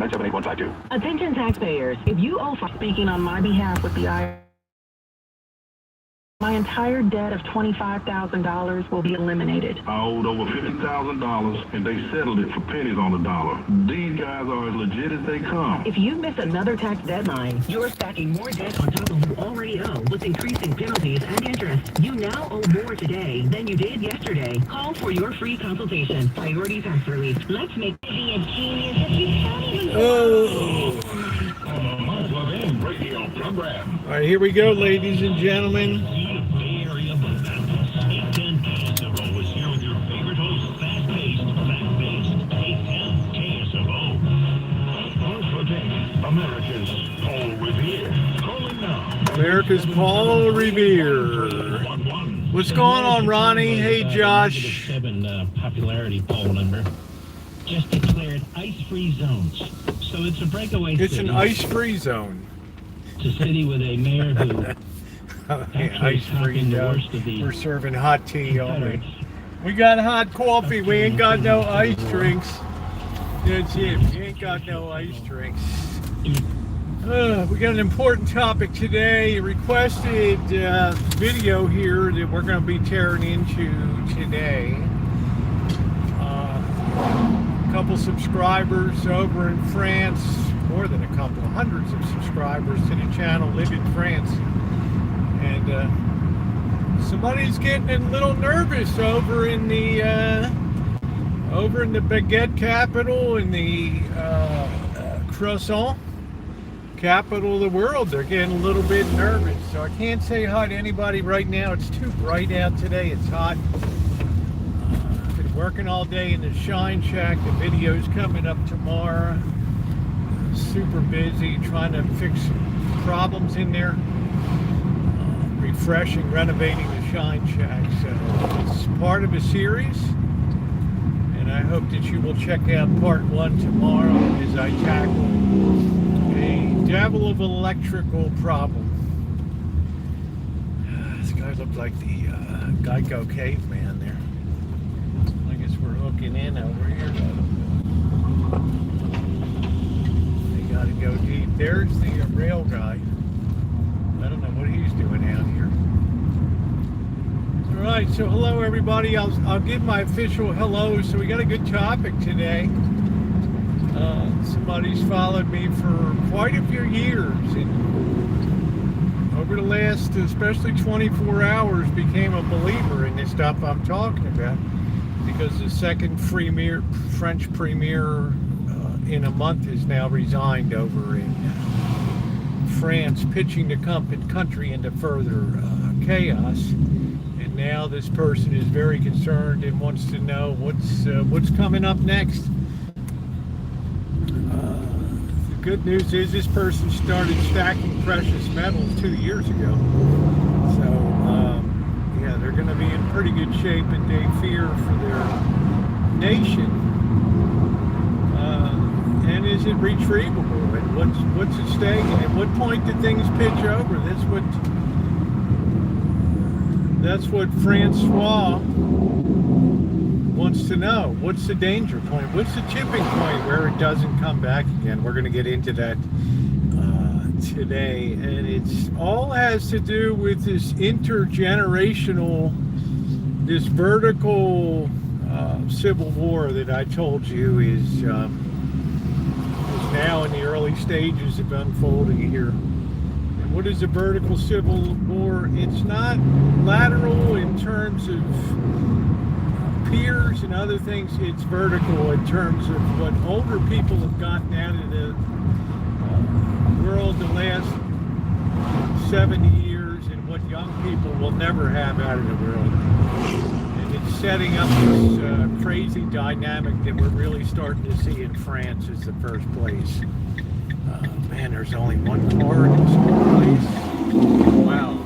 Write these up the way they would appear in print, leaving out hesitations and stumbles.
978-152. Attention taxpayers, if you owe speaking on my behalf with the IRL, my entire debt of $25,000 will be eliminated. I owed over $50,000 and they settled it for pennies on the dollar. These guys are as legit as they come. If you miss another tax deadline, you're stacking more debt on top of what you already owe with increasing penalties and interest. You now owe more today than you did yesterday. Call for your free consultation. Priority tax relief. Let's make be a genius if you can't even... All right, here we go, ladies and gentlemen. America's Paul Revere. What's going on, Ronnie? Hey, Josh. 7 popularity poll number just declared ice-free zones. So it's a breakaway city. It's an ice-free zone. It's a city with a mayor who ice-free zone. We're serving hot tea only. We got hot coffee. We ain't got no ice drinks. That's it. We ain't got no ice drinks. We got an important topic today. A requested video here that we're going to be tearing into today. A couple subscribers over in France, more than a couple, hundreds of subscribers to the channel live in France. And somebody's getting a little nervous over in the baguette capital, in the croissant capital of the world. They're getting a little bit nervous, so I can't say hi to anybody right now. It's too bright out today. It's hot. I've been working all day in the Shine Shack. The video's coming up tomorrow. Super busy trying to fix problems in there, refreshing, renovating the Shine Shack. So it's part of a series, and I hope that you will check out part 1 tomorrow as I tackle a devil of electrical problem. This guy looked like the Geico caveman there. I guess we're hooking in over here. They gotta go deep. There's the rail guy. I don't know what he's doing out here. All right, so hello everybody. I'll give my official hello. So we got a good topic today. Somebody's followed me for quite a few years, and over the last, especially 24 hours, became a believer in this stuff I'm talking about, because the second French premier in a month has now resigned over in France, pitching the country into further chaos. And now this person is very concerned and wants to know what's coming up next. The good news is this person started stacking precious metals 2 years ago. So, yeah, they're going to be in pretty good shape, and they fear for their nation. And is it retrievable? And what's at stake? And at what point do things pitch over? That's what Francois wants to know. What's the danger point? What's the tipping point where it doesn't come back again? We're going to get into that today, and it's all has to do with this intergenerational, this vertical civil war that I told you is now in the early stages of unfolding here. And what is a vertical civil war? It's not lateral in terms of peers and other things. It's vertical in terms of what older people have gotten out of the world the last 70 years and what young people will never have out of the world. And it's setting up this crazy dynamic that we're really starting to see in France as the first place. Man, there's only one car in this place. Wow,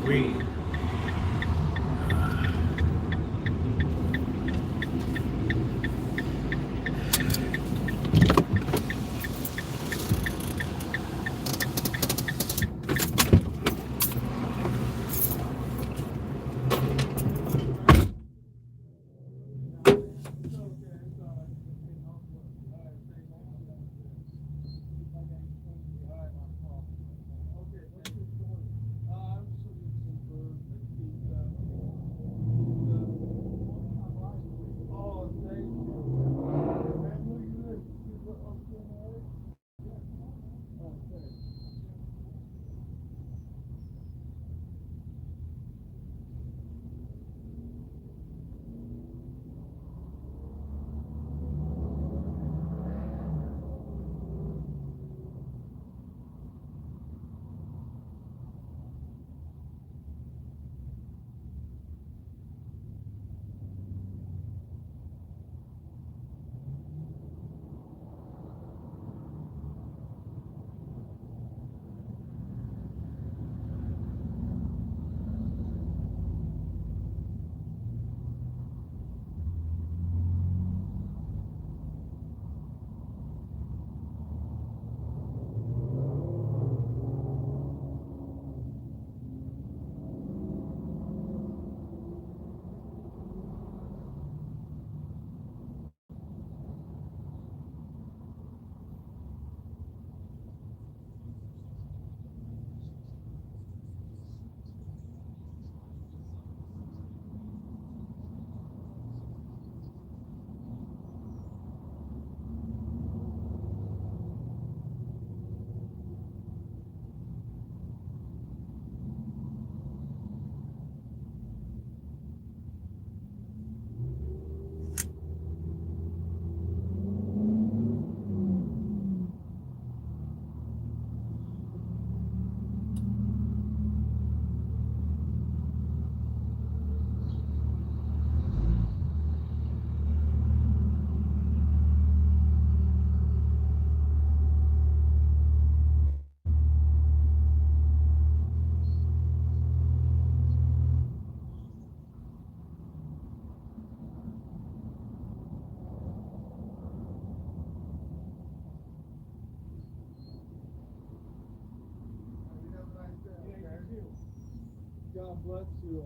God bless you.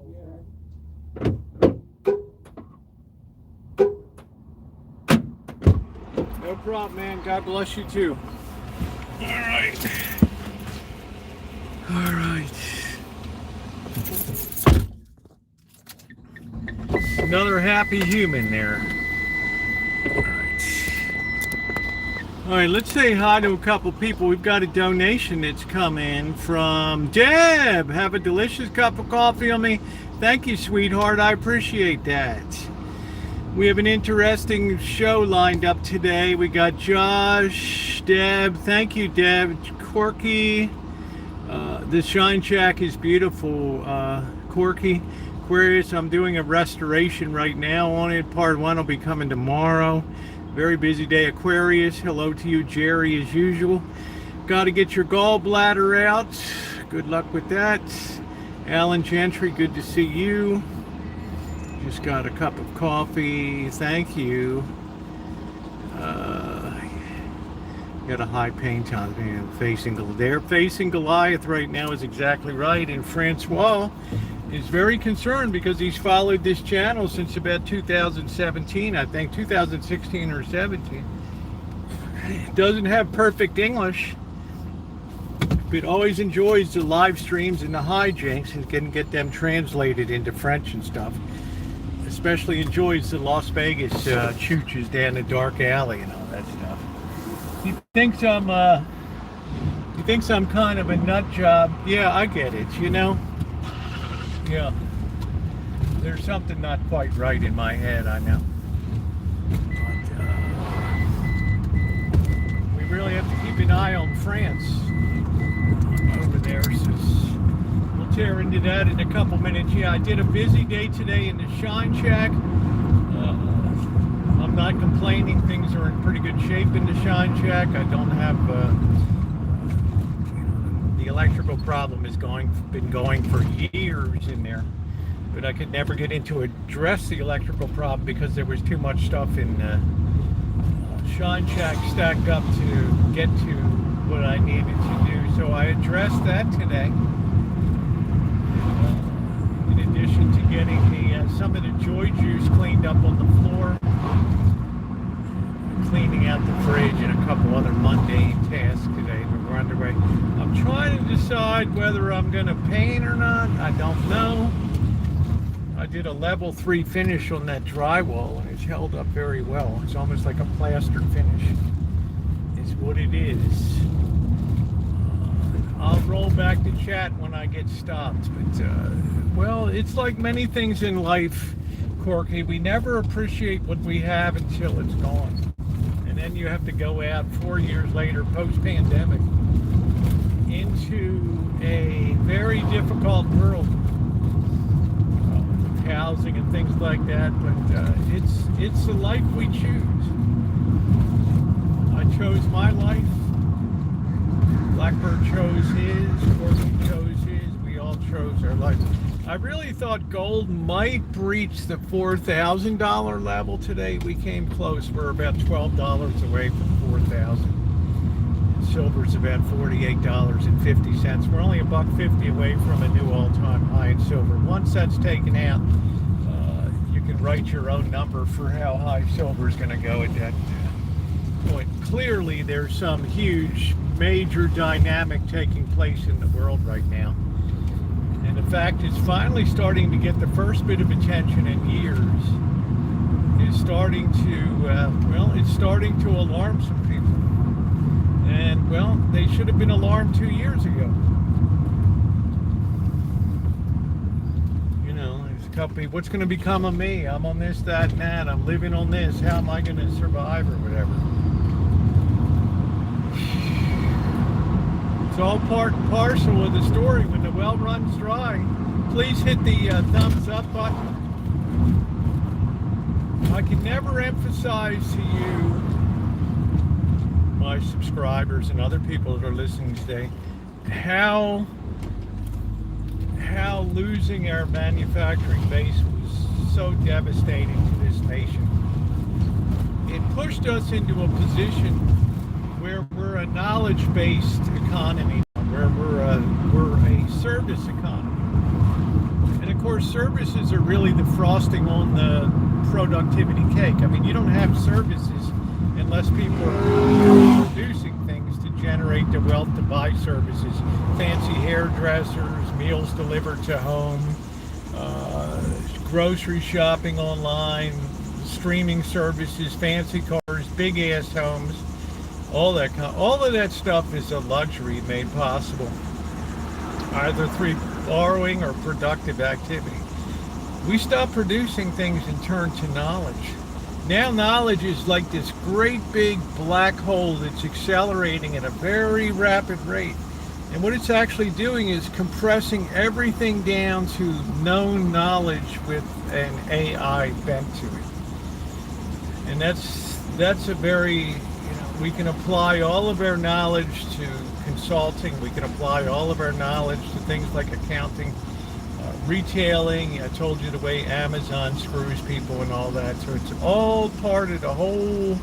No problem, man. God bless you too. All right. All right. Another happy human there. All right. All right, let's say hi to a couple people. We've got a donation that's come in from Deb. Have a delicious cup of coffee on me. Thank you, sweetheart. I appreciate that. We have an interesting show lined up today. We got Josh, Deb. Thank you, Deb. Corky. The Shine Shack is beautiful. Corky. Aquarius, I'm doing a restoration right now on it. Part 1 will be coming tomorrow. Very busy day, Aquarius. Hello to you, Jerry, as usual. Got to get your gallbladder out. Good luck with that. Alan Gentry, good to see you. Just got a cup of coffee. Thank you. Got a high paint on they're facing Goliath right now is exactly right. And Francois is very concerned because he's followed this channel since about 2017, I think 2016 or 17. Doesn't have perfect English, but always enjoys the live streams and the hijinks and can get them translated into French and stuff. Especially enjoys the Las Vegas chooches down the dark alley and all that stuff. He thinks I'm kind of a nut job. Yeah, I get it, you know. Yeah, there's something not quite right in my head, I know. But we really have to keep an eye on France over there. So we'll tear into that in a couple minutes. Yeah, I did a busy day today in the Shine Shack. I'm not complaining. Things are in pretty good shape in the Shine Shack. I don't have... the electrical problem has been going for years in there, but I could never get into address the electrical problem because there was too much stuff in Shine Shack stacked up to get to what I needed to do. So I addressed that today. In addition to getting some of the Joy Juice cleaned up on the floor, cleaning out the fridge, and a couple other mundane tasks today that were underway. I'm trying to decide whether I'm going to paint or not. I don't know. I did a level 3 finish on that drywall and it's held up very well. It's almost like a plaster finish. It's what it is. I'll roll back to chat when I get stopped. But, well, it's like many things in life, Corky. We never appreciate what we have until it's gone. And then you have to go out 4 years later, post-pandemic, into a very difficult world with housing and things like that. But it's the life we choose. I chose my life. Blackbird chose his. Corky chose his. We all chose our life. I really thought gold might breach the $4,000 level today. We came close. We're about $12 away from $4,000. Silver's about $48.50. We're only $1.50 away from a new all-time high in silver. Once that's taken out, you can write your own number for how high silver is going to go at that point. Clearly, there's some huge, major dynamic taking place in the world right now. And in fact, it's finally starting to get the first bit of attention in years. It's starting to, it's starting to alarm some people. And, well, they should have been alarmed 2 years ago. You know, there's a couple people, what's going to become of me? I'm on this, that, and that. I'm living on this. How am I going to survive or whatever? It's all part and parcel of the story. When the well runs dry, please hit the thumbs up button. I can never emphasize to you, my subscribers and other people that are listening today, how losing our manufacturing base was so devastating to this nation. It pushed us into a position where we're a knowledge-based economy, where we're a service economy. course, services are really the frosting on the productivity cake. I mean, you don't have services unless people are producing things to generate the wealth to buy services. Fancy hairdressers, meals delivered to home, grocery shopping online, streaming services, fancy cars, big ass homes, all of that stuff is a luxury made possible either through borrowing or productive activity. We stop producing things and turn to knowledge. Now knowledge is like this great big black hole that's accelerating at a very rapid rate. And what it's actually doing is compressing everything down to known knowledge with an AI bent to it. And that's a very, we can apply all of our knowledge to consulting. We can apply all of our knowledge to things like accounting, retailing. I told you the way Amazon screws people and all that. So it's all part of the whole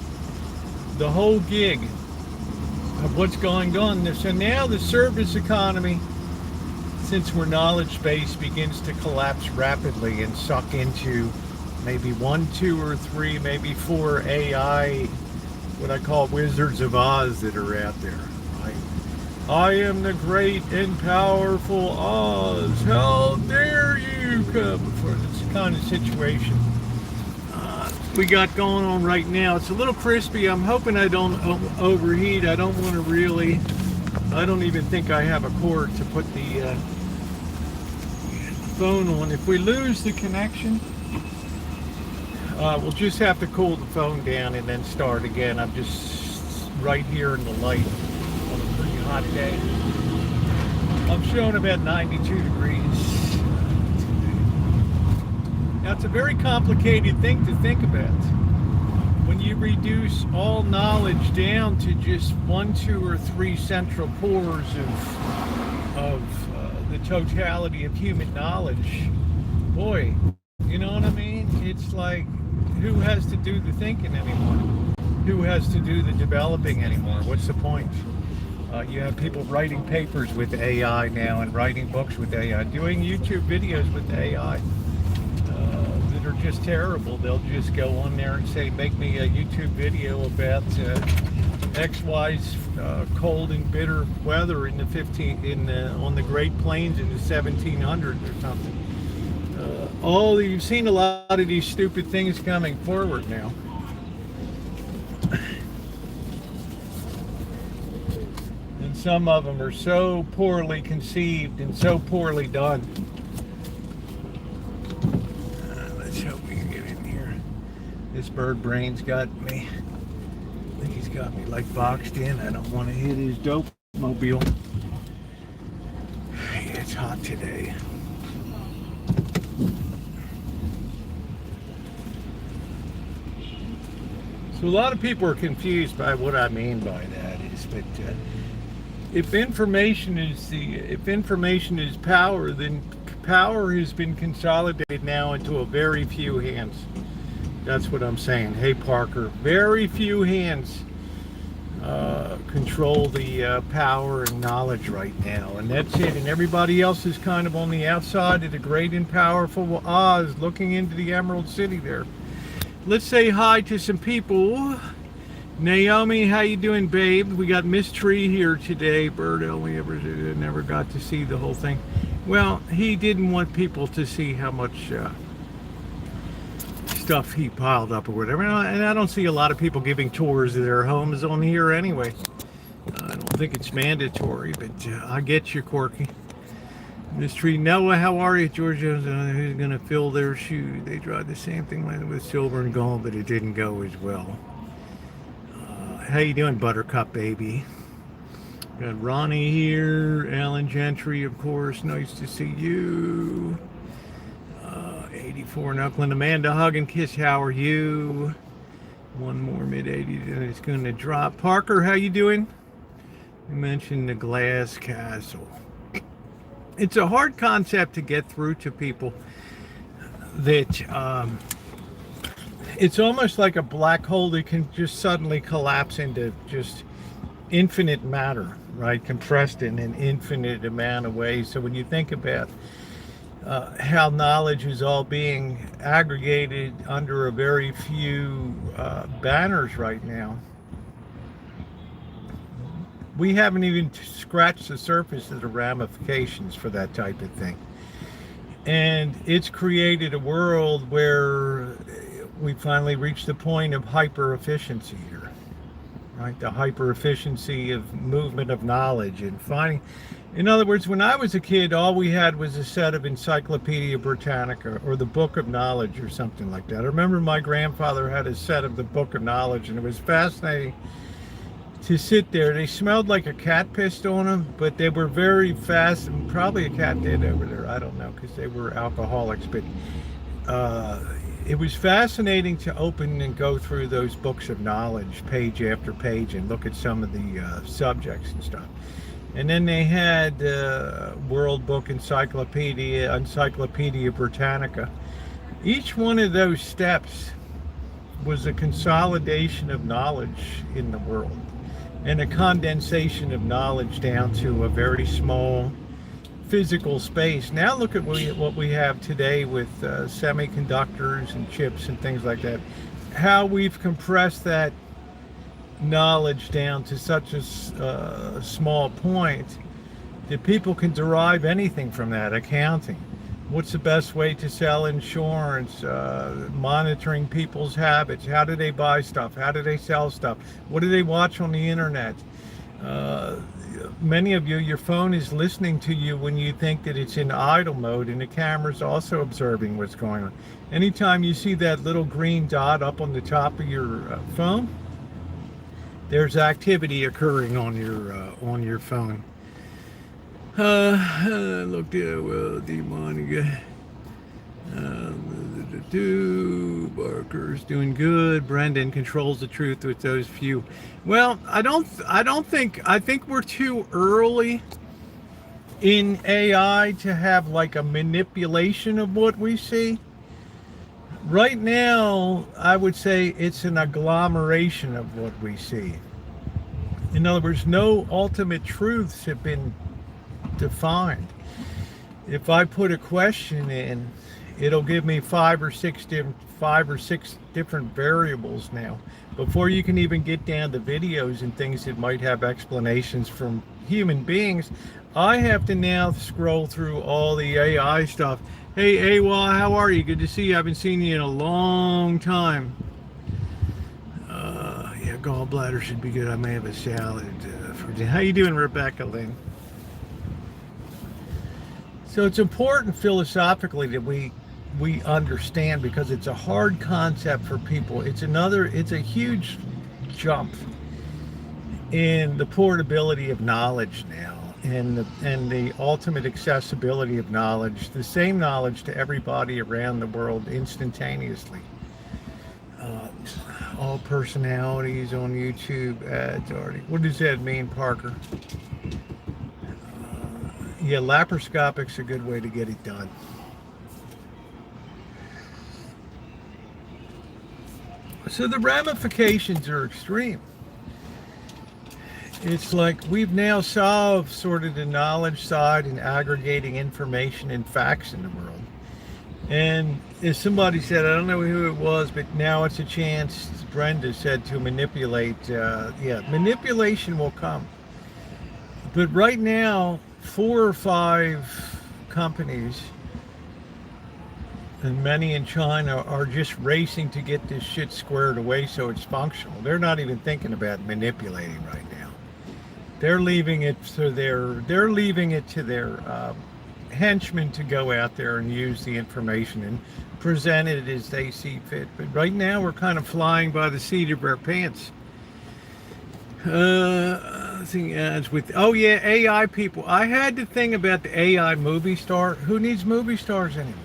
gig of what's going on. So now the service economy, since we're knowledge-based, begins to collapse rapidly and suck into maybe 1, 2, or 3, maybe 4 AI, what I call Wizards of Oz that are out there. I am the great and powerful Oz. How dare you come for this kind of situation we got going on right now. It's a little crispy. I'm hoping I don't overheat. I don't want to really, I don't even think I have a cord to put the phone on. If we lose the connection, we'll just have to cool the phone down and then start again. I'm just right here in the light on a pretty hot day. I'm showing about 92 degrees. Now, it's a very complicated thing to think about. When you reduce all knowledge down to just 1, 2, or 3 central cores of the totality of human knowledge, boy, you know what I mean? It's like, who has to do the thinking anymore? Who has to do the developing anymore? What's the point? You have people writing papers with AI now and writing books with AI, doing YouTube videos with AI. Are just terrible. They'll just go on there and say, make me a YouTube video about XY's cold and bitter weather in the on the Great Plains in the 1700s or something. You've seen a lot of these stupid things coming forward now. And some of them are so poorly conceived and so poorly done. This bird brain's got me. I think he's got me like boxed in. I don't want to hit his dope mobile. Yeah, it's hot today. So a lot of people are confused by what I mean by that is, but if information is power, then power has been consolidated now into a very few hands. That's what I'm saying. Hey, Parker, very few hands control the power and knowledge right now. And that's it. And everybody else is kind of on the outside of the great and powerful Oz looking into the Emerald City there. Let's say hi to some people. Naomi, how you doing, babe? We got Miss Tree here today. Birdo, we never got to see the whole thing. Well, he didn't want people to see how much stuff he piled up or whatever, and I don't see a lot of people giving tours of their homes on here anyway. I don't think it's mandatory, but I get you, Corky. Mystery Noah, how are you? Georgia, who's gonna fill their shoe? They tried the same thing with silver and gold, but it didn't go as well. How you doing, Buttercup baby? Got Ronnie here, Alan Gentry, of course. Nice to see you. 84 in Oakland. Amanda, hug and kiss. How are you? One more mid-80s and it's going to drop. Parker, how you doing? You mentioned the glass castle. It's a hard concept to get through to people that it's almost like a black hole that can just suddenly collapse into just infinite matter, right? Compressed in an infinite amount of ways. So when you think about how knowledge is all being aggregated under a very few banners right now. We haven't even scratched the surface of the ramifications for that type of thing. And it's created a world where we finally reached the point of hyper efficiency here, right? The hyper efficiency of movement of knowledge and finding. In other words, when I was a kid, all we had was a set of Encyclopedia Britannica or the Book of Knowledge or something like that. I remember my grandfather had a set of the Book of Knowledge, and it was fascinating to sit there. They smelled like a cat pissed on them, but they were very fast, and probably a cat did over there, I don't know, because they were alcoholics. But it was fascinating to open and go through those books of knowledge page after page and look at some of the subjects and stuff. And then they had World Book Encyclopedia Britannica. Each one of those steps was a consolidation of knowledge in the world and a condensation of knowledge down to a very small physical space. Now look at what we have today with semiconductors and chips and things like that. How we've compressed that knowledge down to such a small point that people can derive anything from that. Accounting, what's the best way to sell insurance, monitoring people's habits, how do they buy stuff, how do they sell stuff, what do they watch on the internet. Many of you, your phone is listening to you when you think that it's in idle mode, and the camera's also observing what's going on. Anytime you see that little green dot up on the top of your phone, there's activity occurring on your phone. Look at demonic. Barker's doing good. Brendan controls the truth with those few. Well, I think we're too early in AI to have like a manipulation of what we see. Right now, I would say it's an agglomeration of what we see. In other words, no ultimate truths have been defined. If I put a question in, it'll give me five or six different variables now. Before you can even get down to videos and things that might have explanations from human beings, I have to now scroll through all the AI stuff. Hey, AWA, how are you? Good to see you. I haven't seen you in a long time. Yeah, gallbladder should be good. I may have a salad for dinner. How you doing, Rebecca Lynn? So it's important philosophically that we understand, because it's a hard concept for people. It's a huge jump in the portability of knowledge now. And the ultimate accessibility of knowledge, the same knowledge to everybody around the world instantaneously. All personalities on YouTube ads already. What does that mean, Parker? Yeah, laparoscopic's a good way to get it done. So the ramifications are extreme. It's like we've now solved sort of the knowledge side and aggregating information and facts in the world. And as somebody said, I don't know who it was, but now it's a chance, Brenda said, to manipulate. Manipulation will come. But right now, 4 or 5 companies, and many in China, are just racing to get this shit squared away so it's functional. They're not even thinking about manipulating right now. They're leaving it to their henchmen to go out there and use the information and present it as they see fit. But right now we're kind of flying by the seat of our pants. Ads with, oh yeah, AI people. I had to think about the AI movie star. Who needs movie stars anymore?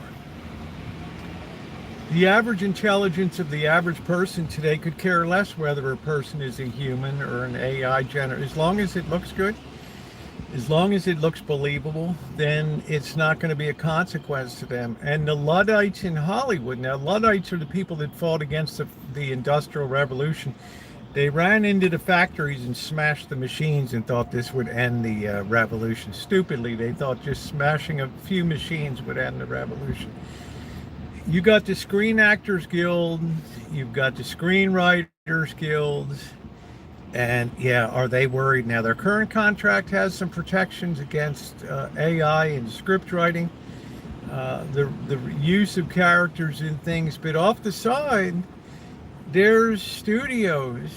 The average intelligence of the average person today could care less whether a person is a human or an AI generator. As long as it looks good, as long as it looks believable, then it's not going to be a consequence to them. And the Luddites in Hollywood, now Luddites are the people that fought against the Industrial Revolution They ran into the factories and smashed the machines and thought this would end the revolution. Stupidly, they thought just smashing a few machines would end the revolution. You got the Screen Actors Guild, you've got the Screenwriters Guild, and yeah, are they worried now? Their current contract has some protections against AI and script writing, the use of characters and things, but off the side, there's studios.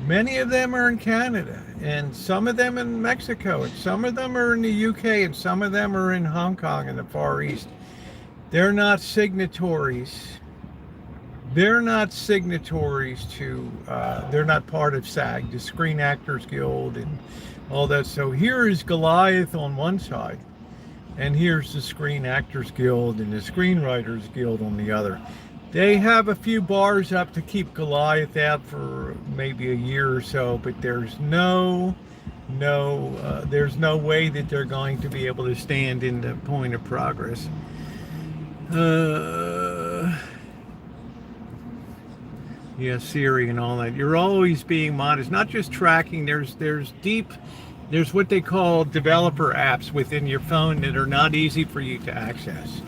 Many of them are in Canada, and some of them in Mexico, and some of them are in the UK, and some of them are in Hong Kong and the Far East. They're not signatories. They're not signatories to, they're not part of SAG, the Screen Actors Guild and all that. So here is Goliath on one side, and here's the Screen Actors Guild and the Screenwriters Guild on the other. They have a few bars up to keep Goliath out for maybe a year or so, but there's no way that they're going to be able to stand in the point of progress. Yeah, Siri and all that. You're always being monitored. Not just tracking. There's what they call developer apps within your phone that are not easy for you to access.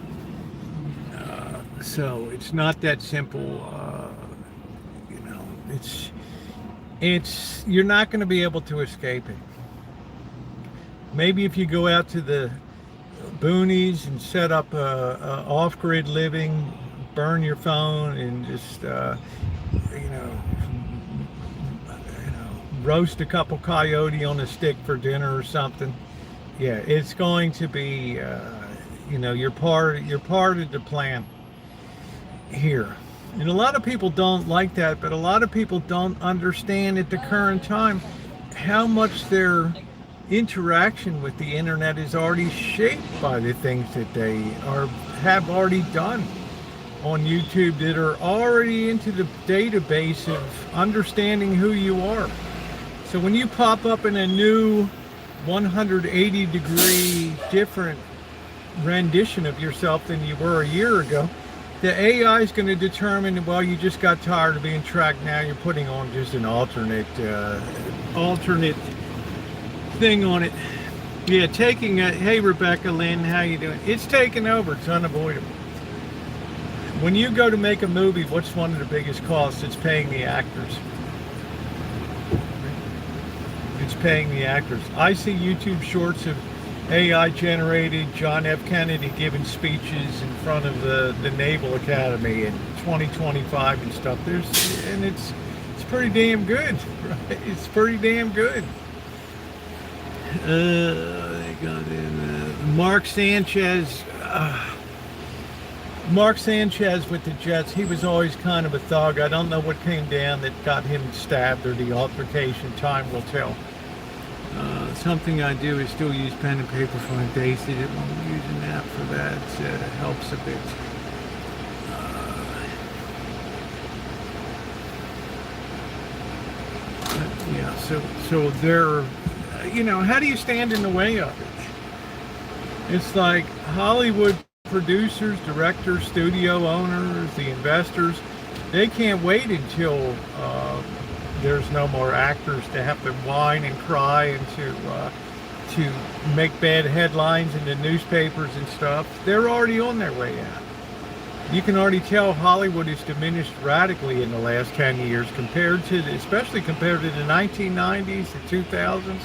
So it's not that simple. You're not going to be able to escape it. Maybe if you go out to the boonies and set up a off-grid living, burn your phone and just roast a couple coyote on a stick for dinner or something. Yeah, it's going to be you're part of the plan here. And a lot of people don't like that, but a lot of people don't understand at the current time how much their interaction with the internet is already shaped by the things that they have already done on YouTube, that are already into the database of understanding who you are. So when you pop up in a new 180-degree different rendition of yourself than you were a year ago, the AI is going to determine, well, you just got tired of being tracked, now you're putting on just an alternate thing on it. Yeah, hey Rebecca Lynn, how you doing? It's taken over, it's unavoidable. When you go to make a movie, what's one of the biggest costs? It's paying the actors. It's paying the actors. I see YouTube shorts of AI generated John F. Kennedy giving speeches in front of the Naval Academy in 2025 and stuff. It's pretty damn good, right? It's pretty damn good. They got in Mark Sanchez with the Jets. He was always kind of a thug. I don't know what came down that got him stabbed or the altercation. Time will tell. Something I do is still use pen and paper for my days. I didn't want to use an app for that. Helps a bit. Yeah, so they're, how do you stand in the way of it? It's like Hollywood producers, directors, studio owners, the investors, they can't wait until there's no more actors to have to whine and cry and to make bad headlines in the newspapers and stuff. They're already on their way out. You can already tell Hollywood has diminished radically in the last 10 years especially compared to the 1990s, the 2000s.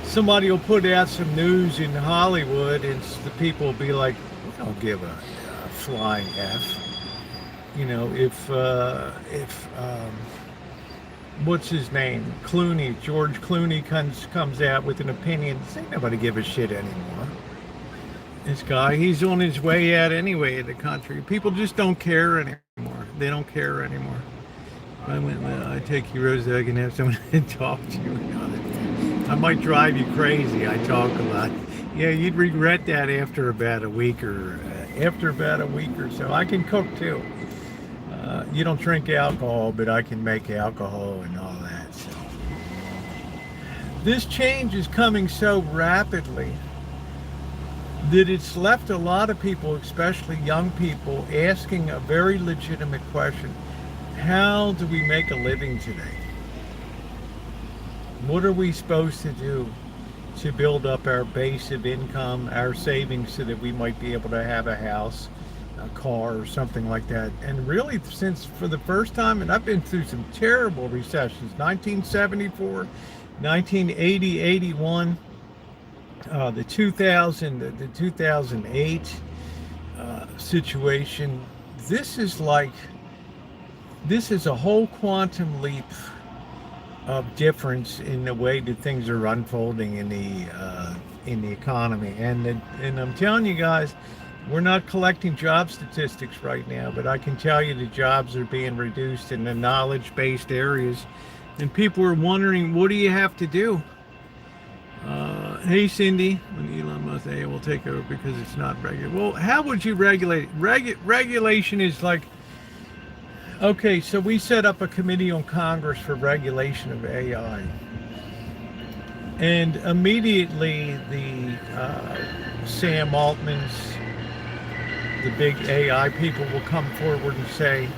Somebody will put out some news in Hollywood and the people will be like, we don't give a flying F. If what's his name? George Clooney comes out with an opinion, ain't nobody give a shit anymore. This guy, he's on his way out anyway in the country. People just don't care anymore. They don't care anymore. I take you, Rosa, I can have someone to talk to you. I might drive you crazy. I talk a lot. Yeah, you'd regret that after about a week or so. I can cook too. You don't drink alcohol, but I can make alcohol and all that. So. This change is coming so rapidly that it's left a lot of people, especially young people, asking a very legitimate question. How do we make a living today? What are we supposed to do to build up our base of income, our savings, so that we might be able to have a house, a car, or something like that? And really, since for the first time, and I've been through some terrible recessions, 1974, 1980, 81, the 2008 situation. This is a whole quantum leap of difference in the way that things are unfolding in the economy. And I'm telling you guys, we're not collecting job statistics right now, but I can tell you the jobs are being reduced in the knowledge-based areas, and people are wondering, what do you have to do? Hey Cindy, when Elon Musk will take over because it's not regulated. Well, how would you regulate? Regulation is like, okay, so we set up a committee on Congress for regulation of AI. And immediately the Sam Altmans, the big AI people, will come forward and say,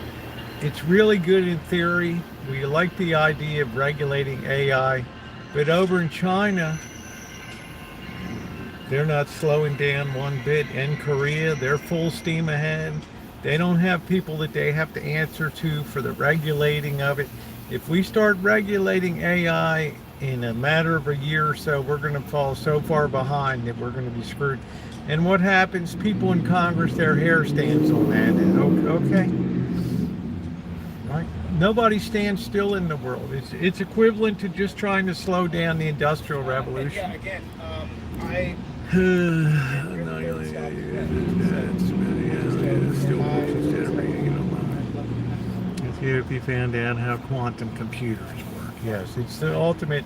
it's really good in theory. We like the idea of regulating AI. But over in China, they're not slowing down one bit. In Korea, they're full steam ahead. They don't have people that they have to answer to for the regulating of it. If we start regulating AI in a matter of a year or so, we're going to fall so far behind that we're going to be screwed. And what happens? People in Congress, their hair stands on that. And okay. Right? Nobody stands still in the world. It's equivalent to just trying to slow down the Industrial Revolution. Again, If you found out how quantum computers work. Yes, it's the ultimate.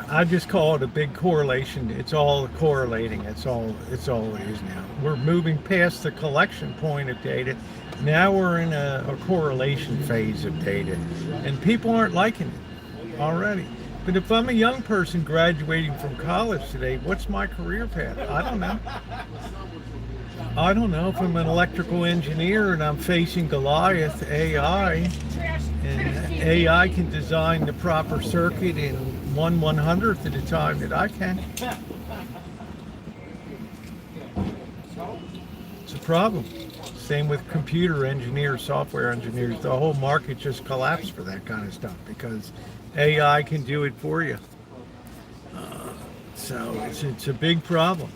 I just call it a big correlation. It's all correlating. It's all it is now. We're moving past the collection point of data. Now we're in a correlation phase of data, and people aren't liking it already. But if I'm a young person graduating from college today, what's my career path? I don't know. I don't know. If I'm an electrical engineer and I'm facing Goliath AI, and AI can design the proper circuit in 1/100th of the time that I can. It's a problem. Same with computer engineers, software engineers. The whole market just collapsed for that kind of stuff because AI can do it for you. So it's a big problem.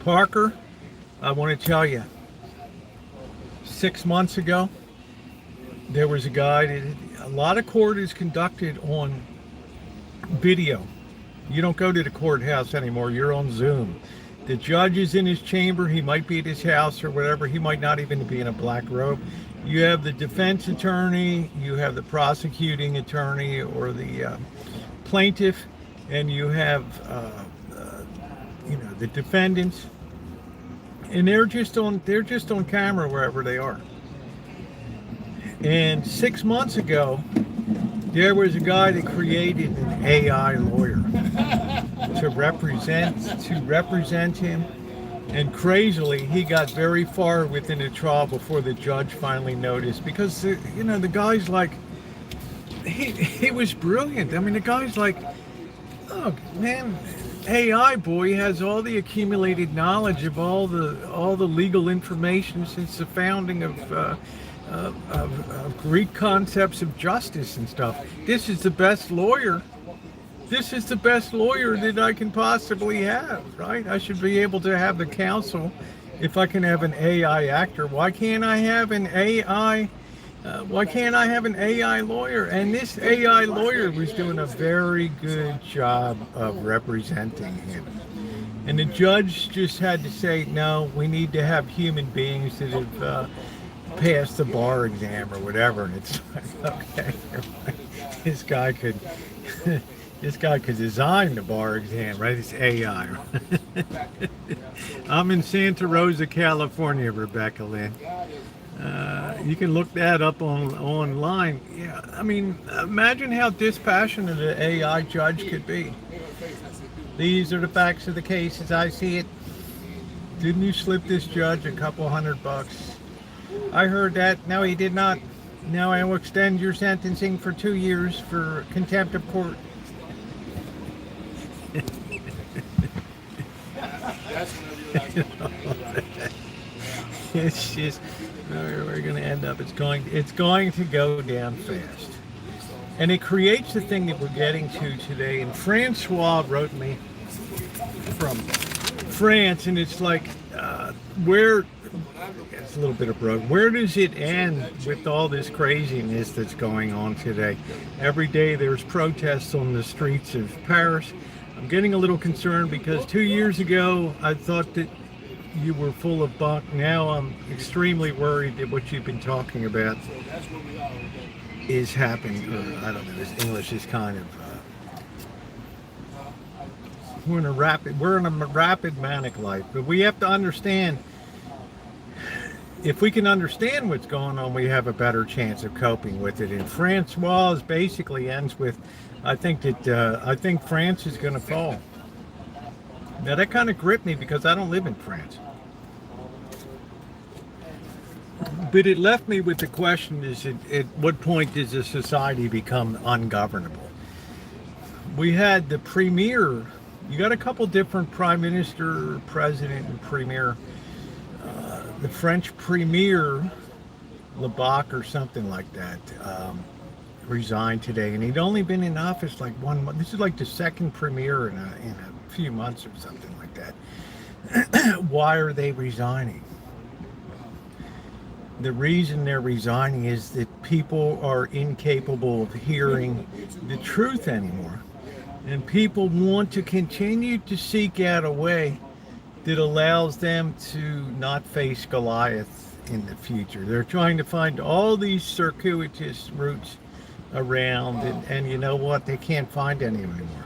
Parker, I want to tell you, 6 months ago, there was a guy, a lot of court is conducted on video. You don't go to the courthouse anymore, you're on Zoom. The judge is in his chamber, he might be at his house or whatever, he might not even be in a black robe. You have the defense attorney, you have the prosecuting attorney or the plaintiff, and you have the defendants, and they're just on camera wherever they are. And 6 months ago, there was a guy that created an AI lawyer to represent him, and crazily he got very far within the trial before the judge finally noticed, because the guy's like, he was brilliant. I mean, the guy's like, oh man, AI boy has all the accumulated knowledge of all the legal information since the founding of Greek concepts of justice and stuff. This is the best lawyer. This is the best lawyer that I can possibly have, right? I should be able to have the counsel if I can have an AI actor. Why can't I have an AI? Why can't I have an AI lawyer? And this AI lawyer was doing a very good job of representing him. And the judge just had to say, no, we need to have human beings that have passed the bar exam or whatever. And it's like, okay, this guy could design the bar exam, right? It's AI. I'm in Santa Rosa, California, Rebecca Lynn. You can look that up online. Yeah, I mean, imagine how dispassionate an AI judge could be. These are the facts of the case as I see it. Didn't you slip this judge a couple $100? I heard that. No, he did not. Now I will extend your sentencing for 2 years for contempt of court. It's just where we're going to end up. It's going to go down fast, and it creates the thing that we're getting to today. And Francois wrote me from France, and it's like where it's a little bit of broke. Where does it end with all this craziness that's going on today? Every day there's protests on the streets of Paris. I'm getting a little concerned because 2 years ago I thought that you were full of bunk. Now I'm extremely worried that what you've been talking about is happening. Or, I don't know, this English is kind of we're in a rapid manic life, but we have to understand, if we can understand what's going on, we have a better chance of coping with it. And Francois basically ends with, I think France is going to fall. Now that kind of gripped me because I don't live in France. But it left me with the question, at what point does a society become ungovernable? We had the premier, you got a couple different prime minister, president, and premier. The French premier, Lebac or something like that, resigned today, and he'd only been in office like 1 month. This is like the second premier in a few months or something like that. Why are they resigning? The reason they're resigning is that people are incapable of hearing the truth anymore. And people want to continue to seek out a way that allows them to not face Goliath in the future. They're trying to find all these circuitous routes around, and you know what? They can't find any anymore.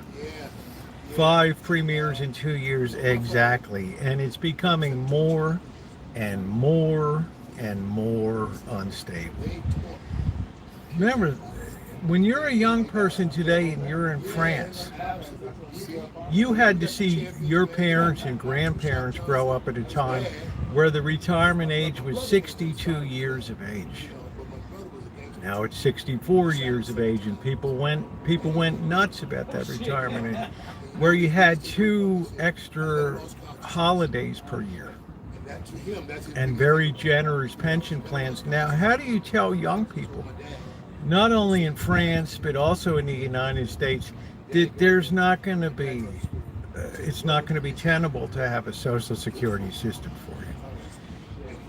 5 premiers in 2 years exactly, and it's becoming more and more and more unstable. Remember, when you're a young person today and you're in France, you had to see your parents and grandparents grow up at a time where the retirement age was 62 years of age. Now it's 64 years of age, and people went nuts about that retirement age, where you had 2 extra holidays per year and very generous pension plans. Now, how do you tell young people, not only in France but also in the United States, that there's not going to be, it's not going to be tenable to have a social security system for you?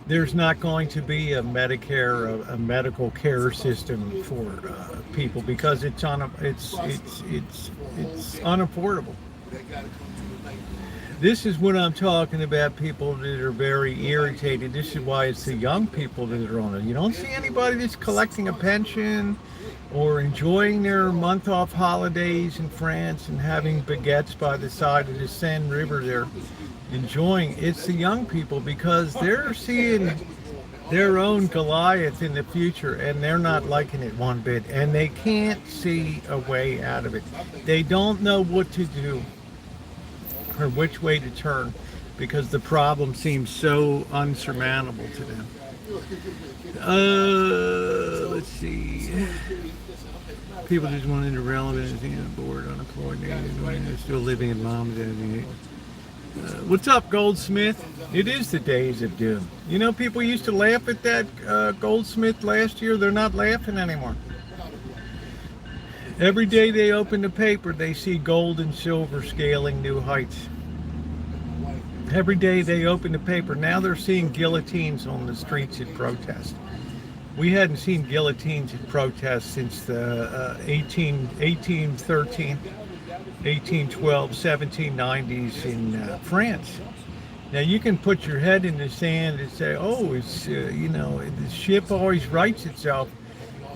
There's not going to be a Medicare, a medical care system for people because it's unaffordable. This is what I'm talking about, people that are very irritated. This is why it's the young people that are on it. You don't see anybody that's collecting a pension or enjoying their month-off holidays in France and having baguettes by the side of the Seine River there, enjoying. It's the young people, because they're seeing their own Goliath in the future, and they're not liking it one bit, and they can't see a way out of it. They don't know what to do or which way to turn, because the problem seems so unsurmountable to them. Let's see. People just wanted irrelevant, bored, unemployed, they're still living in mom's and what's up, Goldsmith? It is the days of doom. You know, people used to laugh at that Goldsmith last year. They're not laughing anymore. Every day they open the paper, they see gold and silver scaling new heights. Every day they open the paper, now they're seeing guillotines on the streets at protest. We hadn't seen guillotines at protest since the 1813, 1812, 1790s in France. Now you can put your head in the sand and say, oh, it's, the ship always rights itself.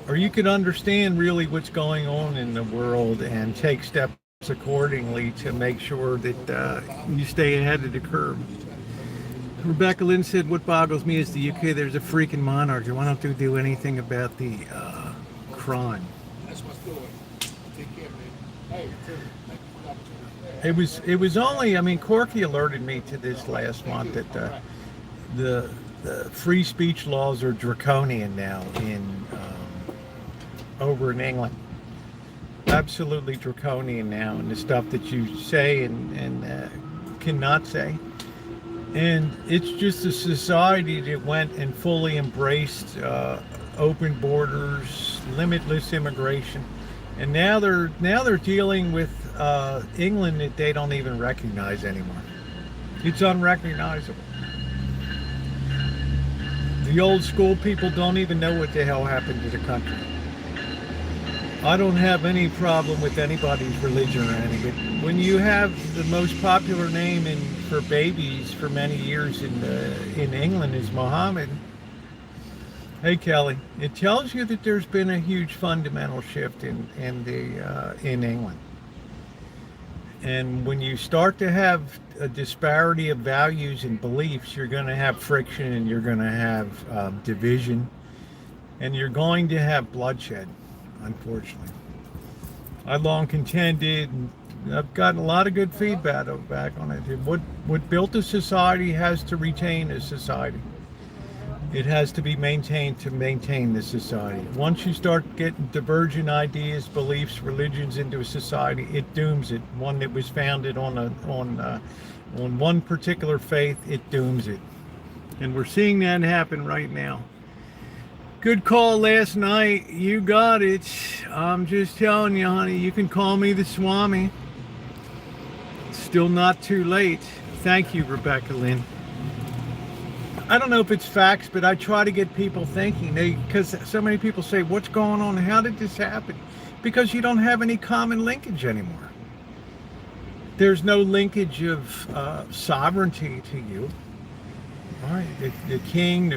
Or you can understand really what's going on in the world and take steps accordingly to make sure that you stay ahead of the curve. Rebecca Lynn said, what boggles me is the UK, there's a freaking monarchy. Why don't they do anything about the crime? It was only, I mean, Corky alerted me to this last month that the free speech laws are draconian now over in England. Absolutely draconian now, and the stuff that you say and cannot say. And it's just a society that went and fully embraced open borders, limitless immigration, and now they're dealing with England that they don't even recognize anymore. It's unrecognizable. The old school people don't even know what the hell happened to the country. I don't have any problem with anybody's religion or anything, but when you have the most popular name for babies for many years in England is Muhammad. Hey Kelly, it tells you that there's been a huge fundamental shift in England. And when you start to have a disparity of values and beliefs, you're going to have friction, and you're going to have division, and you're going to have bloodshed, unfortunately. I long contended, and I've gotten a lot of good feedback on it. What built a society has to retain a society. It has to be maintained to maintain the society. Once you start getting divergent ideas, beliefs, religions into a society, it dooms it. One that was founded on one particular faith, it dooms it. And we're seeing that happen right now. Good call last night. You got it. I'm just telling you, honey, you can call me the Swami. It's still not too late. Thank you, Rebecca Lynn. I don't know if it's facts, but I try to get people thinking. Because so many people say, what's going on? How did this happen? Because you don't have any common linkage anymore. There's no linkage of sovereignty to you. All right, the king,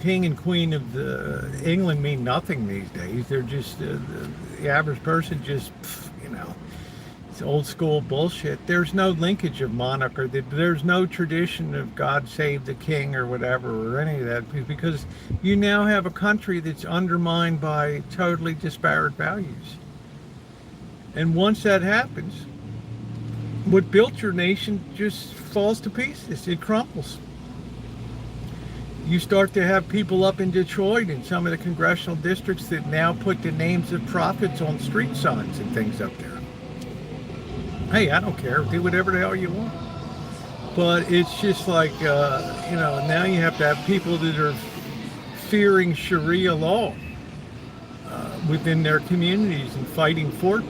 king and queen of England mean nothing these days. They're just the average person. Just it's old school bullshit. There's no linkage of monarch, or there's no tradition of God save the king or whatever, or any of that, because you now have a country that's undermined by totally disparate values. And once that happens, what built your nation just falls to pieces. It crumbles. You start to have people up in Detroit and some of the congressional districts that now put the names of prophets on street signs and things up there. Hey, I don't care. Do whatever the hell you want. But it's just like, now you have to have people that are fearing Sharia law within their communities and fighting court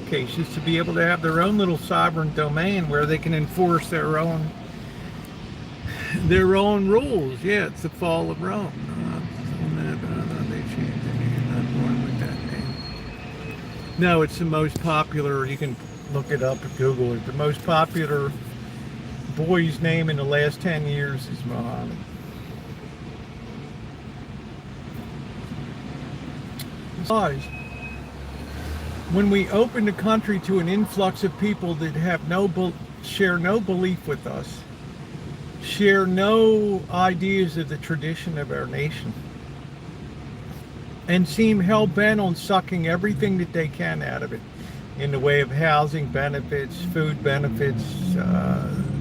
cases to be able to have their own little sovereign domain where they can enforce their own rules. Yeah, it's the fall of Rome. They changed the name. Not born with that name. No, it's the most popular. You can look it up at Google. The most popular boy's name in the last 10 years is Muhammad. Besides, when we open the country to an influx of people that have share no belief with us, share no ideas of the tradition of our nation, and seem hell-bent on sucking everything that they can out of it in the way of housing benefits, food benefits,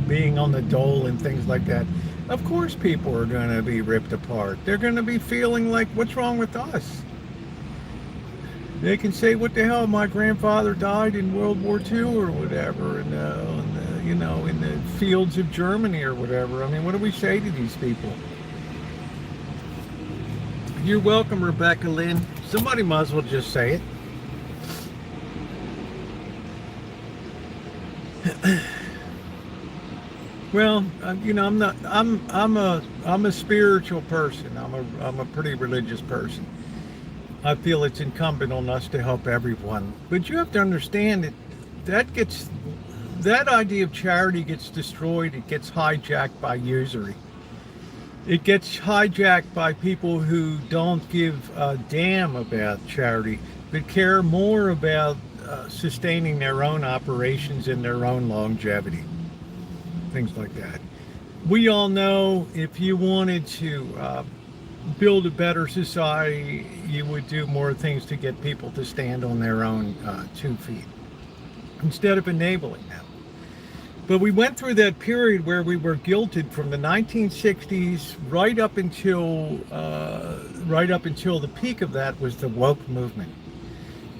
being on the dole and things like that, of course people are going to be ripped apart. They're going to be feeling like, what's wrong with us? They can say, what the hell, my grandfather died in World War II or whatever, in the fields of Germany or whatever. I mean, what do we say to these people? You're welcome, Rebecca Lynn. Somebody might as well just say it. Well, I'm a spiritual person. I'm a pretty religious person. I feel it's incumbent on us to help everyone. But you have to understand that idea of charity gets destroyed. It gets hijacked by usury. It gets hijacked by people who don't give a damn about charity, but care more about sustaining their own operations and their own longevity. Things like that. We all know if you wanted to build a better society, you would do more things to get people to stand on their own 2 feet. instead of enabling them. But we went through that period where we were guilted from the 1960s right up until the peak of that was the woke movement.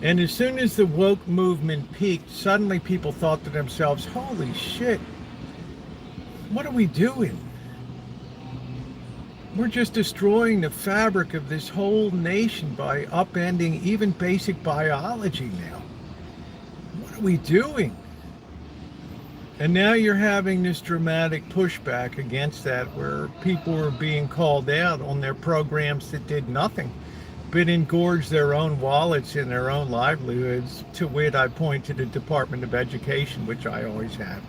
And as soon as the woke movement peaked, suddenly people thought to themselves, holy shit, what are we doing? We're just destroying the fabric of this whole nation by upending even basic biology now. What are we doing? And now you're having this dramatic pushback against that, where people are being called out on their programs that did nothing but engorge their own wallets and their own livelihoods. To wit, I point to the Department of Education, which I always have.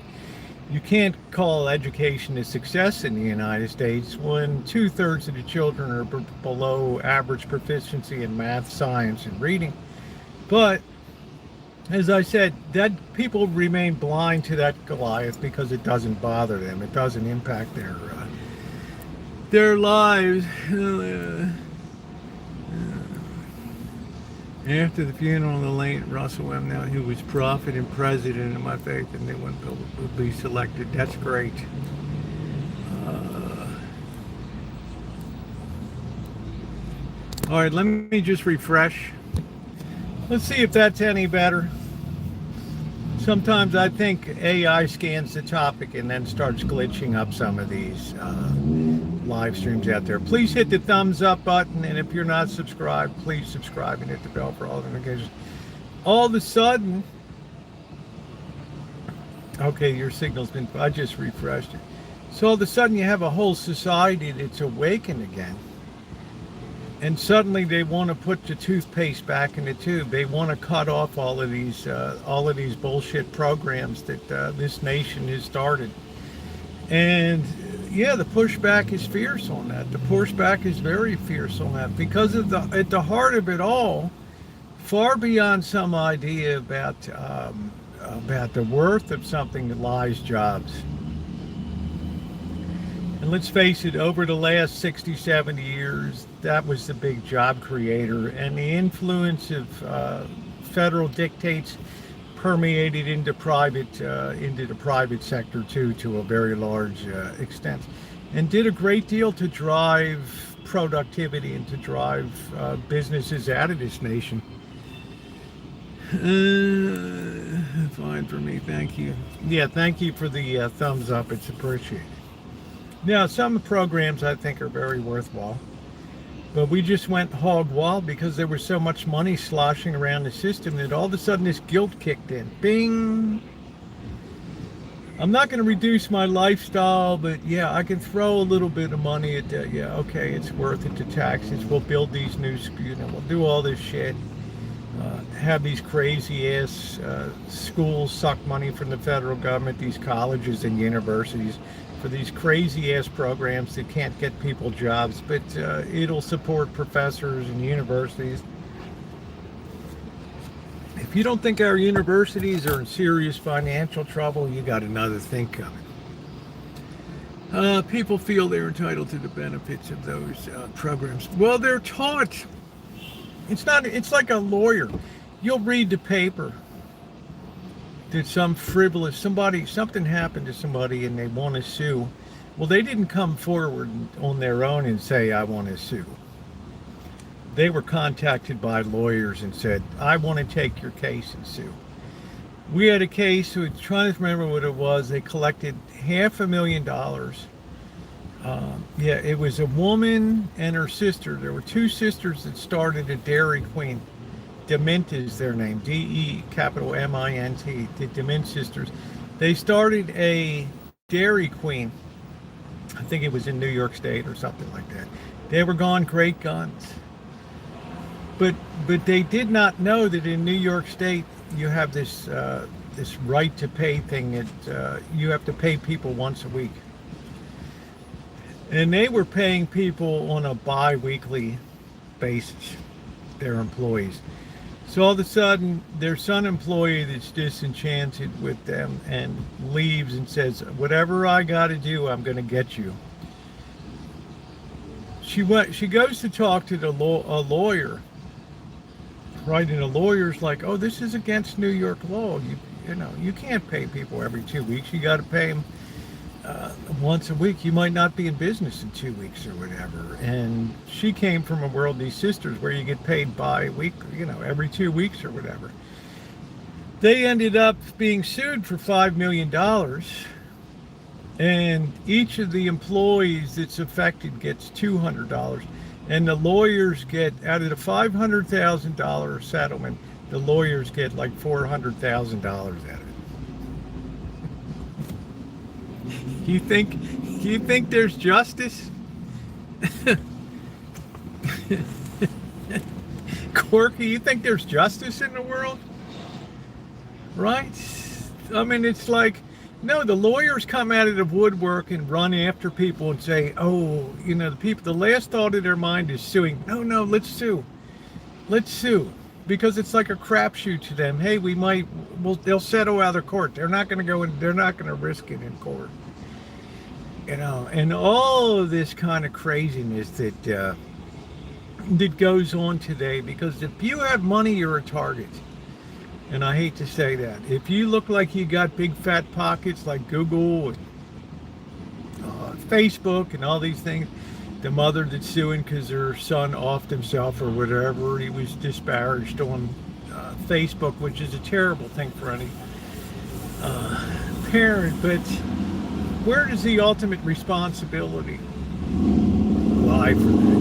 You can't call education a success in the United States when 2/3 of the children are below average proficiency in math, science, and reading. But as I said, that people remain blind to that Goliath because it doesn't bother them. It doesn't impact their lives. After the funeral of the late Russell M. Now, who was prophet and president of my faith, and then would be selected. That's great. All right, let me just refresh. Let's see if that's any better. Sometimes I think AI scans the topic and then starts glitching up some of these live streams out there. Please hit the thumbs up button, and if you're not subscribed, please subscribe and hit the bell for all notifications. All of a sudden, okay, your signal's been, I just refreshed it. So all of a sudden you have a whole society that's awakened again. And suddenly they want to put the toothpaste back in the tube. They want to cut off all of these bullshit programs that this nation has started. And yeah, the pushback is fierce on that. The pushback is very fierce on that because of at the heart of it all, far beyond some idea about the worth of something that lies jobs. And let's face it, over the last 60, 70 years, that was the big job creator. And the influence of federal dictates permeated into the private sector too, to a very large extent, and did a great deal to drive productivity and to drive businesses out of this nation. Fine for me, thank you. Yeah, thank you for the thumbs up, it's appreciated. Now, some programs I think are very worthwhile, but we just went hog wild because there was so much money sloshing around the system that all of a sudden this guilt kicked in. Bing! I'm not going to reduce my lifestyle, but yeah, I can throw a little bit of money at that. Yeah, okay, it's worth it to taxes. We'll build these new, we'll do all this shit. Have these crazy ass schools suck money from the federal government, these colleges and universities, for these crazy ass programs that can't get people jobs, but it'll support professors and universities. If you don't think our universities are in serious financial trouble, you got another thing coming. People feel they're entitled to the benefits of those programs. Well, they're taught. It's like a lawyer. You'll read the paper that something happened to somebody and they want to sue. Well, they didn't come forward on their own and say, I want to sue. They were contacted by lawyers and said, I want to take your case and sue. We had a case, we're trying to remember what it was. They collected $500,000. Yeah, it was a woman and her sister. There were two sisters that started a Dairy Queen. Demint is their name, D-E-M-I-N-T, the Demint sisters. They started a Dairy Queen. I think it was in New York State or something like that. They were gone great guns. But they did not know that in New York State you have this right to pay thing that you have to pay people once a week. And they were paying people on a bi-weekly basis, their employees. So all of a sudden, there's some employee that's disenchanted with them and leaves and says, whatever I got to do, I'm going to get you. She goes to talk to a lawyer, right? And the lawyer's like, oh, this is against New York law. You know, you can't pay people every 2 weeks. You got to pay them once a week. You might not be in business in 2 weeks or whatever. And she came from a world, these sisters, where you get paid bi-week, you know, every 2 weeks or whatever. They ended up being sued for $5 million. And each of the employees that's affected gets $200. And the lawyers get, out of the $500,000 settlement, the lawyers get like $400,000 out of it. You think there's justice? Corky, you think there's justice in the world? Right? I mean, it's like, no, the lawyers come out of the woodwork and run after people and say, oh, you know, the last thought of their mind is suing. No, let's sue. Let's sue. Because it's like a crapshoot to them. Hey, they'll settle out of court. They're not going to go in, they're not going to risk it in court. You know, and all of this kind of craziness that goes on today, because if you have money, you're a target. And I hate to say that. If you look like you got big fat pockets like Google and Facebook and all these things, the mother that's suing because her son offed himself or whatever, he was disparaged on Facebook, which is a terrible thing for any parent. But where does the ultimate responsibility lie for that?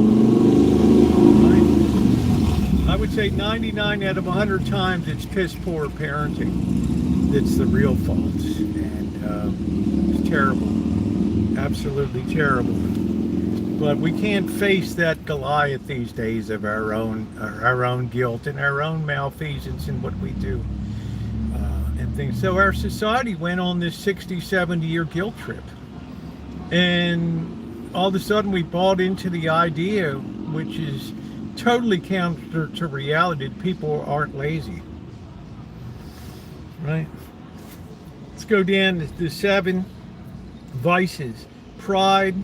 I would say 99 out of 100 times it's piss poor parenting that's the real fault, and it's terrible, absolutely terrible. But we can't face that Goliath these days of our own guilt and our own malfeasance in what we do and things. So our society went on this 60, 70-year guilt trip, and all of a sudden we bought into the idea, which is totally counter to reality, that people aren't lazy. Right? Let's go down to the 7 vices: pride,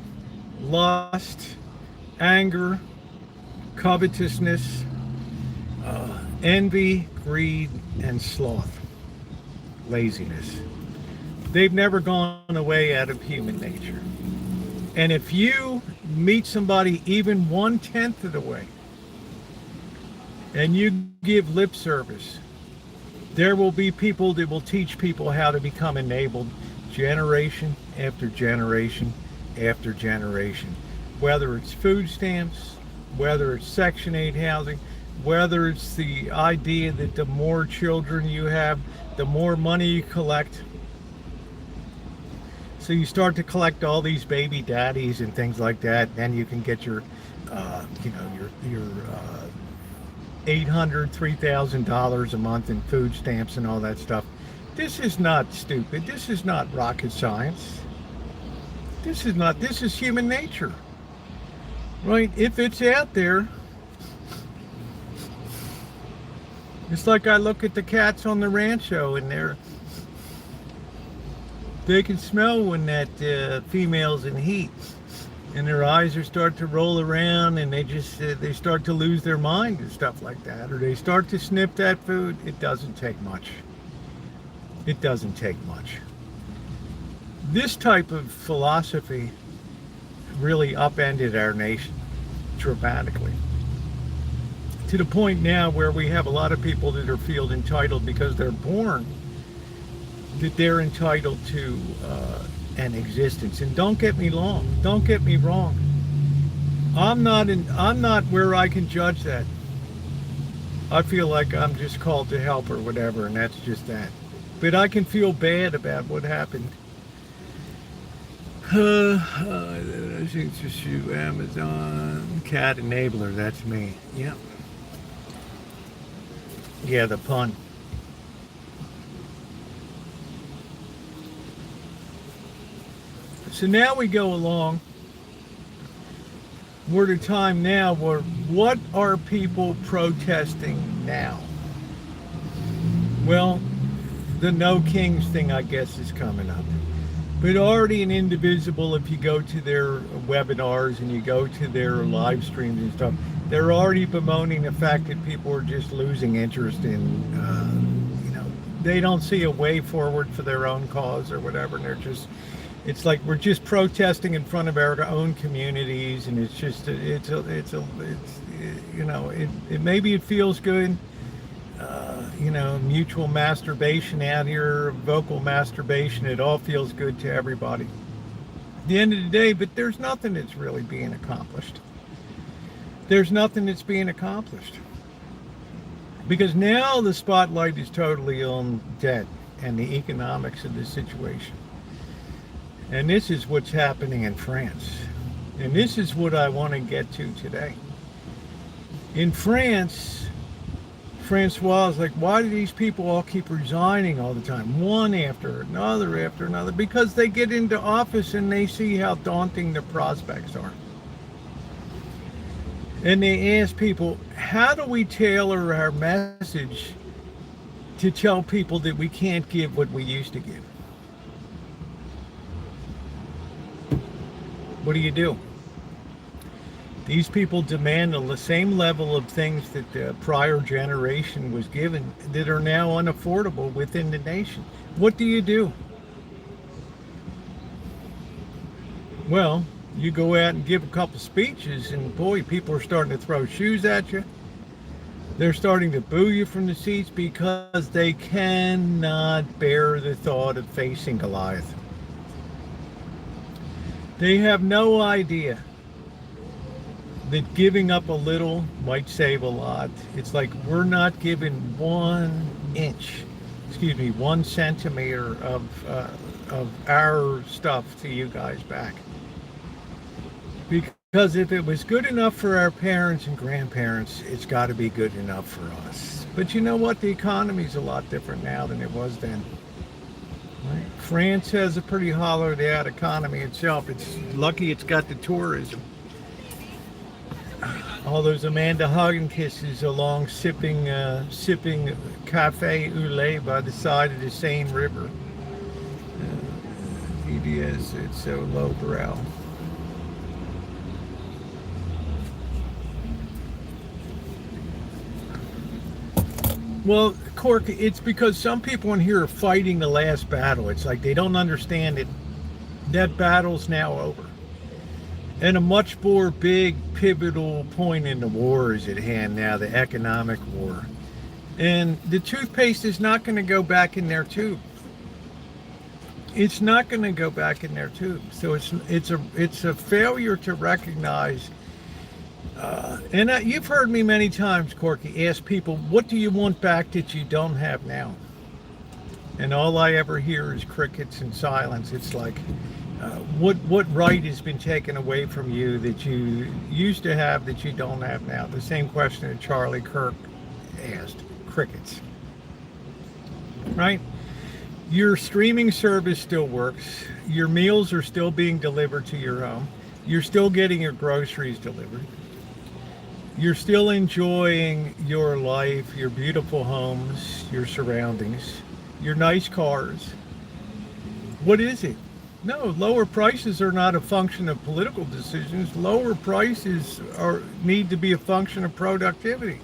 lust, anger, covetousness, envy, greed, and sloth. Laziness. They've never gone away out of human nature. And if you meet somebody even 1/10 of the way, and you give lip service, there will be people that will teach people how to become enabled generation after generation after generation. Whether it's food stamps, whether it's Section 8 housing, whether it's the idea that the more children you have, the more money you collect. So you start to collect all these baby daddies and things like that, and you can get your $800, $3,000 a month in food stamps and all that stuff. This is not stupid. This is not rocket science. This is human nature. Right? If it's out there, it's like I look at the cats on the Rancho, and they can smell when that female's in heat. And their eyes start to roll around, and they start to lose their mind and stuff like that, or they start to sniff that food. It doesn't take much. It doesn't take much. This type of philosophy really upended our nation dramatically, to the point now where we have a lot of people that feel entitled because they're born, that they're entitled to an existence. And don't get me wrong. I'm not where I can judge that. I feel like I'm just called to help or whatever, and that's just that. But I can feel bad about what happened. I think it's just you, Amazon cat enabler. That's me. Yep. Yeah, the pun. So now we go along. We're at a time now where what are people protesting now? Well, the No Kings thing, I guess, is coming up. But already in Indivisible, if you go to their webinars and you go to their live streams and stuff, they're already bemoaning the fact that people are just losing interest in, they don't see a way forward for their own cause or whatever, and they're just, it's like we're just protesting in front of our own communities, and it's just it's you know, it maybe it feels good, you know, mutual masturbation out here, vocal masturbation, it all feels good to everybody at the end of the day, but there's nothing that's really being accomplished. There's nothing that's being accomplished. Because now the spotlight is totally on debt and the economics of the situation. And this is what's happening in France. And this is what I want to get to today. In France, Francois is like, why do these people all keep resigning all the time? One after another. Because they get into office and they see how daunting the prospects are. And they ask people, how do we tailor our message to tell people that we can't give what we used to give? What do? These people demand the same level of things that the prior generation was given that are now unaffordable within the nation. What do? Well, you go out and give a couple speeches, and boy, people are starting to throw shoes at you. They're starting to boo you from the seats because they cannot bear the thought of facing Goliath. They have no idea that giving up a little might save a lot. It's like we're not giving 1 centimeter of our stuff to you guys back. Because if it was good enough for our parents and grandparents, it's got to be good enough for us. But you know what? The economy's a lot different now than it was then. Right? France has a pretty hollowed out economy itself. It's lucky it's got the tourism. All those Amanda Huggen kisses along sipping cafe au lait by the side of the Seine River. PBS, it's so lowbrow. Well, Cork, it's because some people in here are fighting the last battle. It's like they don't understand it. That battle's now over. And a much more big pivotal point in the war is at hand now, the economic war. And the toothpaste is not going to go back in their tube. It's not going to go back in their tube. So it's a failure to recognize. And you've heard me many times, Corky, ask people, what do you want back that you don't have now? And all I ever hear is crickets and silence. It's like, what right has been taken away from you that you used to have that you don't have now? The same question that Charlie Kirk asked. Crickets. Right? Your streaming service still works. Your meals are still being delivered to your home. You're still getting your groceries delivered. You're still enjoying your life, your beautiful homes, your surroundings, your nice cars. What is it? No, lower prices are not a function of political decisions. Lower prices need to be a function of productivity.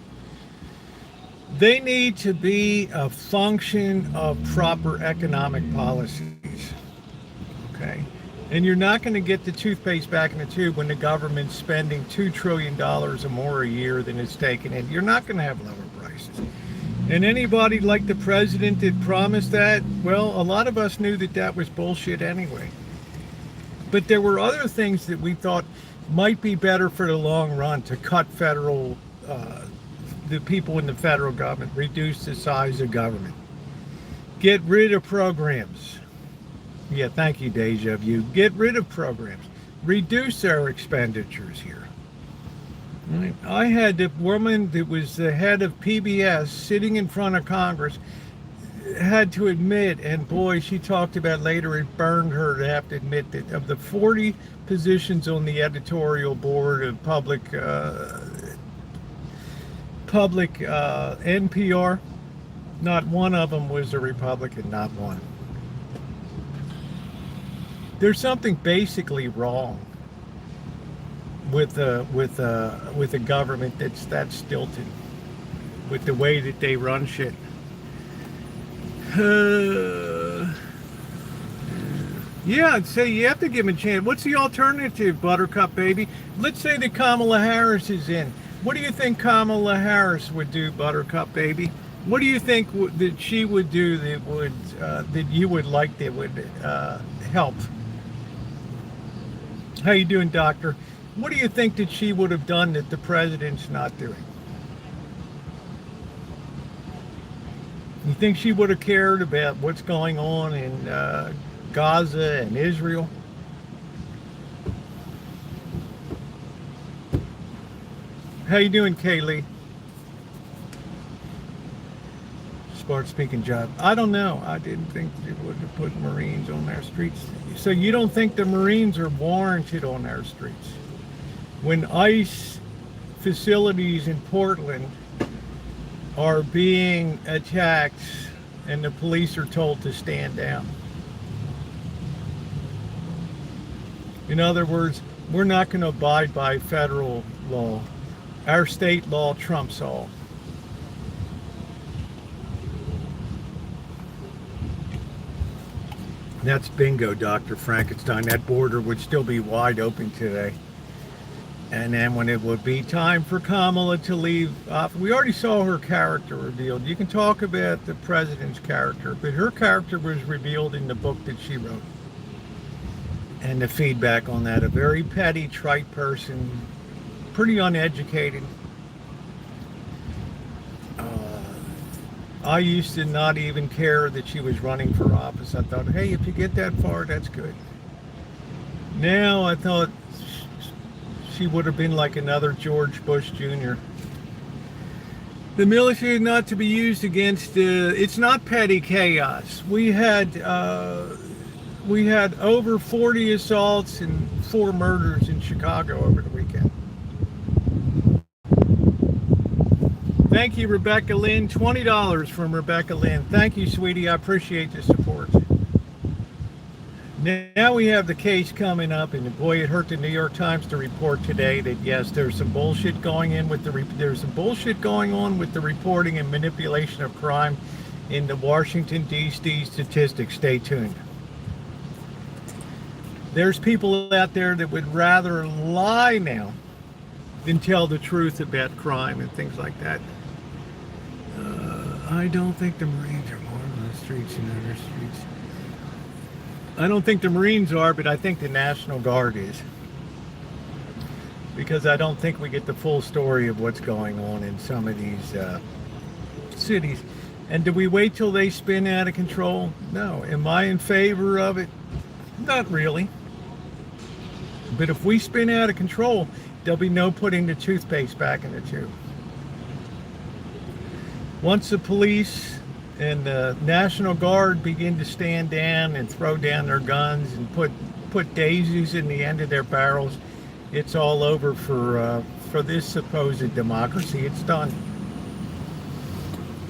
They need to be a function of proper economic policies. Okay? And you're not going to get the toothpaste back in the tube when the government's spending $2 trillion or more a year than it's taken in. You're not going to have lower prices. And anybody like the president that promised that, well, a lot of us knew that that was bullshit anyway. But there were other things that we thought might be better for the long run to cut federal, the people in the federal government, reduce the size of government, get rid of programs. Yeah, thank you, Deja Vu. Get rid of programs. Reduce our expenditures here. Right. I had the woman that was the head of PBS sitting in front of Congress had to admit, and boy, she talked about later, it burned her to have to admit that of the 40 positions on the editorial board of public NPR, not one of them was a Republican, not one. There's something basically wrong with a government that's that stilted, with the way that they run shit. Yeah, I'd say you have to give him a chance. What's the alternative, Buttercup baby? Let's say that Kamala Harris is in. What do you think Kamala Harris would do, Buttercup baby? What do you think that she would do that would that you would like that would help? How you doing, Doctor? What do you think that she would have done that the president's not doing? You think she would have cared about what's going on in Gaza and Israel? How you doing, Kaylee? Smart speaking job. I don't know. I didn't think they would have put Marines on our streets. So you don't think the Marines are warranted on our streets? When ICE facilities in Portland are being attacked and the police are told to stand down. In other words, we're not going to abide by federal law. Our state law trumps all. That's bingo, Dr. Frankenstein. That border would still be wide open today. And then when it would be time for Kamala to leave, we already saw her character revealed. You can talk about the president's character, but her character was revealed in the book that she wrote. And the feedback on that, a very petty, trite person, pretty uneducated. I used to not even care that she was running for office. I thought, hey, if you get that far, that's good. Now I thought she would have been like another George Bush Jr. The military is not to be used against, it's not petty chaos. We had over 40 assaults and 4 murders in Chicago over the weekend. Thank you, Rebecca Lynn. $20 from Rebecca Lynn. Thank you, sweetie. I appreciate the support. Now we have the case coming up, and boy, it hurt the New York Times to report today that yes, there's some bullshit going on with the reporting and manipulation of crime in the Washington D.C. statistics. Stay tuned. There's people out there that would rather lie now than tell the truth about crime and things like that. I don't think the Marines are more on the streets than other streets. I don't think the Marines are, but I think the National Guard is. Because I don't think we get the full story of what's going on in some of these cities. And do we wait till they spin out of control? No. Am I in favor of it? Not really. But if we spin out of control, there'll be no putting the toothpaste back in the tube. Once the police and the National Guard begin to stand down and throw down their guns and put daisies in the end of their barrels, it's all over for this supposed democracy. It's done.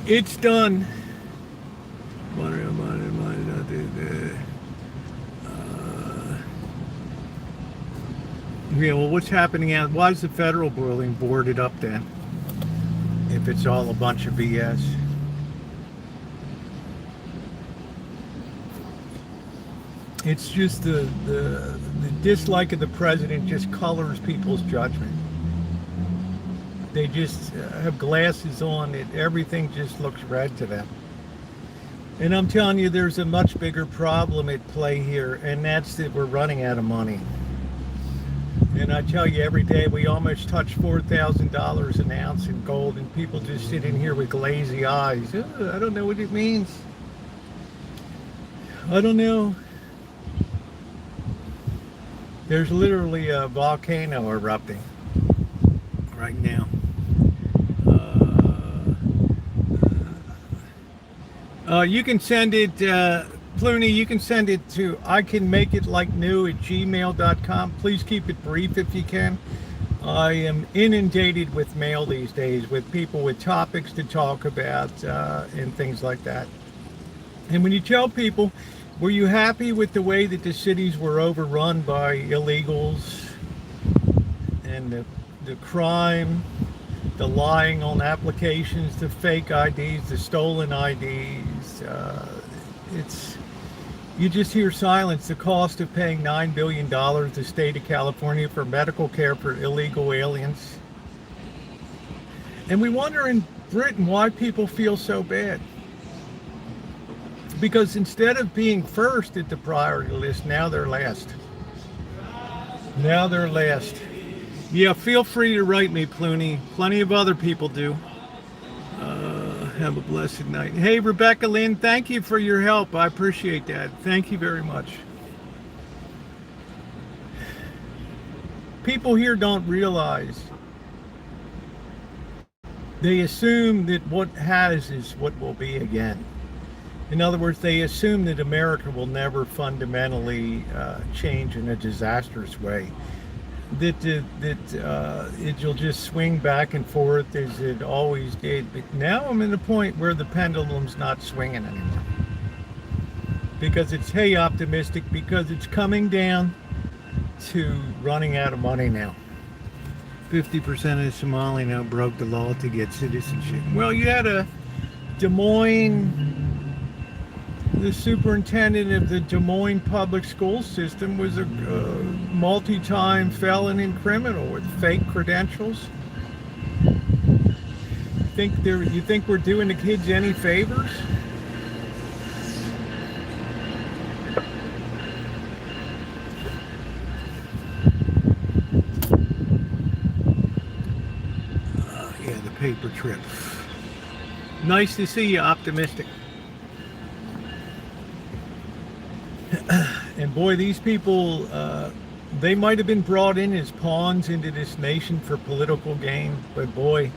It's done. Yeah, well, what's happening out? Why is the federal building boarded up then? If it's all a bunch of BS. It's just the dislike of the president just colors people's judgment. They just have glasses on. Everything just looks red to them. And I'm telling you, there's a much bigger problem at play here, and that's that we're running out of money. And I tell you, every day we almost touch $4,000 an ounce in gold, and people just sit in here with glazy eyes. I don't know what it means. I don't know. There's literally a volcano erupting right now. You can send it, Clooney, you can send it to icanmakeitLikeNew@gmail.com. Please keep it brief if you can. I am inundated with mail these days with people with topics to talk about and things like that. And when you tell people, were you happy with the way that the cities were overrun by illegals and the crime? the lying on applications, the fake IDs, the stolen IDs. You just hear silence. The cost of paying $9 billion to the state of California for medical care for illegal aliens. And we wonder in Britain why people feel so bad. Because instead of being first at the priority list, now they're last. Now they're last. Yeah, feel free to write me, Clooney. Plenty of other people do. Have a blessed night. Hey, Rebecca Lynn, thank you for your help. I appreciate that. Thank you very much. People here don't realize. They assume that what has is what will be again. In other words, they assume that America will never fundamentally change in a disastrous way. That it'll just swing back and forth as it always did. But now I'm in the point where the pendulum's not swinging anymore. Because it's, hey, optimistic, because it's coming down to running out of money now. 50% of Somali now broke the law to get citizenship. Well, you had a Des Moines, the superintendent of the Des Moines public school system was a multi-time felon and criminal with fake credentials. You think we're doing the kids any favors? Yeah, the paper trip. Nice to see you optimistic. And boy, these people, they might have been brought in as pawns into this nation for political gain, but boy,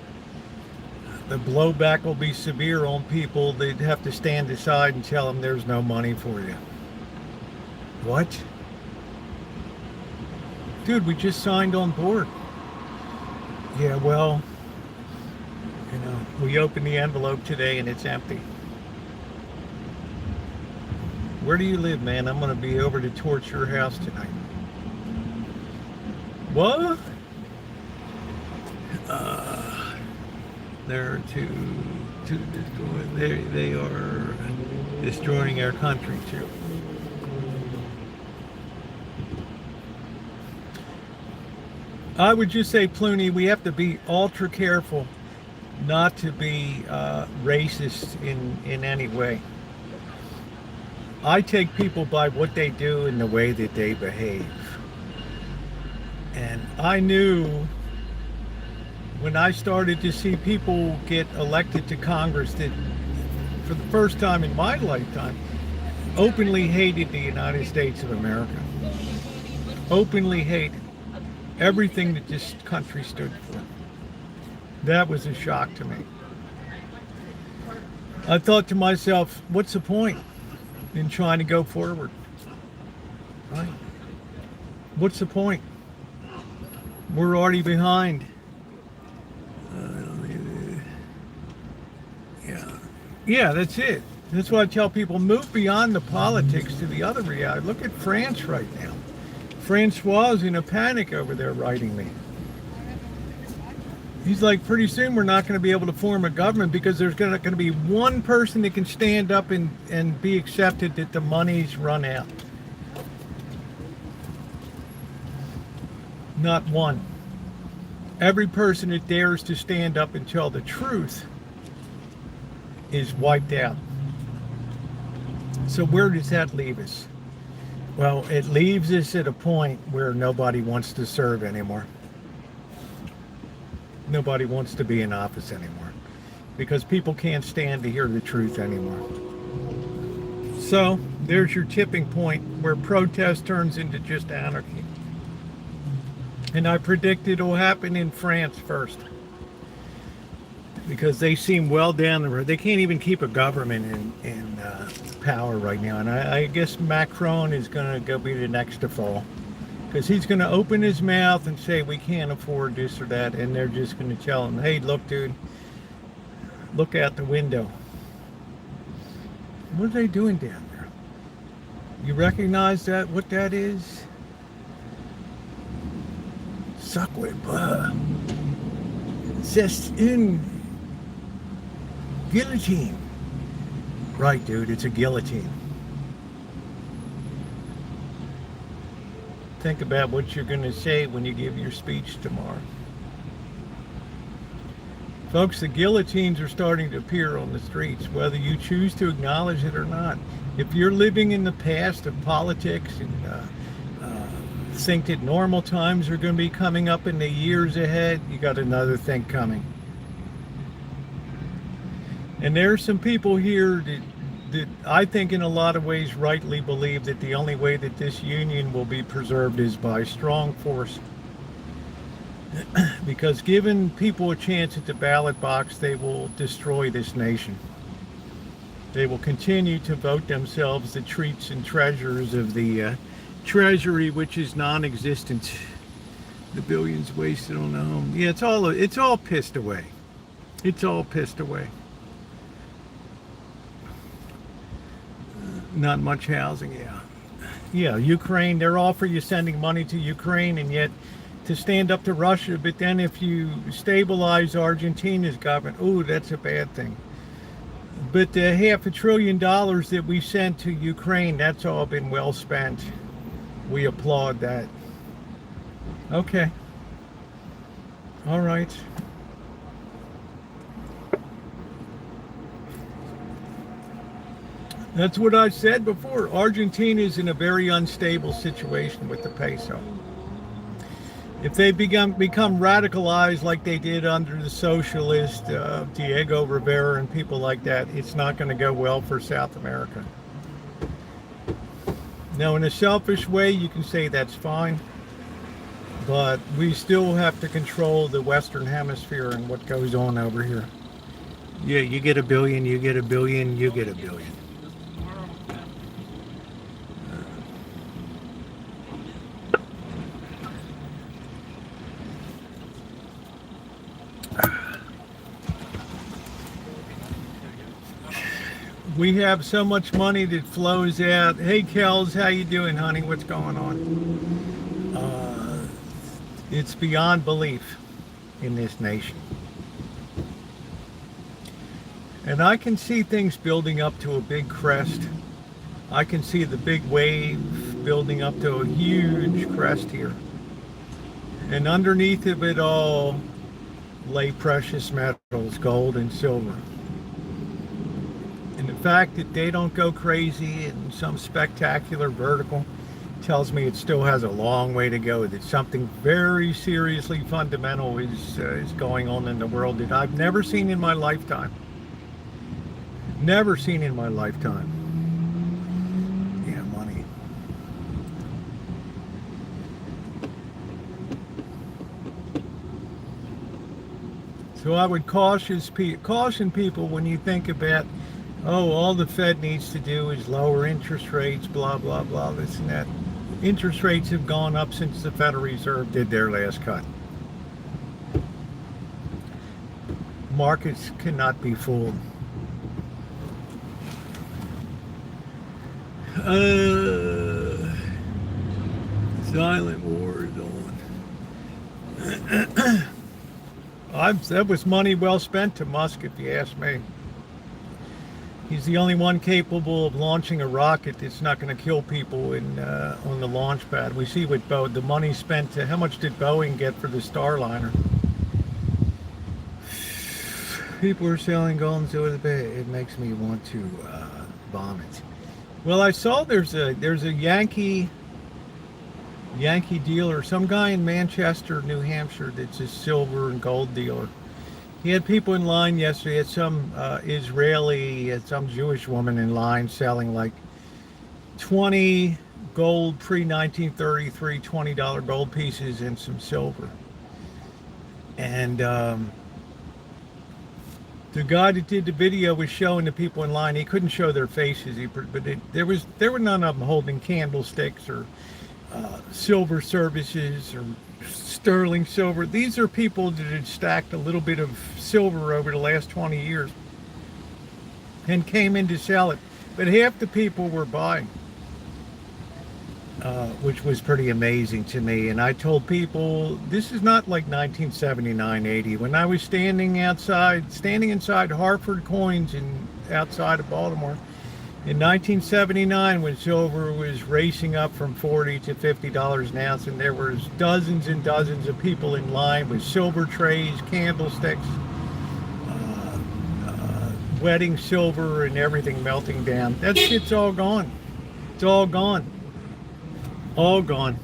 the blowback will be severe on people. They'd have to stand aside and tell them there's no money for you. What? Dude, we just signed on board. Yeah, well, you know, we opened the envelope today and it's empty. Where do you live, man? I'm going to be over to torch your house tonight. What? They're they are destroying our country too. I would just say, Clooney, we have to be ultra careful not to be racist in any way. I take people by what they do and the way that they behave. And I knew when I started to see people get elected to Congress that for the first time in my lifetime openly hated the United States of America. Openly hated everything that this country stood for. That was a shock to me. I thought to myself, what's the point in trying to go forward? Right? What's the point? We're already behind. Yeah, that's it. That's why I tell people, move beyond the politics to the other reality. Look at France right now. Francois is in a panic over there writing me. He's like, pretty soon we're not going to be able to form a government because there's going to be one person that can stand up and be accepted that the money's run out. Not one. Every person that dares to stand up and tell the truth is wiped out. So where does that leave us? Well, it leaves us at a point where nobody wants to serve anymore. Nobody wants to be in office anymore because people can't stand to hear the truth anymore. So there's your tipping point where protest turns into just anarchy. And I predict it will happen in France first because they seem well down the road. They can't even keep a government in power right now. And I guess Macron is going to go be the next to fall. Because he's going to open his mouth and say, we can't afford this or that. And they're just going to tell him, hey, look, dude, look out the window. What are they doing down there? You recognize that, what that is? Subway, C'est une guillotine. Right, dude, it's a guillotine. Think about what you're going to say when you give your speech tomorrow. Folks, the guillotines are starting to appear on the streets, whether you choose to acknowledge it or not. If you're living in the past of politics and think that normal times are going to be coming up in the years ahead, you got another thing coming. And there are some people here that I think in a lot of ways rightly believe that the only way that this union will be preserved is by strong force. Because giving people a chance at the ballot box, they will destroy this nation. They will continue to vote themselves the treats and treasures of the treasury, which is non-existent. The billions wasted on the home. Yeah, it's all pissed away. It's all pissed away. Not much housing, yeah. Yeah, Ukraine, they're all for you sending money to Ukraine, and yet to stand up to Russia, but then if you stabilize Argentina's government, oh, that's a bad thing. But the $500 billion that we sent to Ukraine, that's all been well spent. We applaud that. Okay. All right. That's what I said before. Argentina is in a very unstable situation with the peso. If they become radicalized like they did under the socialist Diego Rivera and people like that, it's not going to go well for South America. Now, in a selfish way, you can say that's fine, but we still have to control the Western Hemisphere and what goes on over here. Yeah, you get $1 billion, you get $1 billion, you get $1 billion. We have so much money that flows out. Hey, Kels, how you doing, honey? What's going on? It's beyond belief in this nation. And I can see things building up to a big crest. I can see the big wave building up to a huge crest here. And underneath of it all lay precious metals, gold and silver. And the fact that they don't go crazy in some spectacular vertical tells me it still has a long way to go, that something very seriously fundamental is going on in the world that I've never seen in my lifetime. Never seen in my lifetime. Yeah, money. So I would caution people when you think about, oh, all the Fed needs to do is lower interest rates, blah, blah, blah, this and that. Interest rates have gone up since the Federal Reserve did their last cut. Markets cannot be fooled. Silent war is on. That was money well spent to Musk, if you ask me. He's the only one capable of launching a rocket that's not going to kill people on the launch pad. We see what the money spent. How much did Boeing get for the Starliner? People are selling gold and silver. It makes me want to vomit. Well, I saw there's a Yankee dealer, some guy in Manchester, New Hampshire, that's a silver and gold dealer. He had people in line yesterday. Had some some Jewish woman in line selling like 20 gold pre-1933 $20 gold pieces and some silver. And the guy that did the video was showing the people in line. He couldn't show their faces, but there were none of them holding candlesticks or silver services or sterling silver. These are people that had stacked a little bit of silver over the last 20 years and came in to sell it. But half the people were buying. which was pretty amazing to me. And I told people, this is not like 1979, 80. When I was standing inside Hartford Coins and outside of Baltimore in 1979, when silver was racing up from $40 to $50 an ounce, and there was dozens and dozens of people in line with silver trays, candlesticks, wedding silver, and everything melting down. That shit's all gone. It's all gone. All gone.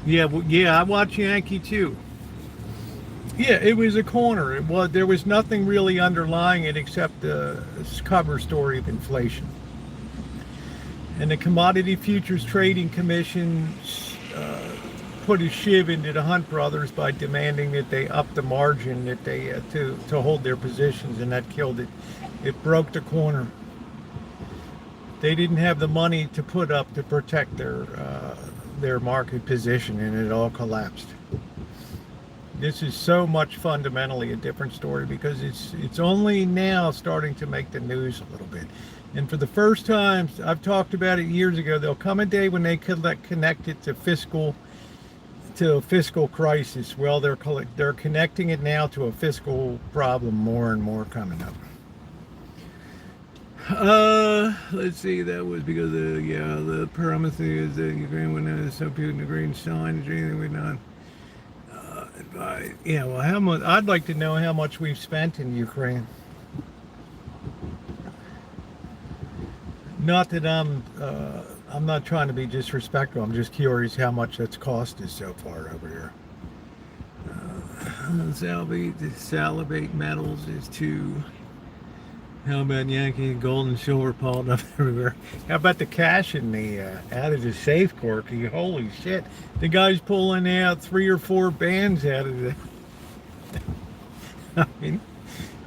Yeah, I watch Yankee too. Yeah, it was a corner. There was nothing really underlying it except the cover story of inflation. And the Commodity Futures Trading Commission put a shiv into the Hunt brothers by demanding that they up the margin that they to hold their positions, and that killed it. It broke the corner. They didn't have the money to put up to protect their market position, and it all collapsed. This is so much fundamentally a different story because it's only now starting to make the news a little bit. And for the first time, I've talked about it years ago, there'll come a day when they connect it to a fiscal crisis. Well, they're connecting it now to a fiscal problem more and more coming up. Let's see, that was because the promise is that Ukraine would not some people in the green sign or anything we're not. Well, how much? I'd like to know how much we've spent in Ukraine. Not that I'm not trying to be disrespectful. I'm just curious how much that's cost us so far over here. Salivate metals is 2. How about Yankee gold and silver piled up everywhere? How about the cash in the out of the safe, Corky? Holy shit! The guy's pulling out 3 or 4 bands out of the. I mean,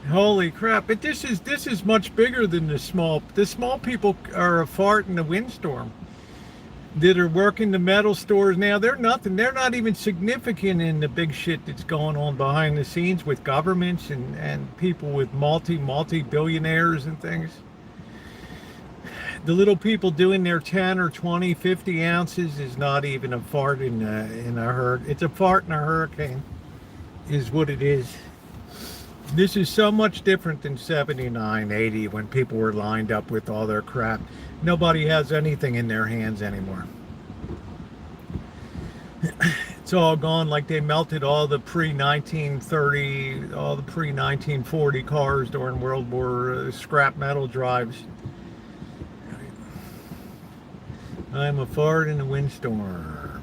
holy crap! But this is much bigger than the small. The small people are a fart in the windstorm. That are working the metal stores now. They're nothing. They're not even significant in the big shit that's going on behind the scenes with governments and people with multi-billionaires and things. The little people doing their 10 or 20, 50 ounces is not even a fart in a hurricane. It's a fart in a hurricane, is what it is. This is so much different than 79, 80 when people were lined up with all their crap. Nobody has anything in their hands anymore. It's all gone, like they melted all the pre-1930, all the pre-1940 cars during World War, scrap metal drives. I'm a fart in a windstorm.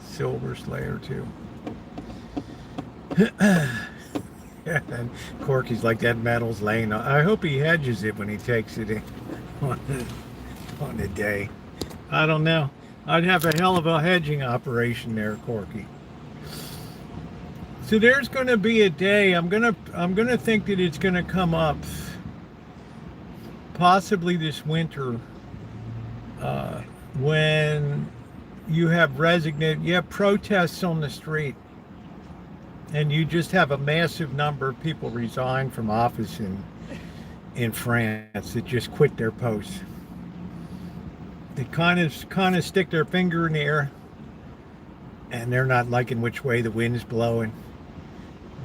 Silver Slayer too. And Corky's like, that metal's laying on. I hope he hedges it when he takes it in on the day. I don't know. I'd have a hell of a hedging operation there, Corky. So there's going to be a day. I'm gonna think that it's going to come up, possibly this winter, when you have protests on the street. And you just have a massive number of people resign from office in France that just quit their posts. They kind of stick their finger in the air, and they're not liking which way the wind's blowing.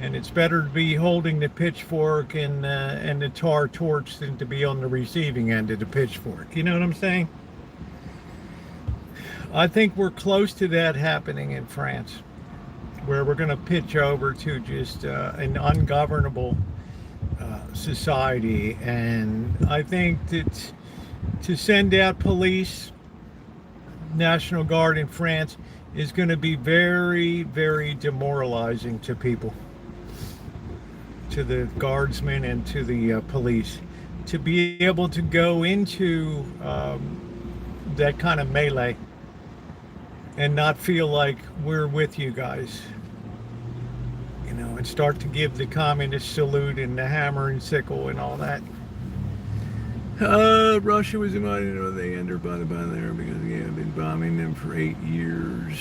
And it's better to be holding the pitchfork and the tar torch than to be on the receiving end of the pitchfork. You know what I'm saying? I think we're close to that happening in France, where we're going to pitch over to just an ungovernable society. And I think that to send out police, National Guard in France is going to be very, very demoralizing to people, to the guardsmen and to the police. To be able to go into that kind of melee and not feel like we're with you guys. You know, and start to give the communist salute and the hammer and sickle and all that. Russia was invited, they under by there because I've been bombing them for 8 years.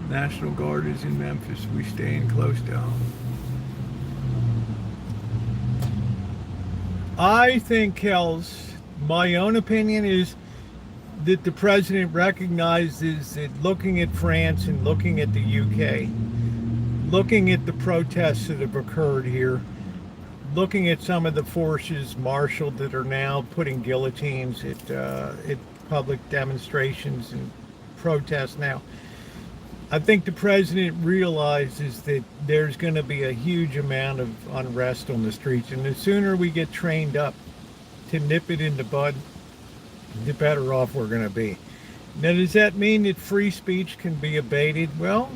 National Guard is in Memphis. We staying close to home. I think, Kels, my own opinion is that the president recognizes that looking at France and looking at the UK, looking at the protests that have occurred here, looking at some of the forces marshaled that are now putting guillotines at public demonstrations and protests now, I think the president realizes that there's going to be a huge amount of unrest on the streets, and the sooner we get trained up to nip it in the bud, the better off we're going to be. Now, does that mean that free speech can be abated? Well,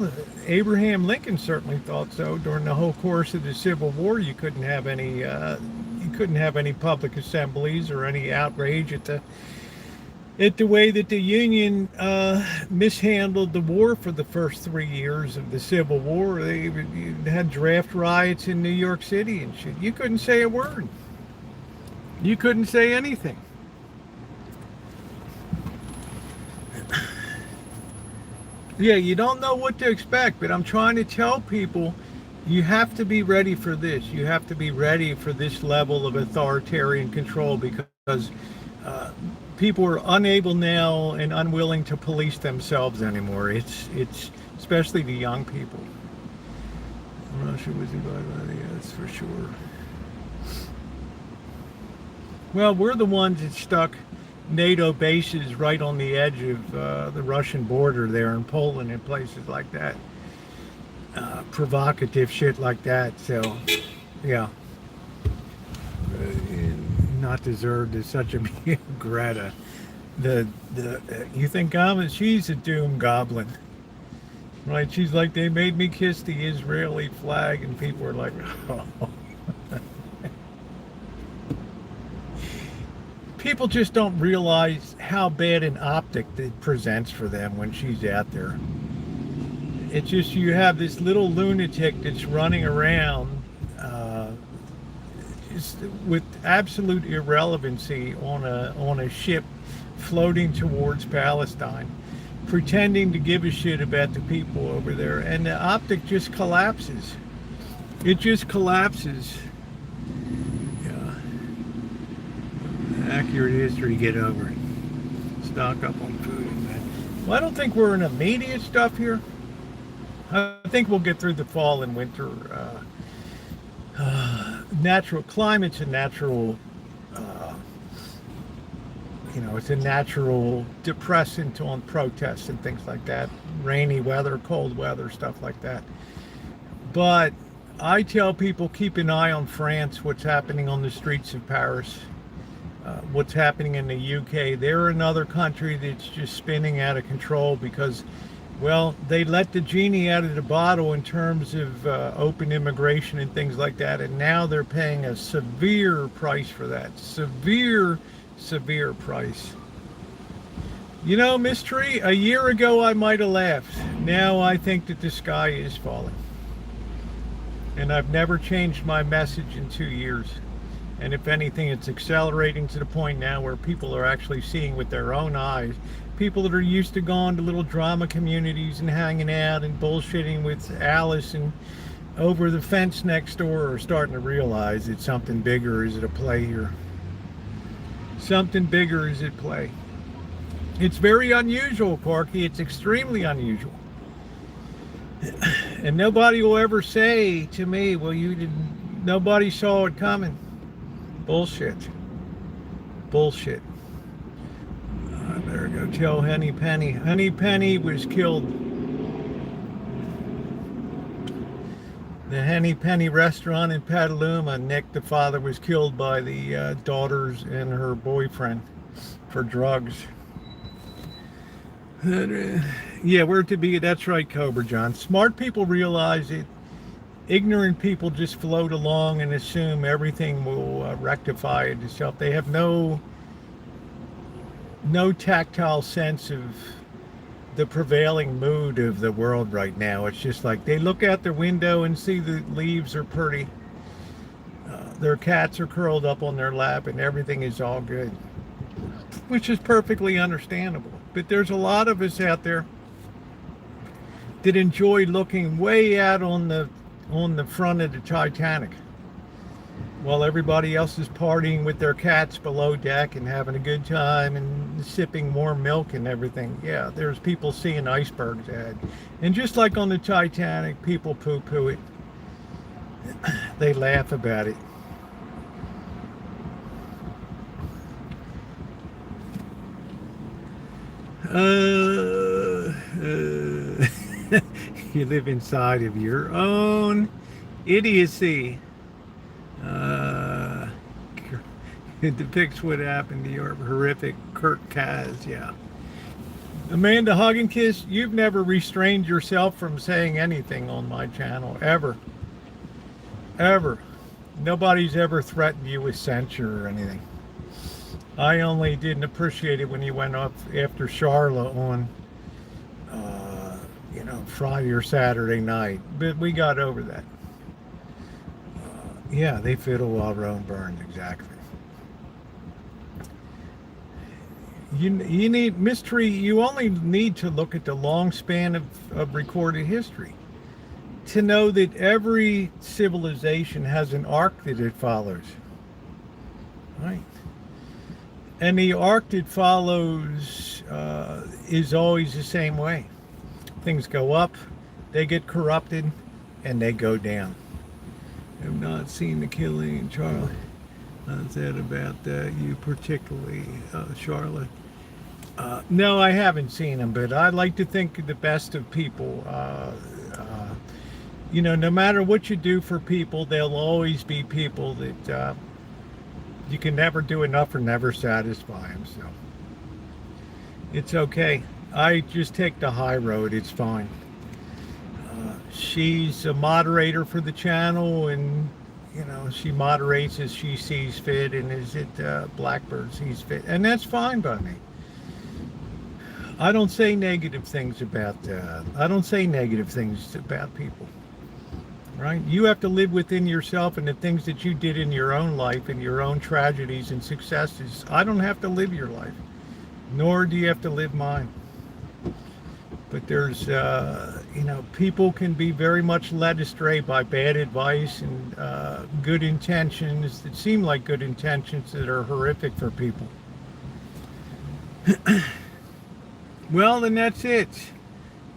Abraham Lincoln certainly thought so. During the whole course of the Civil War, you couldn't have any public assemblies or any outrage at the way that the Union mishandled the war for the first 3 years of the Civil War. They had draft riots in New York City and shit. You couldn't say a word. You couldn't say anything. Yeah, you don't know what to expect, but I'm trying to tell people you have to be ready for this. You have to be ready for this level of authoritarian control, because people are unable now and unwilling to police themselves anymore. It's especially the young people. Russia was invited, that's for sure. Well, we're the ones that stuck NATO bases right on the edge of the Russian border there in Poland and places like that. Provocative shit like that. So, yeah. Not deserved as such a Greta. You think she's a doom goblin, right? She's like, they made me kiss the Israeli flag, and people are like, oh. People just don't realize how bad an optic it presents for them when she's out there. It's just, you have this little lunatic that's running around just with absolute irrelevancy on a ship floating towards Palestine, pretending to give a shit about the people over there, and the optic just collapses. It just collapses. Accurate history, get over it. Stock up on food and that. Well, I don't think we're in immediate stuff here. I think we'll get through the fall and winter. Natural climate's a natural, it's a natural depressant on protests and things like that. Rainy weather, cold weather, stuff like that. But I tell people, keep an eye on France, what's happening on the streets of Paris. What's happening in the UK. They're another country that's just spinning out of control because, well, they let the genie out of the bottle in terms of open immigration and things like that, and now they're paying a severe price for that. Severe price. You know, Miss Tree, a year ago I might have laughed. Now I think that the sky is falling. And I've never changed my message in 2 years. And if anything, it's accelerating to the point now where people are actually seeing with their own eyes. People that are used to going to little drama communities and hanging out and bullshitting with Alice and over the fence next door are starting to realize that something bigger is at play here. Something bigger is at play. It's very unusual, Corky. It's extremely unusual. And nobody will ever say to me, well, nobody saw it coming. Bullshit. I better go tell Henny Penny. Henny Penny was killed. The Henny Penny restaurant in Petaluma, Nick, the father, was killed by the daughters and her boyfriend for drugs. Yeah, we're to be, that's right, Cobra John. Smart people realize it. Ignorant people just float along and assume everything will rectify itself. They have no tactile sense of the prevailing mood of the world right now. It's just like they look out their window and see the leaves are pretty. Their cats are curled up on their lap and everything is all good, which is perfectly understandable. But there's a lot of us out there that enjoy looking way out on the front of the Titanic while everybody else is partying with their cats below deck and having a good time and sipping warm milk and everything. Yeah, there's people seeing icebergs ahead. And just like on the Titanic, people poo-poo it. They laugh about it. You live inside of your own idiocy. It depicts what happened to your horrific Kurt Kaz, yeah. Amanda Hug and Kiss, you've never restrained yourself from saying anything on my channel, ever. Ever. Nobody's ever threatened you with censure or anything. I only didn't appreciate it when you went up after Charlotte on, Friday or Saturday night. But we got over that. Yeah, they fiddle while Rome burns, exactly. You need, mystery, you only need to look at the long span of recorded history to know that every civilization has an arc that it follows. Right? And the arc that follows is always the same way. Things go up, they get corrupted, and they go down. I've not seen the killing, Charlie. I said about you particularly, Charlotte. No, I haven't seen them, but I like to think the best of people. No matter what you do for people, there'll always be people that you can never do enough or never satisfy them. So it's okay. I just take the high road. It's fine. She's a moderator for the channel, and she moderates as she sees fit, and as it Blackbird sees fit, and that's fine by me. I don't say negative things about people. Right? You have to live within yourself and the things that you did in your own life and your own tragedies and successes. I don't have to live your life, nor do you have to live mine. But there's, people can be very much led astray by bad advice and good intentions that seem like good intentions that are horrific for people. Well, then that's it.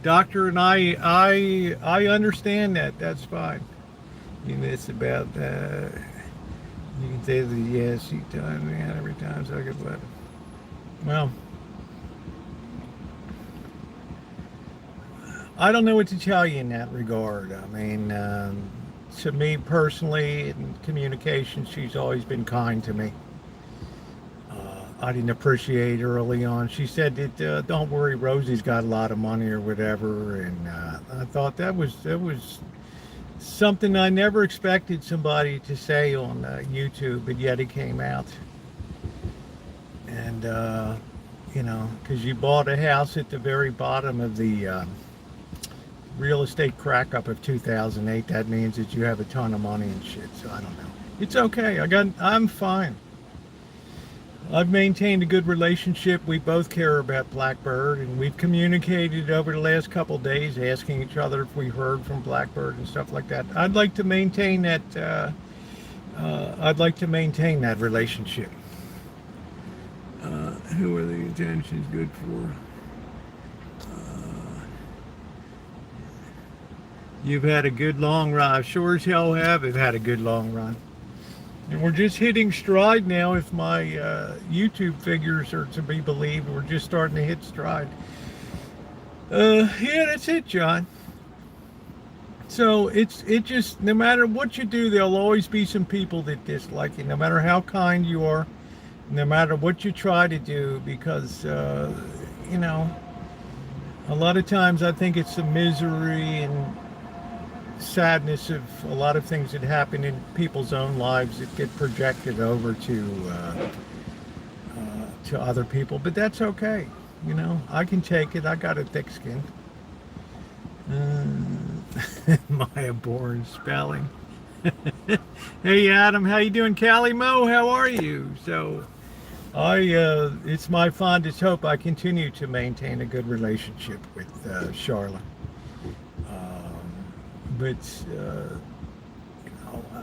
Doctor, and I understand that. That's fine. It's about, you can say the yes, you tell me every time so I get better. Well, I don't know what to tell you in that regard. I mean, to me personally, in communication, she's always been kind to me. I didn't appreciate early on. She said that, don't worry, Rosie's got a lot of money or whatever. And I thought that was something I never expected somebody to say on YouTube, but yet it came out. And, because you bought a house at the very bottom of the real estate crack up of 2008, that means that you have a ton of money and shit. So I don't know. It's okay. I'm fine. I've maintained a good relationship. We both care about Blackbird, and we've communicated over the last couple of days, asking each other if we heard from Blackbird and stuff like that. I'd like to maintain that. Relationship. Who are the intentions good for? You've had a good long run. I sure as hell have. I've had a good long run. And we're just hitting stride now. If my YouTube figures are to be believed, we're just starting to hit stride. Yeah, that's it, John. So it just, no matter what you do, there'll always be some people that dislike you, no matter how kind you are, no matter what you try to do, because, a lot of times I think it's the misery and sadness of a lot of things that happen in people's own lives that get projected over to other people, but that's okay. I can take it. I got a thick skin. Maya born spelling. Hey Adam, how you doing? Callie Mo, how are you? So it's my fondest hope I continue to maintain a good relationship with Charlotte. But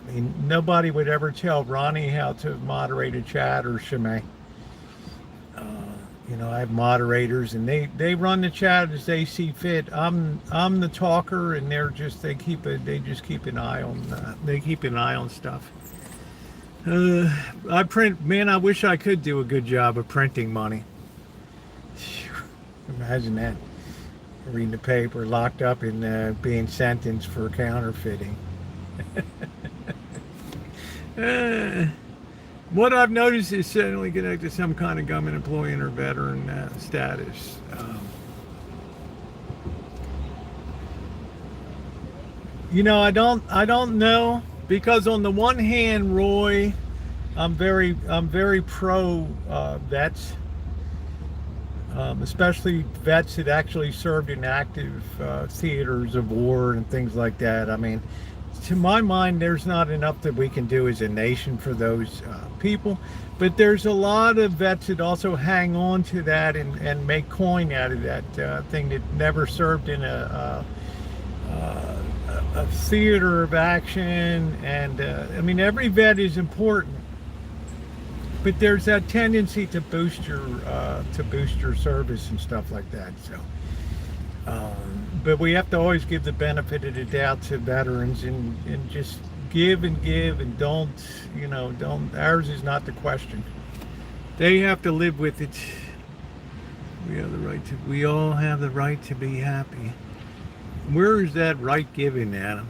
I mean, nobody would ever tell Ronnie how to moderate a chat or Shimei. You know, I have moderators, and they run the chat as they see fit. I'm the talker, and they just keep an eye on stuff. I print, man. I wish I could do a good job of printing money. Imagine that, reading the paper, locked up and being sentenced for counterfeiting. What I've noticed is certainly connected to some kind of government employee or veteran status. You know, I don't know, because on the one hand, Roy, I'm very pro vets, especially vets that actually served in active theaters of war and things like that. I mean, to my mind, there's not enough that we can do as a nation for those people. But there's a lot of vets that also hang on to that and make coin out of that thing that never served in a theater of action. And I mean, every vet is important, but there's that tendency to boost your service and stuff like that. So. But we have to always give the benefit of the doubt to veterans and just give and don't, ours is not the question. They have to live with it. We all have the right to be happy. Where is that right given, Adam?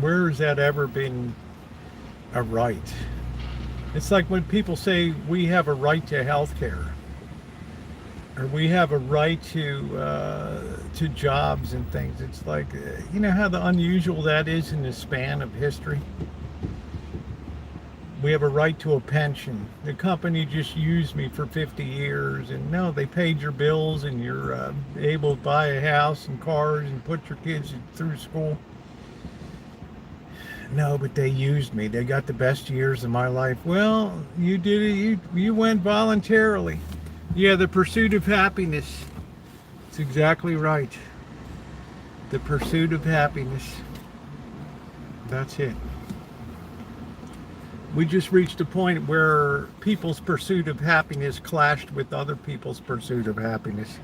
Where has that ever been a right? It's like when people say we have a right to health care. Or we have a right to jobs and things. It's like, you know how unusual that is in the span of history? We have a right to a pension. The company just used me for 50 years, and no, they paid your bills, and you're able to buy a house and cars and put your kids through school. No, but they used me. They got the best years of my life. Well, you did it. You went voluntarily. Yeah, the pursuit of happiness. It's exactly right. The pursuit of happiness. That's it. We just reached a point where people's pursuit of happiness clashed with other people's pursuit of happiness.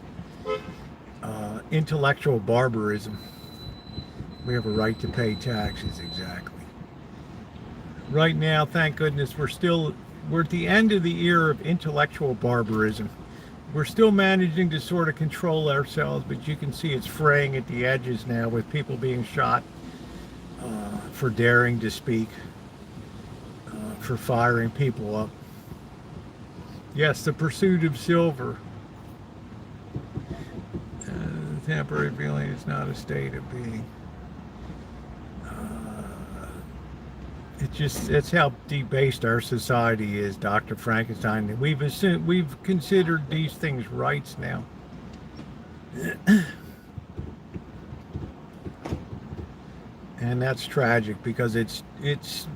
Intellectual barbarism. We have a right to pay taxes, exactly. Right now, thank goodness, we're at the end of the era of intellectual barbarism. We're still managing to sort of control ourselves, but you can see it's fraying at the edges now with people being shot for daring to speak, for firing people up. Yes, the pursuit of silver. Temporary feeling is not a state of being. It's how debased our society is, Dr. Frankenstein. We've considered these things rights now. And that's tragic, because it's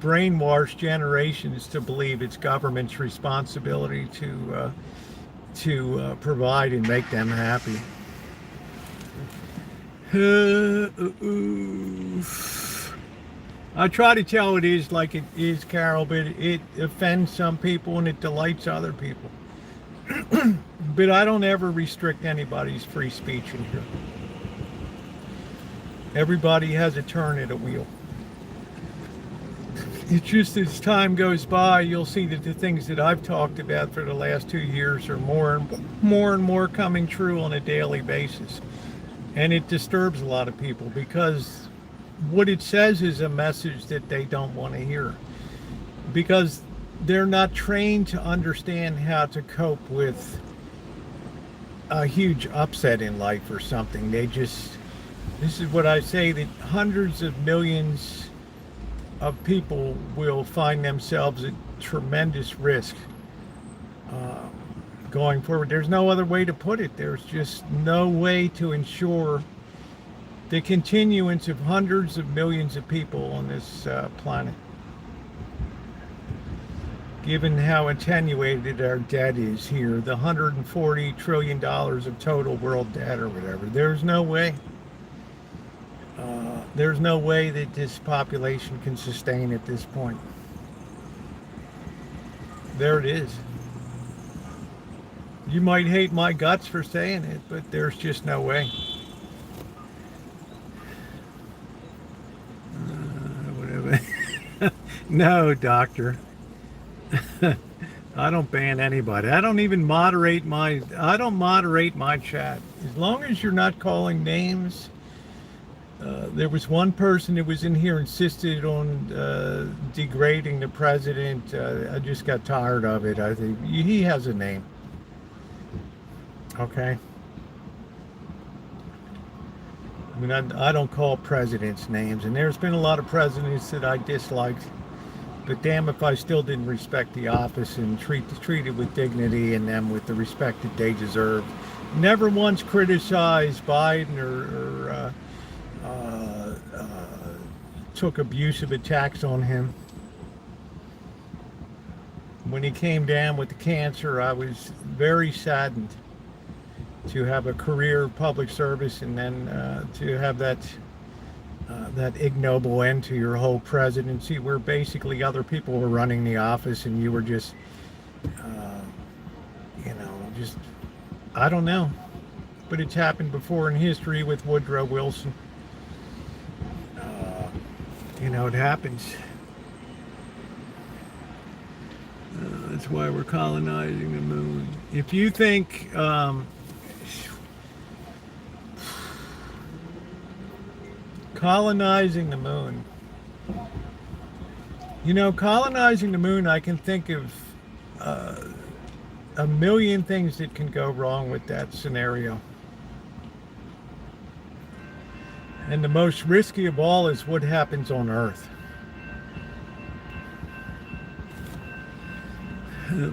brainwashed generations to believe it's government's responsibility to provide and make them happy. I try to tell it is like it is, Carol, but it offends some people and it delights other people. But I don't ever restrict anybody's free speech in here. Everybody has a turn at a wheel. It's just as time goes by, you'll see that the things that I've talked about for the last 2 years are more and more coming true on a daily basis. And it disturbs a lot of people, because what it says is a message that they don't want to hear, because they're not trained to understand how to cope with a huge upset in life or something. This is what I say, that hundreds of millions of people will find themselves at tremendous risk going forward. There's no other way to put it. There's just no way to ensure the continuance of hundreds of millions of people on this planet, given how attenuated our debt is here, the $140 trillion of total world debt or whatever. There's no way. There's no way that this population can sustain at this point. There it is. You might hate my guts for saying it, but there's just no way. Whatever. No, doctor. I don't ban anybody. I don't even moderate my chat. As long as you're not calling names. There was one person that was in here insisted on degrading the president. I just got tired of it. I think he has a name. Okay. I mean, I don't call presidents names, and there's been a lot of presidents that I disliked. But damn if I still didn't respect the office and treat it with dignity and them with the respect that they deserve. Never once criticized Biden or took abusive attacks on him. When he came down with the cancer, I was very saddened to have a career of public service and then to have that ignoble end to your whole presidency, where basically other people were running the office and you were just, I don't know. But it's happened before in history with Woodrow Wilson. It happens. That's why we're colonizing the moon. If you think colonizing the moon, colonizing the moon, I can think of a million things that can go wrong with that scenario. And the most risky of all is what happens on Earth.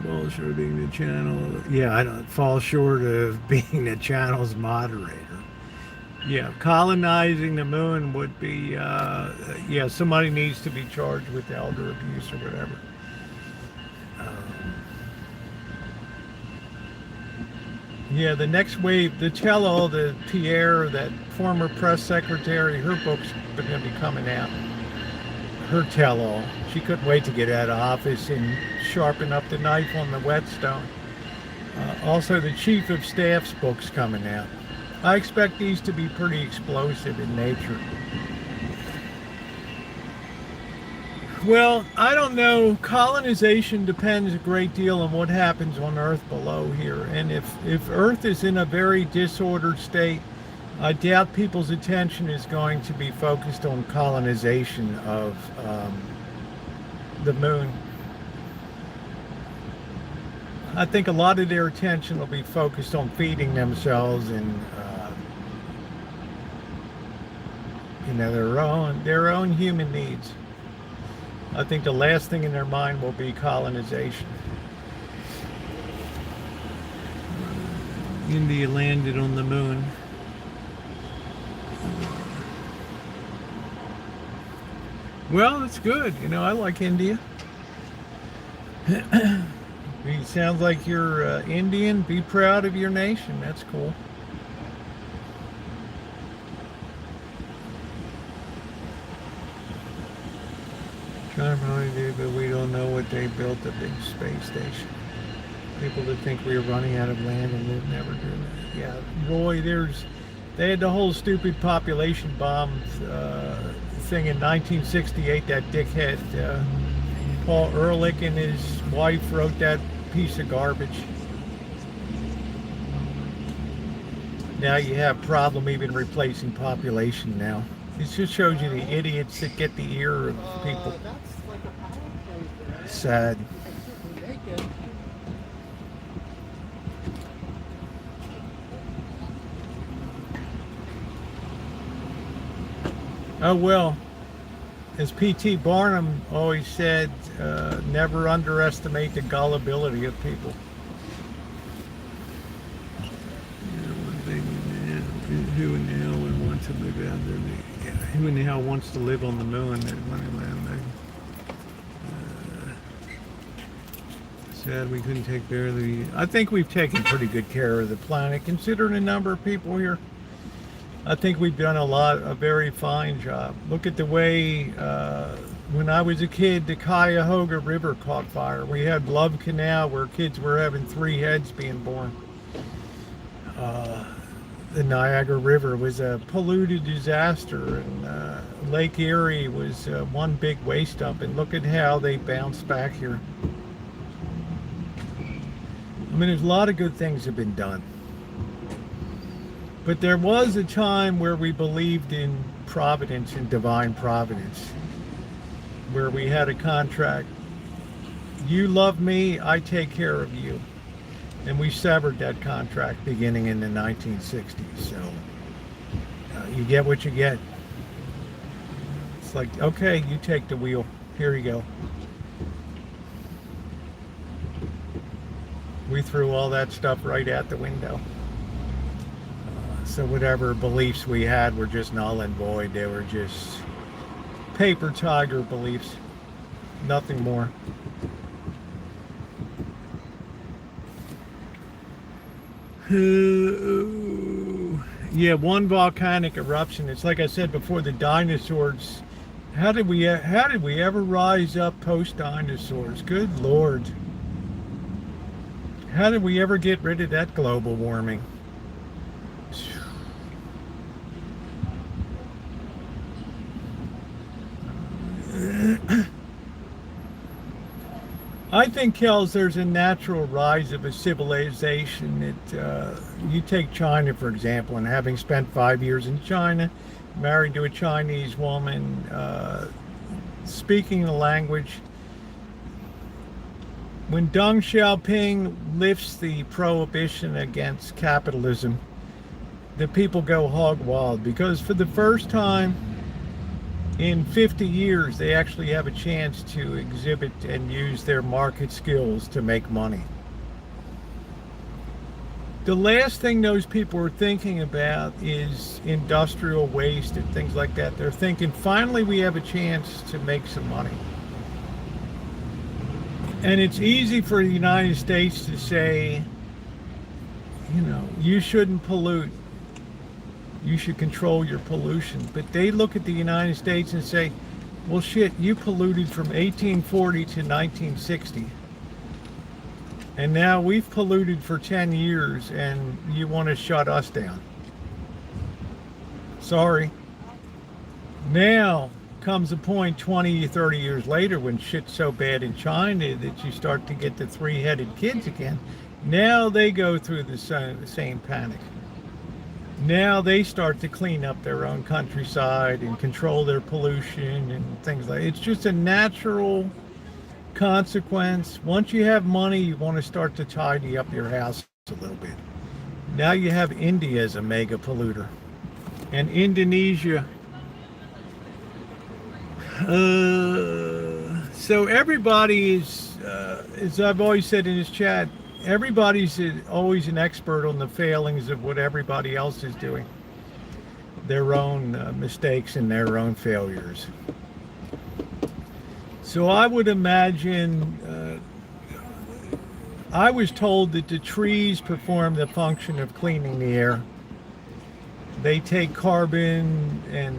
Fall short of being the channel. Yeah, I don't fall short of being the channel's moderator. Yeah, colonizing the moon would be, somebody needs to be charged with elder abuse or whatever. Yeah, the next wave, the tell-all, the Pierre, that former press secretary, her book's going to be coming out. Her tell-all. She couldn't wait to get out of office and sharpen up the knife on the whetstone. Also, the chief of staff's book's coming out. I expect these to be pretty explosive in nature. Well, I don't know. Colonization depends a great deal on what happens on Earth below here. And if Earth is in a very disordered state, I doubt people's attention is going to be focused on colonization of the moon. I think a lot of their attention will be focused on feeding themselves and their own human needs. I think the last thing in their mind will be colonization. India landed on the moon. Well, it's good. I like India. It sounds like you're Indian. Be proud of your nation. That's cool. But we don't know what they built a big space station. People that think we are running out of land and they've never done that. Yeah, Roy, they had the whole stupid population bomb thing in 1968. That dickhead Paul Ehrlich and his wife wrote that piece of garbage. Now you have a problem even replacing population now. It just shows you the idiots that get the ear of people. Sad. Oh well, as P.T. Barnum always said, never underestimate the gullibility of people. Who in the hell would want to live out there? Who in the hell wants to live on the moon? Sad we couldn't take care of the... I think we've taken pretty good care of the planet, considering the number of people here. I think we've done a very fine job. Look at the way, when I was a kid, the Cuyahoga River caught fire. We had Love Canal where kids were having 3 heads being born. The Niagara River was a polluted disaster, and Lake Erie was one big waste dump, and look at how they bounced back here. I mean, there's a lot of good things have been done. But there was a time where we believed in providence and divine providence, where we had a contract. You love me, I take care of you. And we severed that contract beginning in the 1960s. So you get what you get. It's like, okay, you take the wheel. Here you go. We threw all that stuff right out the window. So whatever beliefs we had were just null and void. They were just paper tiger beliefs. Nothing more. Yeah, one volcanic eruption. It's like I said before, the dinosaurs. How did we ever rise up post dinosaurs? Good Lord. How did we ever get rid of that global warming? I think, Kels, there's a natural rise of a civilization. You take China, for example, and having spent 5 years in China, married to a Chinese woman, speaking the language. When Deng Xiaoping lifts the prohibition against capitalism, the people go hog wild, because for the first time in 50 years, they actually have a chance to exhibit and use their market skills to make money. The last thing those people are thinking about is industrial waste and things like that. They're thinking, finally, we have a chance to make some money. And it's easy for the United States to say, you know, you shouldn't pollute. You should control your pollution. But they look at the United States and say, well, shit, you polluted from 1840 to 1960. And now we've polluted for 10 years and you want to shut us down. Sorry. Now comes a point 20, 30 years later when shit's so bad in China that you start to get the 3-headed kids again. Now they go through the same panic. Now they start to clean up their own countryside and control their pollution and things like that. It's just a natural consequence. Once you have money, you want to start to tidy up your house a little bit. Now you have India as a mega polluter. And Indonesia. So everybody is, as I've always said in this chat, everybody's always an expert on the failings of what everybody else is doing. Their own mistakes and their own failures. So I would imagine, I was told that the trees perform the function of cleaning the air. They take carbon and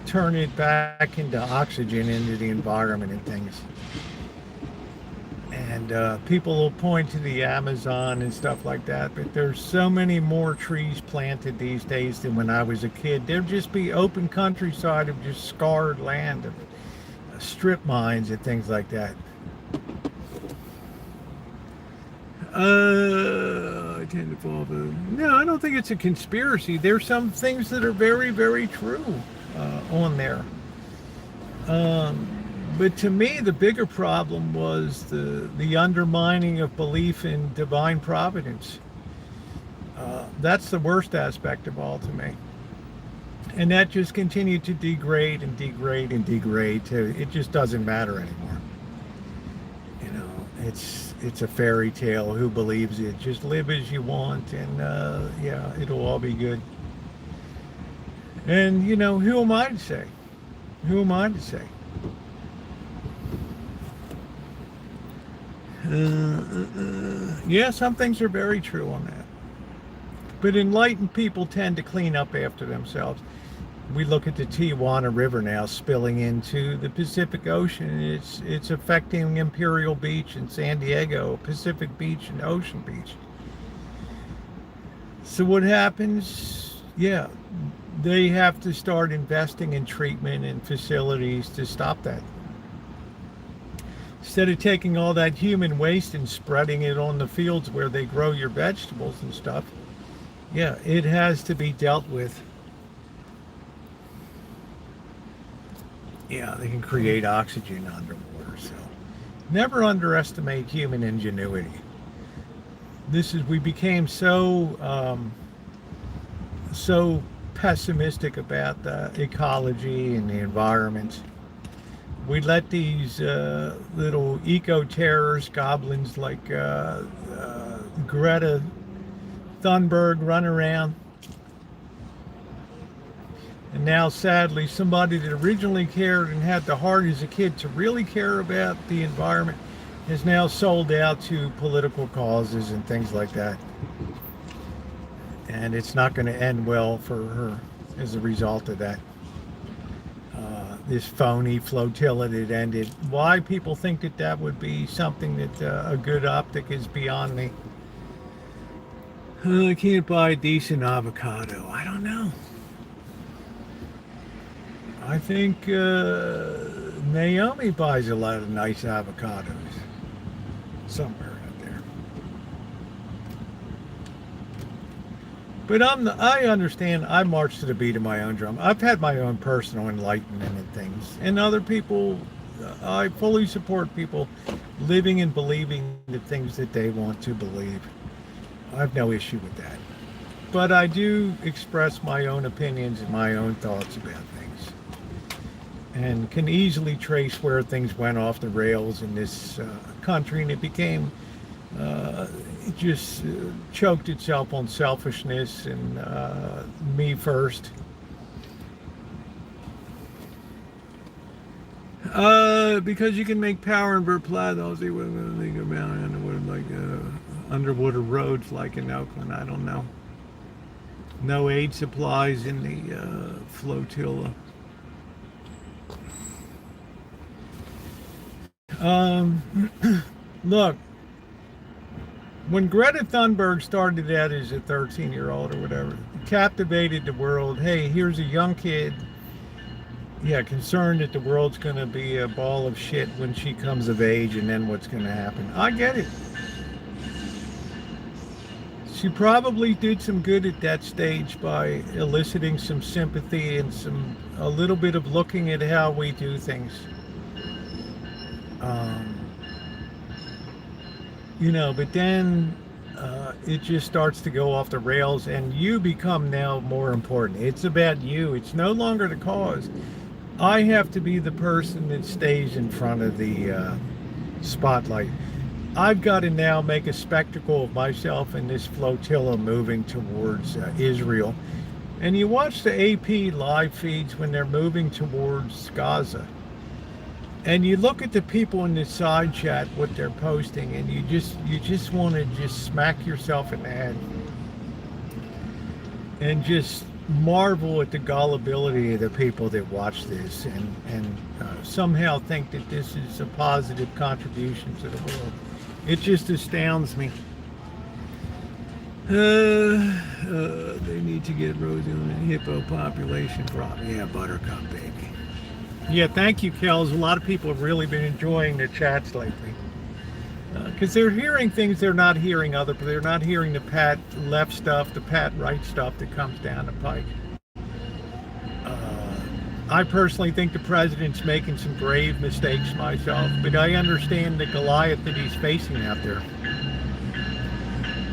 turn it back into oxygen into the environment and things. And people will point to the Amazon and stuff like that, but there's so many more trees planted these days than when I was a kid. There'd just be open countryside of just scarred land, of strip mines and things like that. I tend to fall. No, I don't think it's a conspiracy. There's some things that are very, very true on there. But to me, the bigger problem was the undermining of belief in divine providence. That's the worst aspect of all to me. And that just continued to degrade and degrade and degrade to it just doesn't matter anymore. You know, it's a fairy tale. Who believes it? Just live as you want, and yeah, it'll all be good. And you know, who am I to say? Who am I to say? Yeah, some things are very true on that. But enlightened people tend to clean up after themselves. We look at the Tijuana River now spilling into the Pacific Ocean. It's affecting Imperial Beach and San Diego, Pacific Beach and Ocean Beach. So what happens? Yeah, they have to start investing in treatment and facilities to stop that. Instead of taking all that human waste and spreading it on the fields where they grow your vegetables and stuff, yeah, it has to be dealt with. Yeah, they can create oxygen underwater, so never underestimate human ingenuity. We became so pessimistic about the ecology and the environment. We let these little eco-terrorist goblins like Greta Thunberg run around. And now, sadly, somebody that originally cared and had the heart as a kid to really care about the environment is now sold out to political causes and things like that. And it's not going to end well for her as a result of that. This phony flotilla that ended. Why people think that would be something that a good optic is beyond me. I can't buy a decent avocado. I don't know. I think Naomi buys a lot of nice avocados somewhere out there. But I understand. I march to the beat of my own drum. I've had my own personal enlightenment and things, and other people. I fully support people living and believing the things that they want to believe. I have no issue with that. But I do express my own opinions and my own thoughts about things, and can easily trace where things went off the rails in this country, and it became it just choked itself on selfishness and me first. Because you can make power invert plateaus, they wouldn't think about underwater roads like in Oakland. I don't know. No aid supplies in the flotilla. Look, when Greta Thunberg started that as a 13-year-old or whatever, captivated the world. Hey, here's a young kid, concerned that the world's going to be a ball of shit when she comes of age, and then what's going to happen. I get it. She probably did some good at that stage by eliciting some sympathy and a little bit of looking at how we do things. But then it just starts to go off the rails, and you become now more important. It's about you. It's no longer the cause. I have to be the person that stays in front of the spotlight. I've got to now make a spectacle of myself in this flotilla moving towards Israel. And you watch the AP live feeds when they're moving towards Gaza. And you look at the people in the side chat, what they're posting, and you just want to just smack yourself in the head. And just marvel at the gullibility of the people that watch this and somehow think that this is a positive contribution to the world. It just astounds me. They need to get Rosie on the hippo population problem. Yeah, Buttercup, baby. Yeah, thank you, Kels. A lot of people have really been enjoying the chats lately. Because they're hearing things they're not hearing they're not hearing the pat left stuff, the pat right stuff that comes down the pike. I personally think the president's making some grave mistakes myself, but I understand the Goliath that he's facing out there.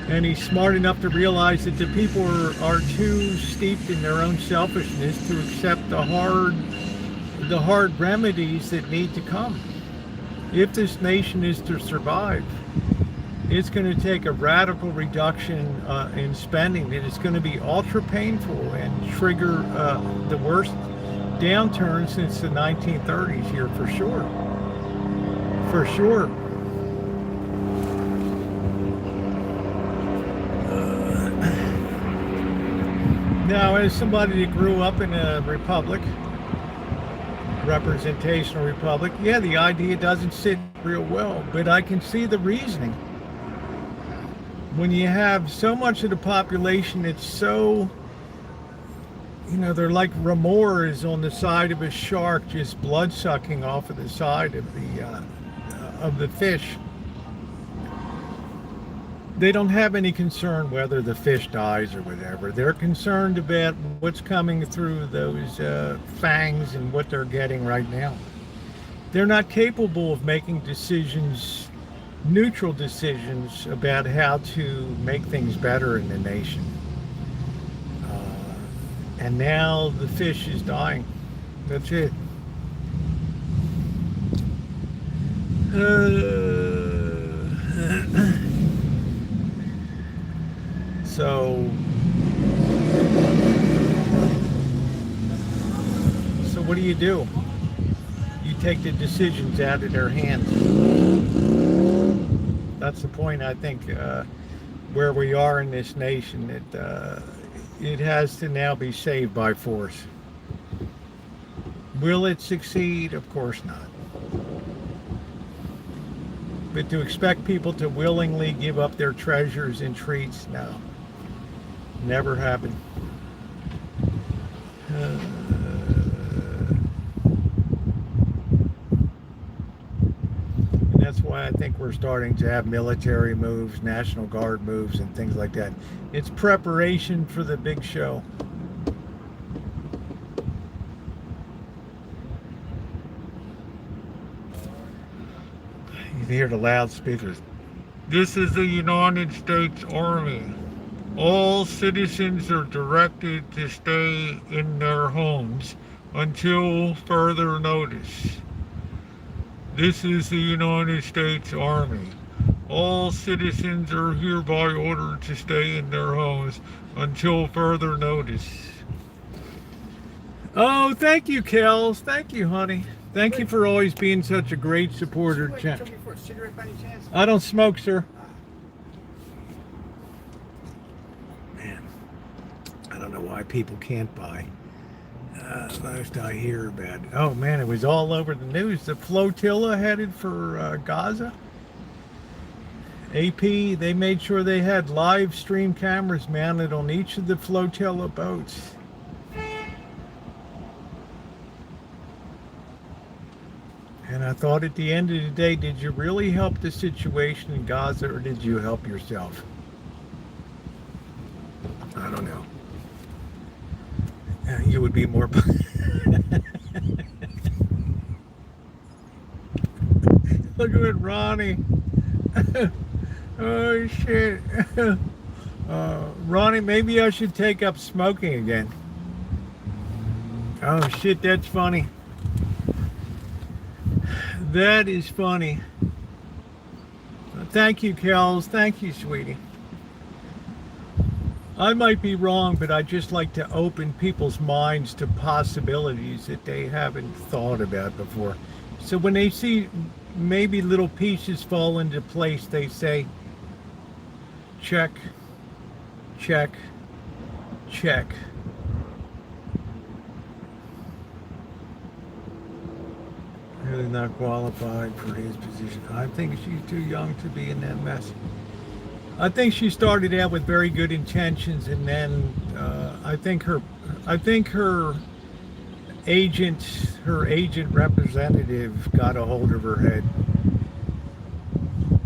And he's smart enough to realize that the people are too steeped in their own selfishness to accept the hard remedies that need to come. If this nation is to survive, it's going to take a radical reduction in spending, and it's going to be ultra painful and trigger the worst downturn since the 1930s here, for sure. For sure. Now, as somebody that grew up in a republic, representational republic, yeah, the idea doesn't sit real well, but I can see the reasoning. When you have so much of the population, it's so, they're like remors on the side of a shark, just blood sucking off of the side of the fish. They don't have any concern whether the fish dies or whatever. They're concerned about what's coming through those fangs and what they're getting right now. They're not capable of making decisions, neutral decisions, about how to make things better in the nation. And now the fish is dying. That's it. So what do? You take the decisions out of their hands. That's the point, I think, where we are in this nation. It has to now be saved by force. Will it succeed? Of course not. But to expect people to willingly give up their treasures and treats, no. Never happened. And that's why I think we're starting to have military moves, National Guard moves, and things like that. It's preparation for the big show. You can hear the loudspeakers. This is the United States Army. All citizens are directed to stay in their homes until further notice. This is the United States Army. All citizens are hereby ordered to stay in their homes until further notice. Oh, thank you, Kels. Thank you, honey. Thank you for always being such a great supporter. I don't smoke, sir. I don't know why people can't buy. Most I hear about. Oh man, it was all over the news. The flotilla headed for Gaza. AP, they made sure they had live stream cameras mounted on each of the flotilla boats. And I thought at the end of the day, did you really help the situation in Gaza or did you help yourself? I don't know. You would be more. Look at it, Ronnie. Oh shit. Ronnie, maybe I should take up smoking again. Oh shit, that's funny. That is funny. Thank you, Kels. Thank you, sweetie. I might be wrong, but I just like to open people's minds to possibilities that they haven't thought about before. So when they see maybe little pieces fall into place, they say, check, check, check. Really not qualified for his position. I think she's too young to be in that mess. I think she started out with very good intentions, and then I think her agent representative got a hold of her head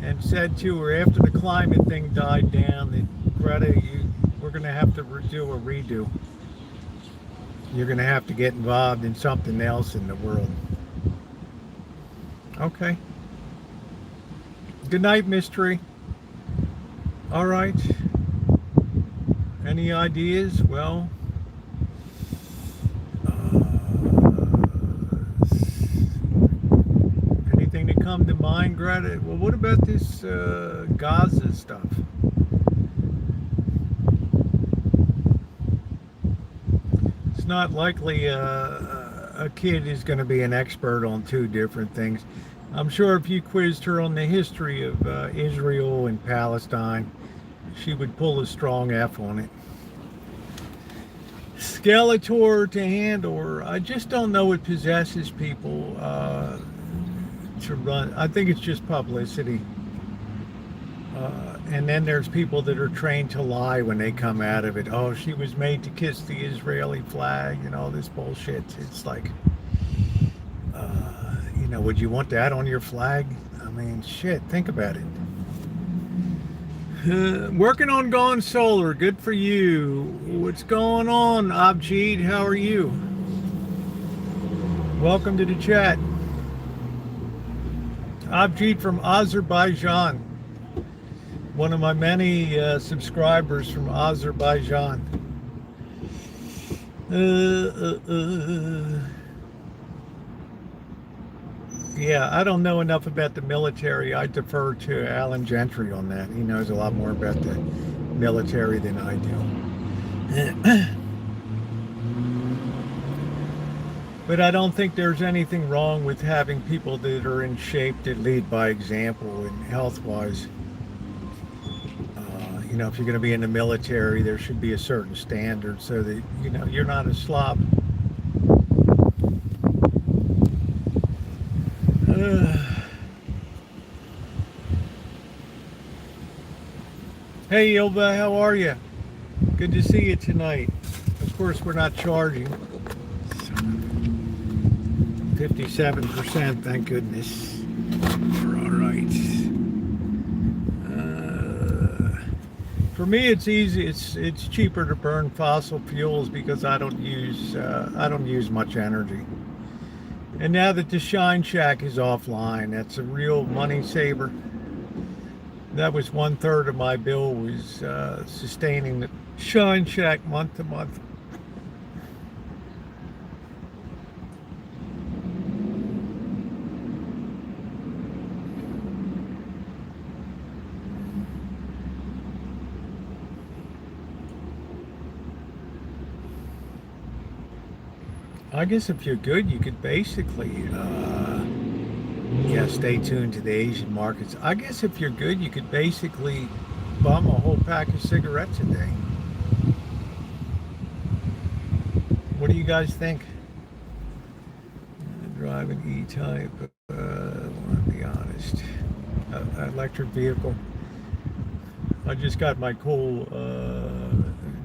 and said to her after the climate thing died down that Greta, we're going to have to do a redo. You're going to have to get involved in something else in the world. Okay. Good night, Mystery. All right. Any ideas? Well, anything that come to mind, Greta? Well, what about this Gaza stuff? It's not likely a kid is going to be an expert on two different things. I'm sure if you quizzed her on the history of Israel and Palestine, she would pull a strong F on it. Skeletor to handle her. I just don't know what possesses people to run. I think it's just publicity. And then there's people that are trained to lie when they come out of it. Oh, she was made to kiss the Israeli flag and all this bullshit. It's like, would you want that on your flag? I mean, shit, think about it. Working on Gone Solar. Good for you. What's going on, Abjeet? How are you? Welcome to the chat. Abjeet from Azerbaijan. One of my many subscribers from Azerbaijan. Yeah, I don't know enough about the military. I defer to Alan Gentry on that. He knows a lot more about the military than I do. But I don't think there's anything wrong with having people that are in shape that lead by example and health-wise. If you're going to be in the military, there should be a certain standard so that, you're not a slob. Hey, Ilva, how are you? Good to see you tonight. Of course, we're not charging. 57%, thank goodness. We're all right. For me, it's easy. It's cheaper to burn fossil fuels because I don't use much energy. And now that the Shine Shack is offline, that's a real money saver. That was 1/3 of my bill was sustaining the Shine Shack month to month. I guess if you're good, you could basically, stay tuned to the Asian markets. I guess if you're good, you could basically bum a whole pack of cigarettes a day. What do you guys think? Drive an E-Type, I want to be honest. Electric vehicle. I just got my cool,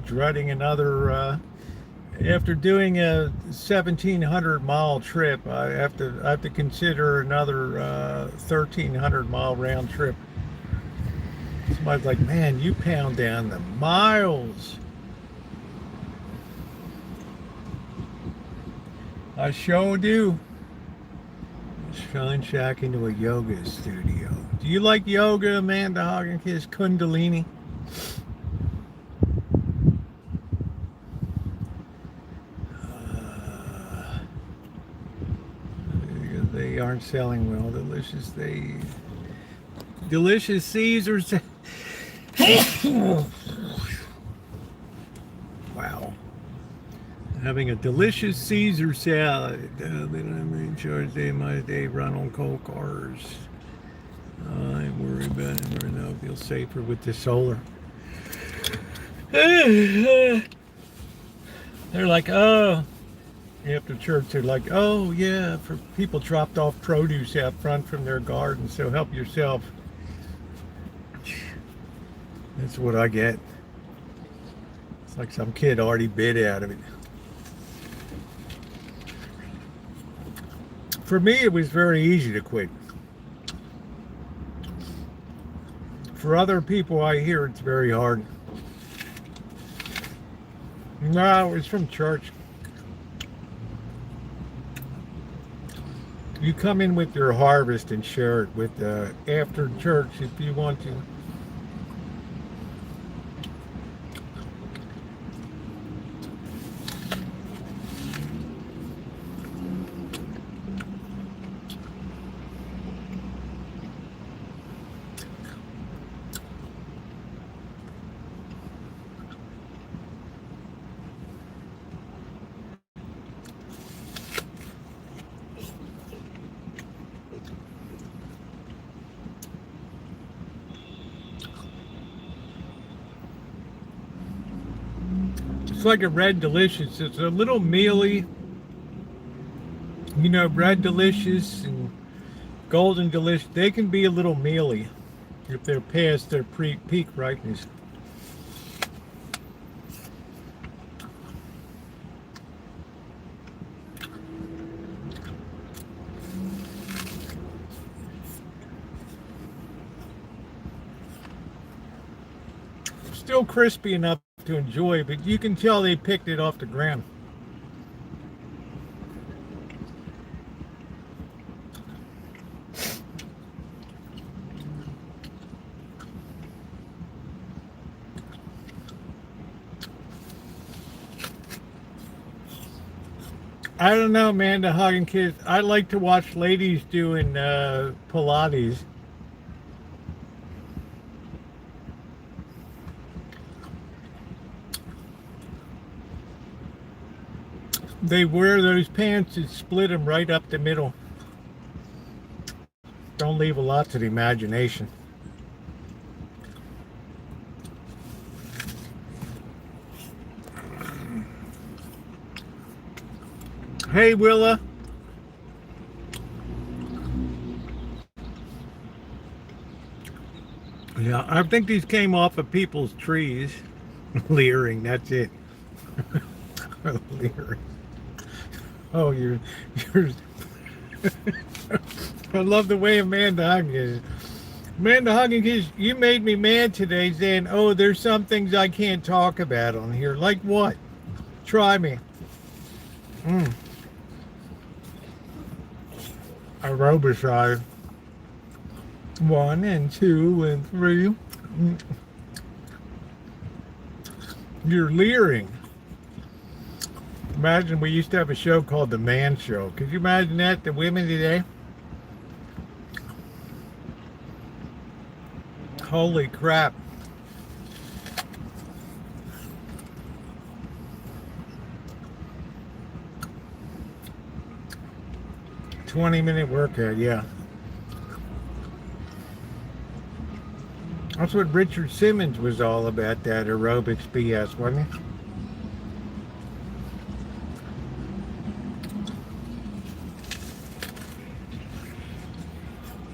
dreading another, after doing a 1,700-mile trip, I have to consider another 1,300-mile round trip. Somebody's like, man, you pound down the miles. I sure do. Shine Shack into a yoga studio. Do you like yoga, Amanda Hogginkiss? Kundalini? They aren't selling well. Delicious Caesars. Wow. Having a delicious Caesar salad. Then I'm in charge my day run on coal cars. I worry about it. I feel safer with the solar. They're like, oh. After church, they're like, oh yeah, for people dropped off produce out front from their garden, so help yourself. That's what I get. It's like some kid already bit out of it. For me, it was very easy to quit. For other people, I hear it's very hard. No, it was from church. You come in with your harvest and share it with after church if you want to. It's like a Red Delicious. It's a little mealy. You know, Red Delicious and Golden Delicious, they can be a little mealy if they're past their peak ripeness. Still crispy enough to enjoy, but you can tell they picked it off the ground. I don't know, man, the hugging kids. I like to watch ladies doing Pilates. They wear those pants that split them right up the middle. Don't leave a lot to the imagination. Hey, Willa. Yeah, I think these came off of people's trees. Leering, that's it. Leering. Oh, you're I love the way Amanda Huggins is. Amanda Huggins, you made me mad today saying, oh, there's some things I can't talk about on here. Like what? Try me. Aerobicide. 1 and 2 and 3. You're leering. Imagine we used to have a show called The Man Show. Could you imagine that? The women today? Holy crap. "20-minute workout," yeah. That's what Richard Simmons was all about, that aerobics BS, wasn't he?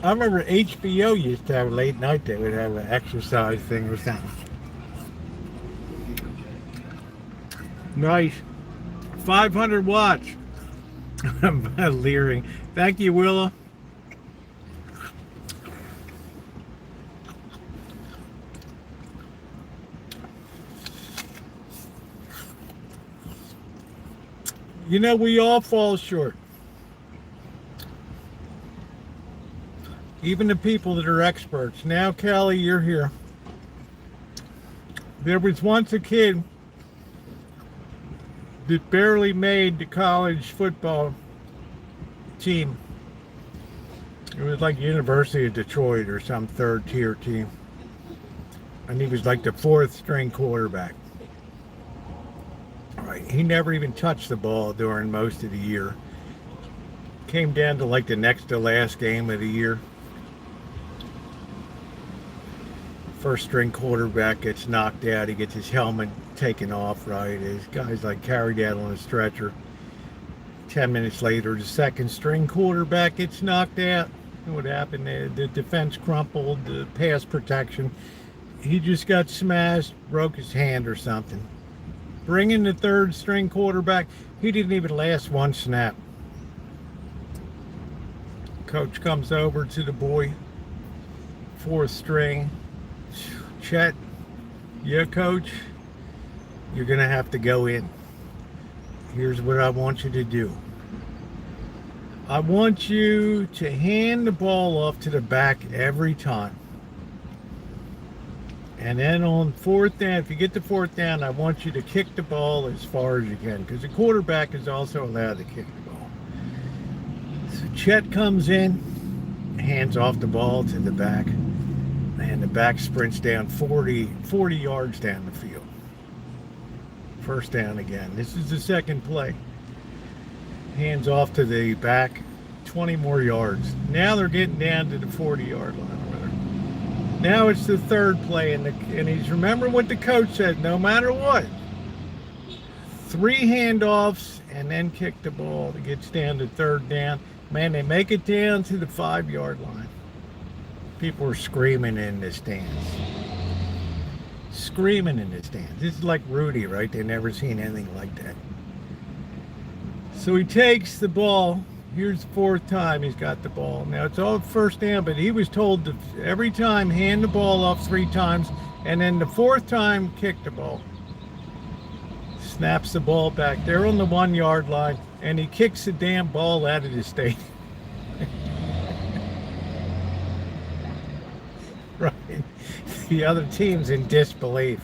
I remember HBO used to have a late night, they would have an exercise thing or something. Nice. 500 watts. I'm leering. Thank you, Willa. You know, we all fall short. Even the people that are experts. Now, Kelly, you're here. There was once a kid that barely made the college football team. It was like University of Detroit or some third-tier team. And he was like the 4th string quarterback. Right. He never even touched the ball during most of the year. Came down to like the next to last game of the year. First string quarterback gets knocked out. He gets his helmet taken off, right? His guy's like carried out on a stretcher. 10 minutes later, the second string quarterback gets knocked out. What happened? The defense crumpled, the pass protection. He just got smashed, broke his hand or something. Bring in the 3rd string quarterback. He didn't even last one snap. Coach comes over to the boy. 4th string. Chet, yeah, coach, you're going to have to go in. Here's what I want you to do. I want you to hand the ball off to the back every time. And then on 4th down, if you get to 4th down, I want you to kick the ball as far as you can, because the quarterback is also allowed to kick the ball. So Chet comes in, hands off the ball to the back. And the back sprints down 40 yards down the field. 1st down again. This is the 2nd play. Hands off to the back, 20 more yards. Now they're getting down to the 40-yard line. Now it's the 3rd play, and he's remembering what the coach said. No matter what, 3 handoffs and then kick the ball to get down to 3rd down. Man, they make it down to the 5-yard line. People are screaming in the stands. Screaming in the stands. This is like Rudy, right? They've never seen anything like that. So he takes the ball. Here's the 4th time he's got the ball. Now it's all 1st down, but he was told to every time hand the ball off 3 times, and then the 4th time kick the ball. Snaps the ball back. They're on the 1-yard line, and he kicks the damn ball out of the stadium. Right. The other team's in disbelief.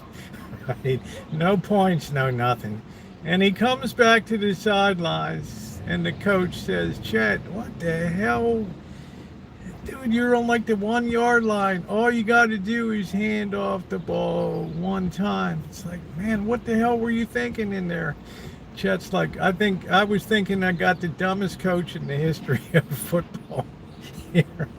Right. No points, no nothing. And he comes back to the sidelines, and the coach says, Chet, what the hell? Dude, you're on like the 1-yard line. All you got to do is hand off the ball 1 time. It's like, man, what the hell were you thinking in there? Chet's like, I was thinking I got the dumbest coach in the history of football here.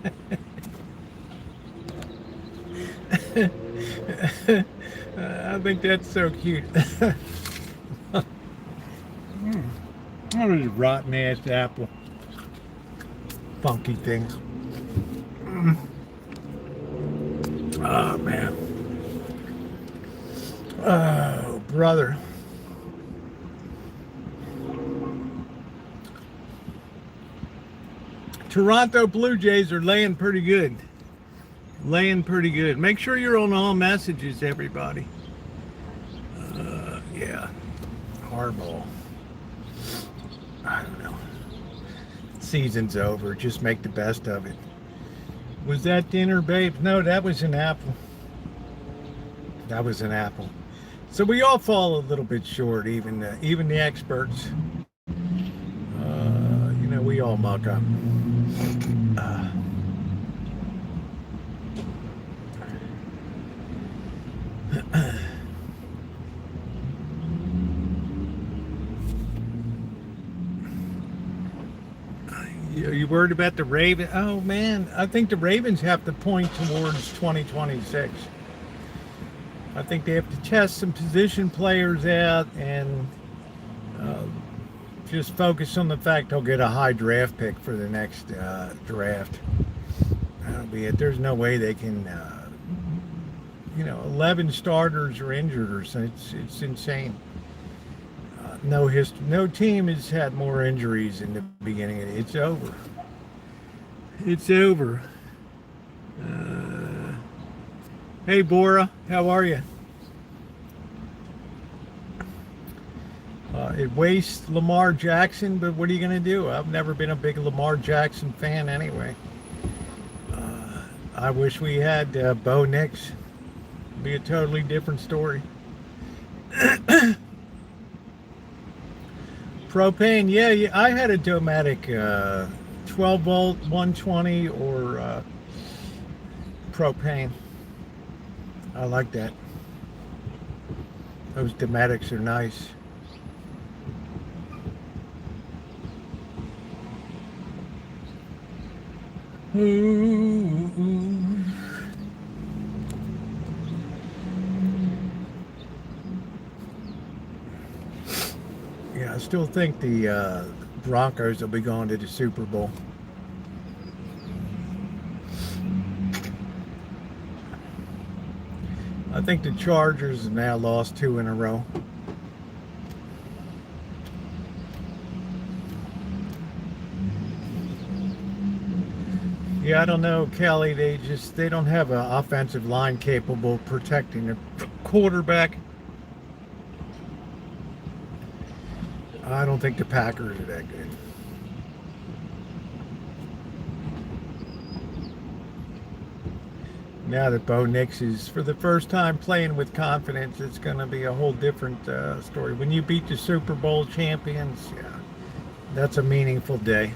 I think that's so cute. What is a rotten ass apple? Funky things. Oh man. Oh brother. Toronto Blue Jays are laying pretty good. Laying pretty good. Make sure you're on all messages, everybody. Yeah. Hardball. I don't know. Season's over. Just make the best of it. Was that dinner, babe? No, that was an apple. That was an apple. So we all fall a little bit short, even the experts. You know, we all muck up. You worried about the Ravens? Oh man, I think the Ravens have to point towards 2026. I think they have to test some position players out and just focus on the fact they'll get a high draft pick for the next draft. That'll be it. There's no way they can, 11 starters are injured or so. It's insane. No team has had more injuries in the beginning. It's over. It's over. Hey, Bora, how are you? It wastes Lamar Jackson, but what are you going to do? I've never been a big Lamar Jackson fan anyway. I wish we had Bo Nix. It'd be a totally different story. Propane, yeah, I had a Domatic 12 volt 120 or propane. I like that. Those Domatics are nice. Ooh. Yeah, I still think the Broncos will be going to the Super Bowl. I think the Chargers have now lost 2 in a row. Yeah, I don't know, Kelly. They don't have an offensive line capable of protecting the quarterback. I don't think the Packers are that good. Now that Bo Nix is, for the first time, playing with confidence, it's going to be a whole different story. When you beat the Super Bowl champions, yeah, that's a meaningful day.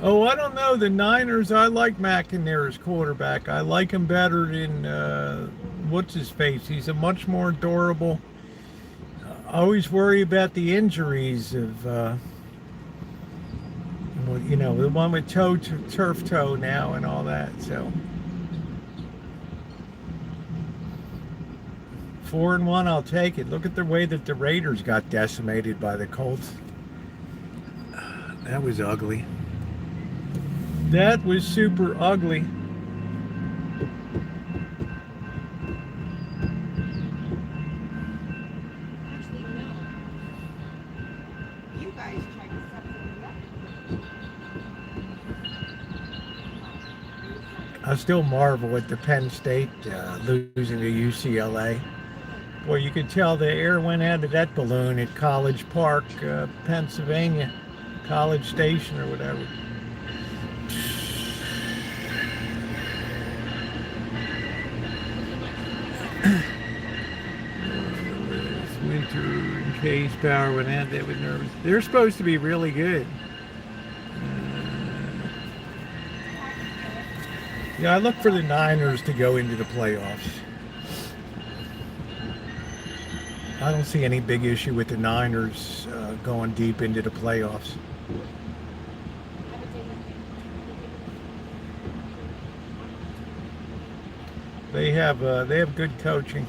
Oh, I don't know. The Niners, I like McIntyre as quarterback. I like him better than, what's his face? He's a much more durable. I always worry about the injuries of, the one with turf toe now and all that. So 4-1, I'll take it. Look at the way that the Raiders got decimated by the Colts. That was ugly. That was super ugly. Actually, no. You guys tried to set something up. I still marvel at the Penn State losing to UCLA. Boy, you could tell the air went out of that balloon at College Park, Pennsylvania, College Station or whatever. Winter in case power went out, they were nervous. They're supposed to be really good. Yeah, I look for the Niners to go into the playoffs. I don't see any big issue with the Niners going deep into the playoffs. They have good coaching.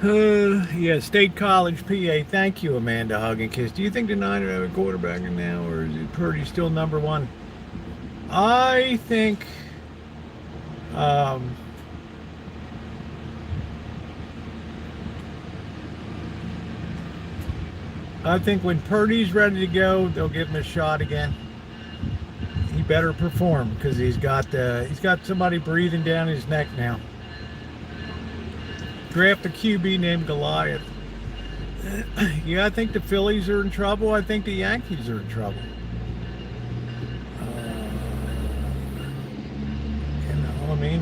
Yeah, State College, PA. Thank you, Amanda Hugginkiss. Do you think the Niners have a quarterback now, or is it Purdy still number one? I think when Purdy's ready to go, they'll give him a shot again. He better perform because he's got somebody breathing down his neck now. Draft a QB named Goliath. Yeah, I think the Phillies are in trouble. I think the Yankees are in trouble.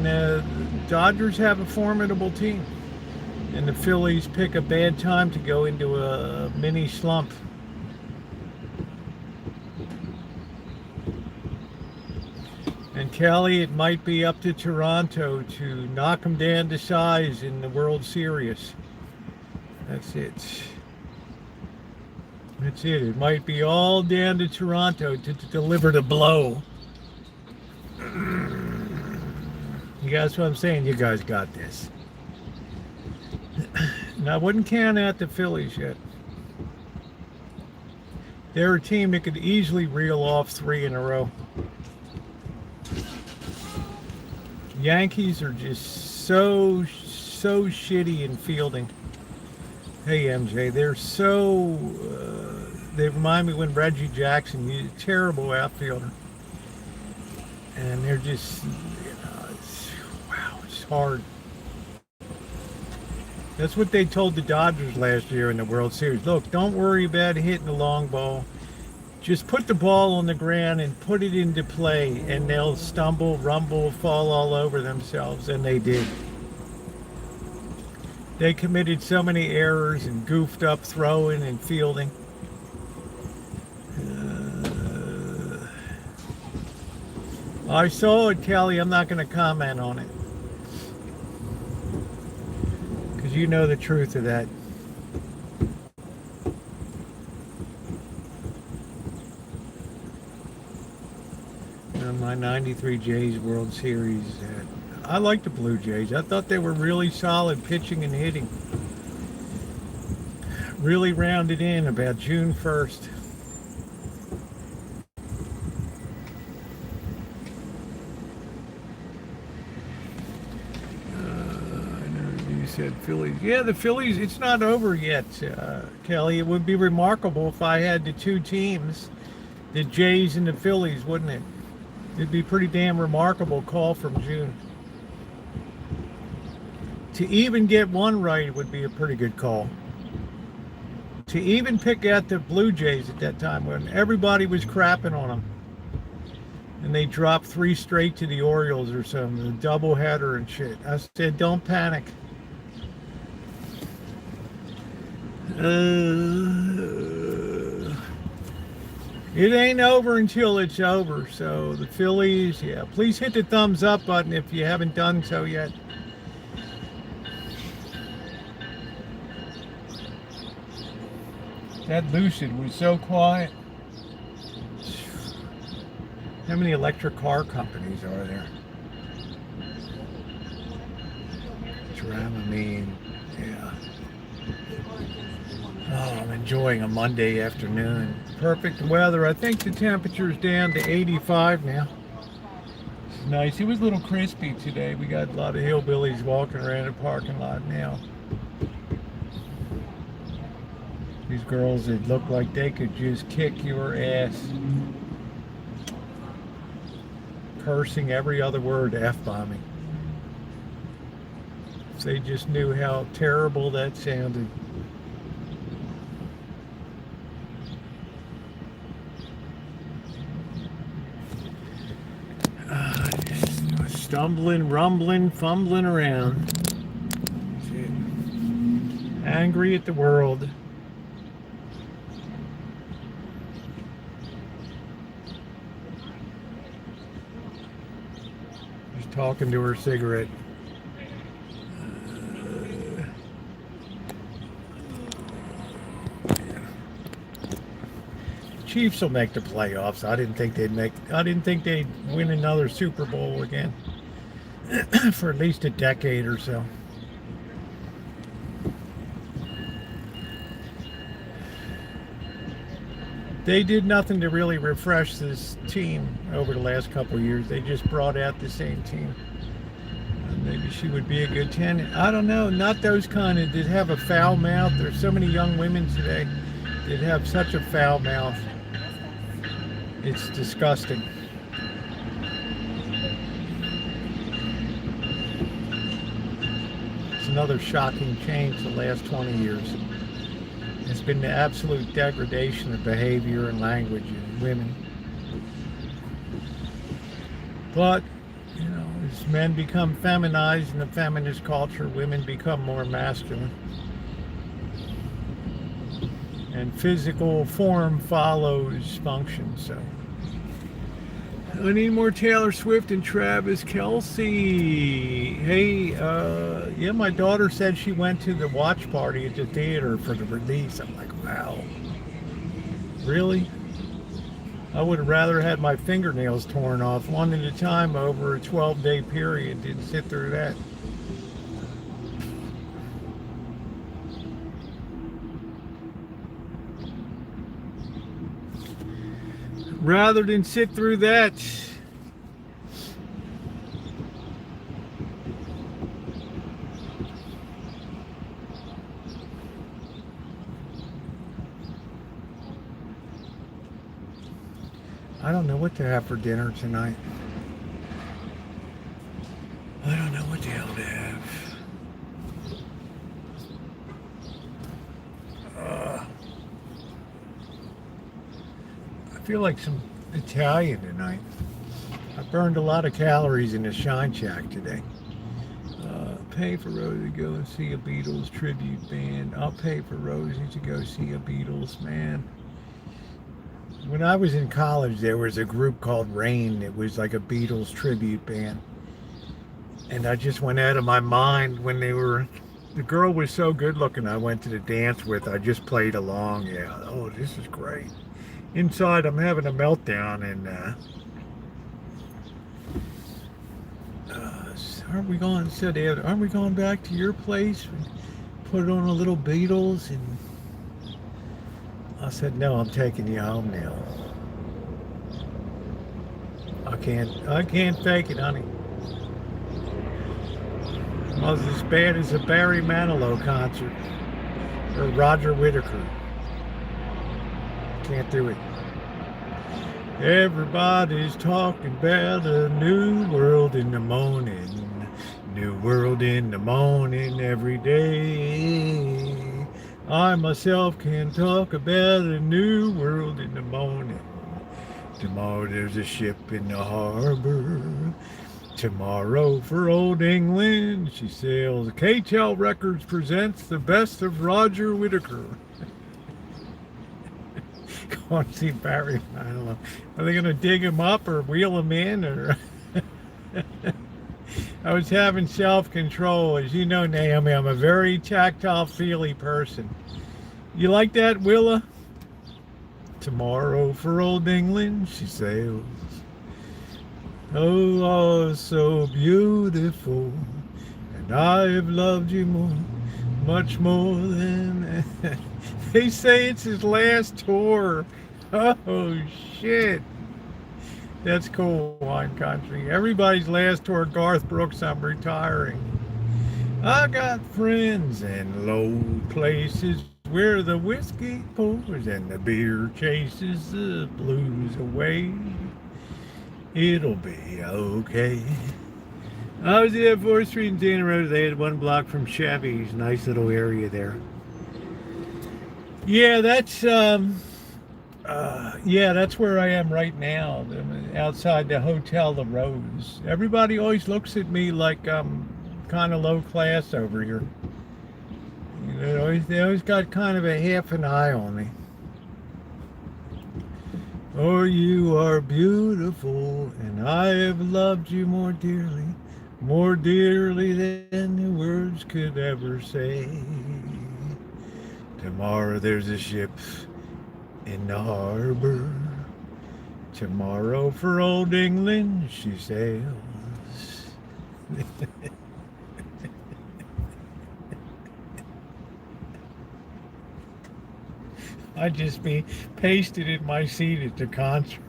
The Dodgers have a formidable team, and the Phillies pick a bad time to go into a mini slump. And Kelly, it might be up to Toronto to knock them down to size in the World Series. That's it. That's it. It might be all down to Toronto to deliver the blow. You guys, what I'm saying? You guys got this. Now, I wouldn't count out the Phillies yet. They're a team that could easily reel off 3 in a row. Yankees are just so shitty in fielding. Hey, MJ, they're so... they remind me when Reggie Jackson, he's a terrible outfielder. And they're just... it's hard. That's what they told the Dodgers last year in the World Series. Look, don't worry about hitting the long ball. Just put the ball on the ground and put it into play, and they'll stumble, rumble, fall all over themselves, and they did. They committed so many errors and goofed up throwing and fielding. I saw it, Kelly. I'm not going to comment on it. Because you know the truth of that. My 93 Jays World Series. I like the Blue Jays. I thought they were really solid pitching and hitting. Really rounded in about June 1st. Said Phillies. Yeah, the Phillies, it's not over yet, Kelly. It would be remarkable if I had the two teams, the Jays and the Phillies, wouldn't it? It'd be pretty damn remarkable call from June. To even get one right would be a pretty good call. To even pick out the Blue Jays at that time when everybody was crapping on them. And they dropped 3 straight to the Orioles or something, a doubleheader and shit. I said, don't panic. It ain't over until it's over. So the Phillies, yeah, please hit the thumbs up button if you haven't done so yet. That Lucid was so quiet. How many electric car companies are there? Dramamine. Yeah. Oh, I'm enjoying a Monday afternoon. Perfect weather. I think the temperature's down to 85 now. It's nice. It was a little crispy today. We got a lot of hillbillies walking around the parking lot now. These girls that look like they could just kick your ass. Cursing every other word, F-bombing. If they just knew how terrible that sounded. Just stumbling, rumbling, fumbling around. Angry at the world. Just talking to her cigarette. Chiefs will make the playoffs. I didn't think they'd win another Super Bowl again for at least a decade or so. They did nothing to really refresh this team over the last couple of years. They just brought out the same team. Maybe she would be a good tenant. I don't know. Not those kind of that have a foul mouth. There's so many young women today that have such a foul mouth. It's disgusting. It's another shocking change the last 20 years. It's been the absolute degradation of behavior and language in women. But, you know, as men become feminized in the feminist culture, women become more masculine. And physical form follows function, so. I need more Taylor Swift and Travis Kelce. Hey, yeah, my daughter said she went to the watch party at the theater for the release. I'm like, wow. Really? I would have rather had my fingernails torn off one at a time over a 12-day period. Didn't sit through that. Rather than sit through that. I don't know what to have for dinner tonight. I don't know what the hell to have. I feel like some Italian tonight. I burned a lot of calories in the Shine Shack today. Pay for Rosie to go and see a Beatles tribute band. I'll pay for Rosie to go see a Beatles, man. When I was in college, there was a group called Rain. It was like a Beatles tribute band. And I just went out of my mind when they were... The girl was so good looking I went to the dance with. I just played along. Yeah, oh, this is great. Inside, I'm having a meltdown, and aren't we going? Said, aren't we going back to your place? Put on a little Beatles, and I said, no, I'm taking you home now. I can't fake it, honey. It was as bad as a Barry Manilow concert or Roger Whittaker. Can't do it. Everybody's talking about a new world in the morning. New world in the morning every day. I myself can talk about a new world in the morning. Tomorrow there's a ship in the harbor. Tomorrow for old England she sails. KTEL Records presents the best of Roger Whittaker. Go and see Barry. I don't know. Are they going to dig him up or wheel him in? Or I was having self-control. As you know, Naomi, I'm a very tactile, feely person. You like that, Willa? Tomorrow for old England she sails. Oh, so beautiful. And and I have loved you more, much more than. They say it's his last tour. Oh shit. That's cool, Wine Country. Everybody's last tour. Garth Brooks, I'm retiring. I got friends in low places where the whiskey pours and the beer chases the blues away. It'll be okay. I was at 4th Street in Santa Rosa. They had 1 block from Chevy's. Nice little area there. Yeah, that's where I am right now. I'm outside the Hotel The Rose. Everybody always looks at me like I'm kind of low class over here. You know, they always got kind of a half an eye on me. Oh, you are beautiful, and I have loved you more dearly than the words could ever say. Tomorrow there's a ship in the harbor. Tomorrow for old England she sails. I'd just be pasted in my seat at the concert.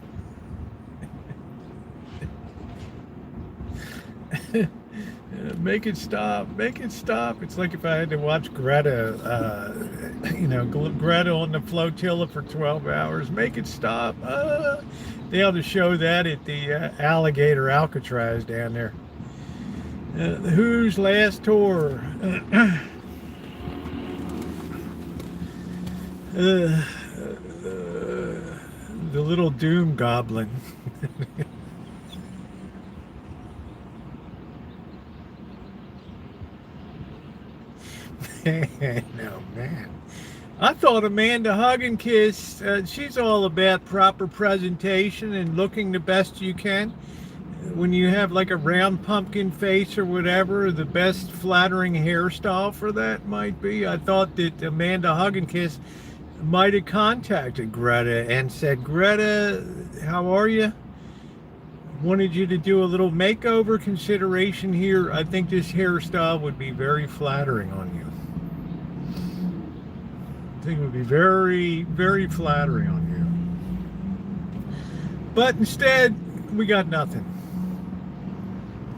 Make it stop, make it stop. It's like if I had to watch Greta, Greta on the flotilla for 12 hours. Make it stop. They ought to show that at the Alligator Alcatraz down there. The Who's last tour. The little doom goblin. No, man. I thought Amanda Hug and Kiss, she's all about proper presentation and looking the best you can. When you have like a round pumpkin face or whatever, the best flattering hairstyle for that might be. I thought that Amanda Hug and Kiss might have contacted Greta and said, Greta, how are you? Wanted you to do a little makeover consideration here. I think this hairstyle would be very flattering on you. I think it would be very, very flattering on you. But instead, we got nothing.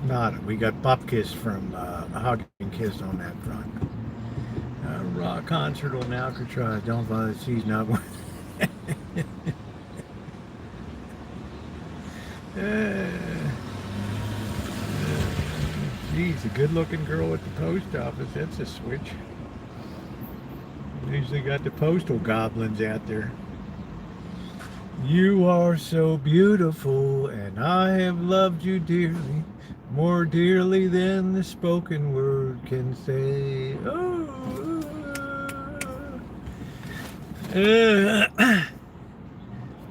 Nada. We got Bupkis from Hug and Kiss on that front. Rock concert on Alcatraz. Don't bother. She's not one. Geez, a good-looking girl at the post office. That's a switch. They usually got the postal goblins out there. You are so beautiful, and I have loved you dearly, more dearly than the spoken word can say. Oh.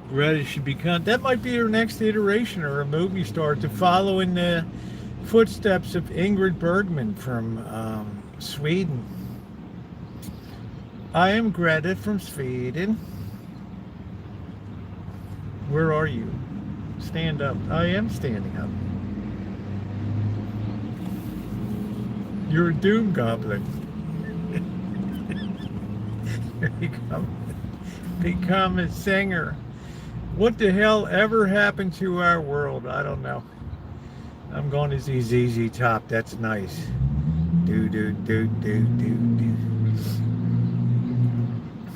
Greta should become, that might be her next iteration or a movie star, to follow in the footsteps of Ingrid Bergman from Sweden. I am Greta from Sweden. Where are you? Stand up. I am standing up. You're a doom goblin. Become a singer. What the hell ever happened to our world? I don't know. I'm going to see ZZ Top. That's nice. Do.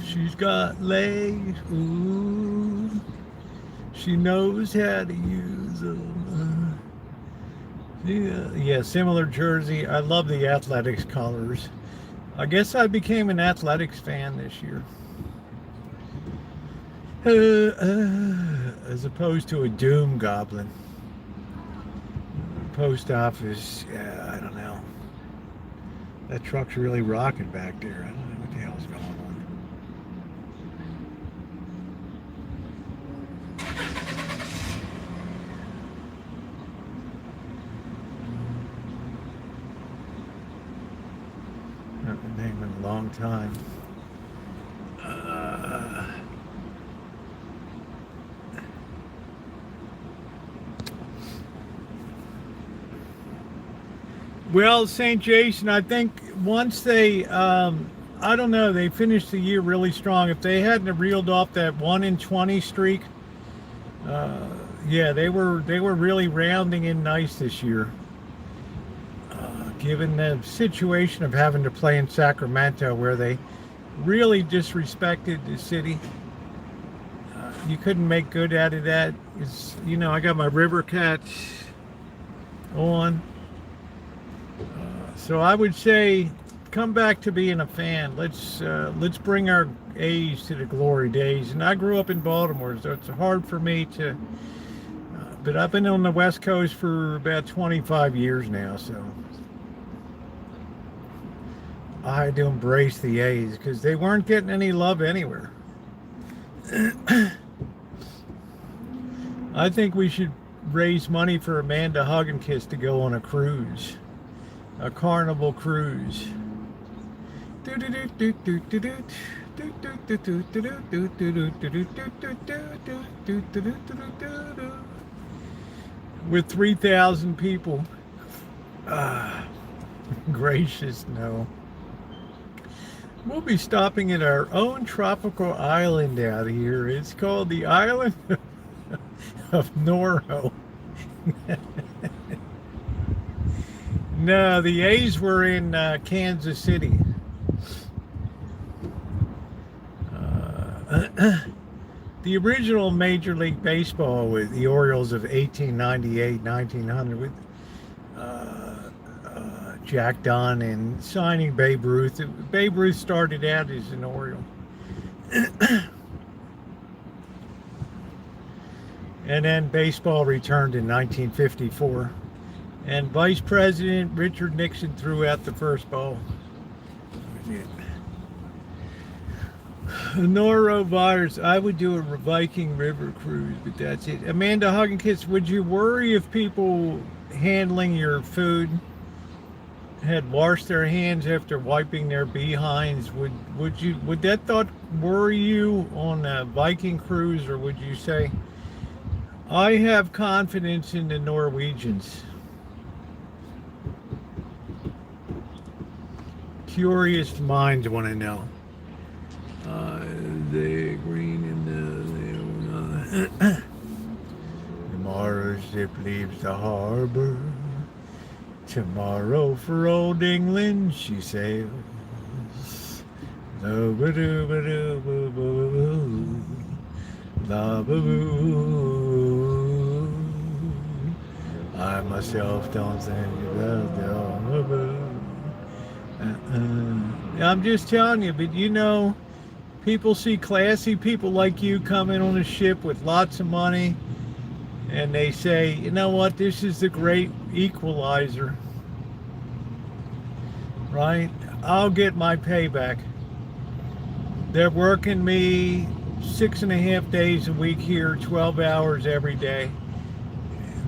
She's got legs. Ooh. She knows how to use them. Yeah, similar jersey. I love the Athletics colors. I guess I became an Athletics fan this year. As opposed to a doom goblin. Post office, yeah, I don't know. That truck's really rocking back there. I don't know what the hell's going on. I've been naming a long time. Well, St. Jason, I think once they, I don't know, they finished the year really strong. If they hadn't have reeled off that 1-20 streak, yeah, they were really rounding in nice this year. Given the situation of having to play in Sacramento, where they really disrespected the city, you couldn't make good out of that. It's, you know, I got my River Cats on. So I would say, come back to being a fan. Let's bring our A's to the glory days. And I grew up in Baltimore, so it's hard for me to. But I've been on the West Coast for about 25 years now, so I had to embrace the A's because they weren't getting any love anywhere. I think we should raise money for Amanda Hugginkiss to go on a cruise. A Carnival cruise. With 3,000 people. Gracious, no. We'll be stopping at our own tropical island out here. It's called the island of Noro. No, the A's were in Kansas City. The original Major League Baseball with the Orioles of 1898, 1900 with Jack Dunn and signing Babe Ruth. Babe Ruth started out as an Oriole. And then baseball returned in 1954. And Vice President Richard Nixon threw out the first ball. Norovirus. I would do a Viking River cruise, but that's it. Amanda Hugginkiss, would you worry if people handling your food had washed their hands after wiping their behinds? Would that thought worry you on a Viking cruise, or would you say, I have confidence in the Norwegians? Curious minds want to know. The green in the tomorrow ship leaves the harbor. Tomorrow for old England she sails. I myself don't think about the I'm just telling you, but you know, people see classy people like you coming on a ship with lots of money, and they say, you know what, this is the great equalizer, right? I'll get my payback. They're working me 6.5 days a week here, 12 hours every day.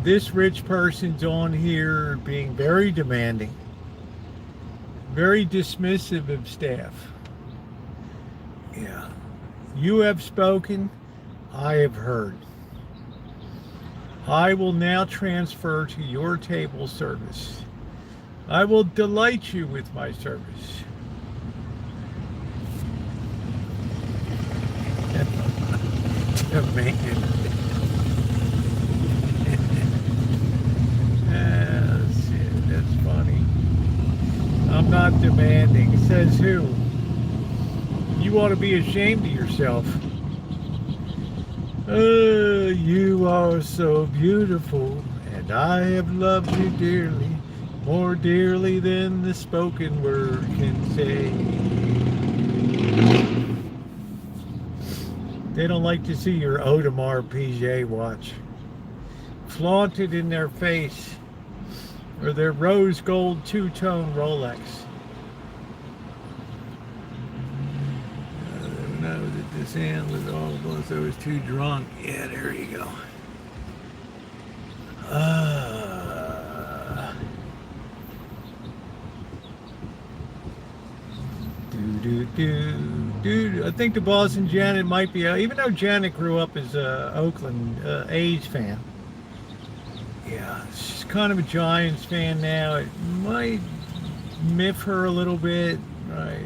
This rich person's on here being very demanding, very dismissive of staff. Yeah. You have spoken, I have heard. I will now transfer to your table service. I will delight you with my service. Demand. That's funny. I'm not demanding. Says who? You ought to be ashamed of yourself. You are so beautiful, and I have loved you dearly, more dearly than the spoken word can say. They don't like to see your Audemars Piguet watch flaunted in their face, or their rose gold two-tone Rolex. When I was at this hand with all of us, I was too drunk. Yeah, there you go. I think the boss and Janet might be, even though Janet grew up as a Oakland A's fan, Yeah, she's kind of a Giants fan now. It might miff her a little bit, right?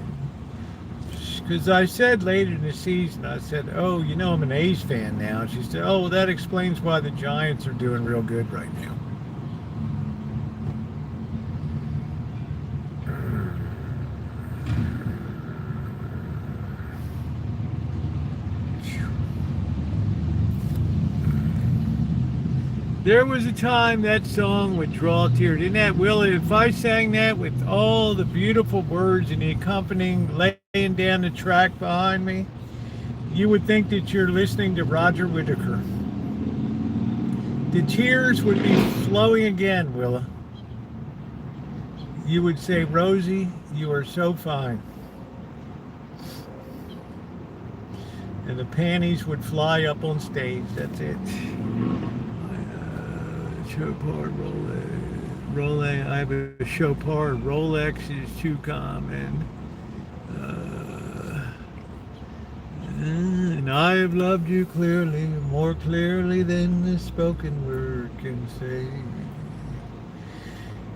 Because I said later in the season, I said, oh, you know, I'm an A's fan now. And she said, oh, well, that explains why the Giants are doing real good right now. There was a time that song would draw a tear. Didn't that, Willie? If I sang that with all the beautiful words and the accompanying laying down the track behind me, you would think that you're listening to Roger Whittaker. The tears would be flowing again, Willa. You would say, Rosie, you are so fine. And the panties would fly up on stage. That's it. Chopard Rolex. I have a Chopard. Rolex is too common. And I have loved you clearly, more clearly than the spoken word can say.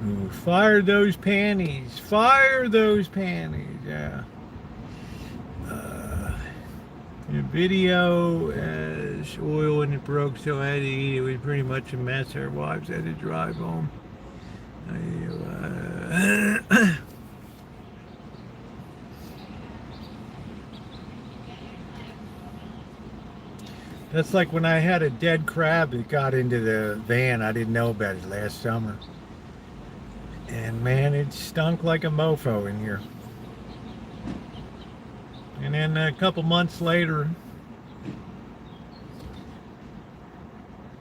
Ooh, fire those panties. Fire those panties. Yeah. The video as oil when it broke, so I had to eat. It was pretty much a mess. Our wives had to drive home. That's like when I had a dead crab that got into the van. I didn't know about it last summer. And man, it stunk like a mofo in here. And then a couple months later,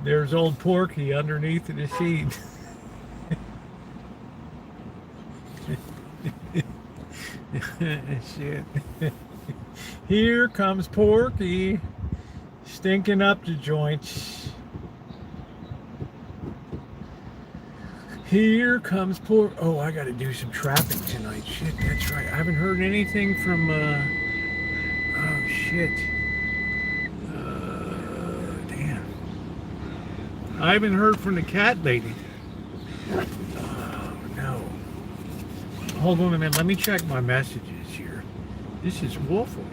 there's old Porky underneath the seat. Shit. Here comes Porky, stinking up the joints. Here comes Porky. Oh, I got to do some traffic tonight. Shit, that's right. I haven't heard anything from, oh, shit. Damn. I haven't heard from the cat lady. Oh, no. Hold on a minute. Let me check my messages here. This is awful.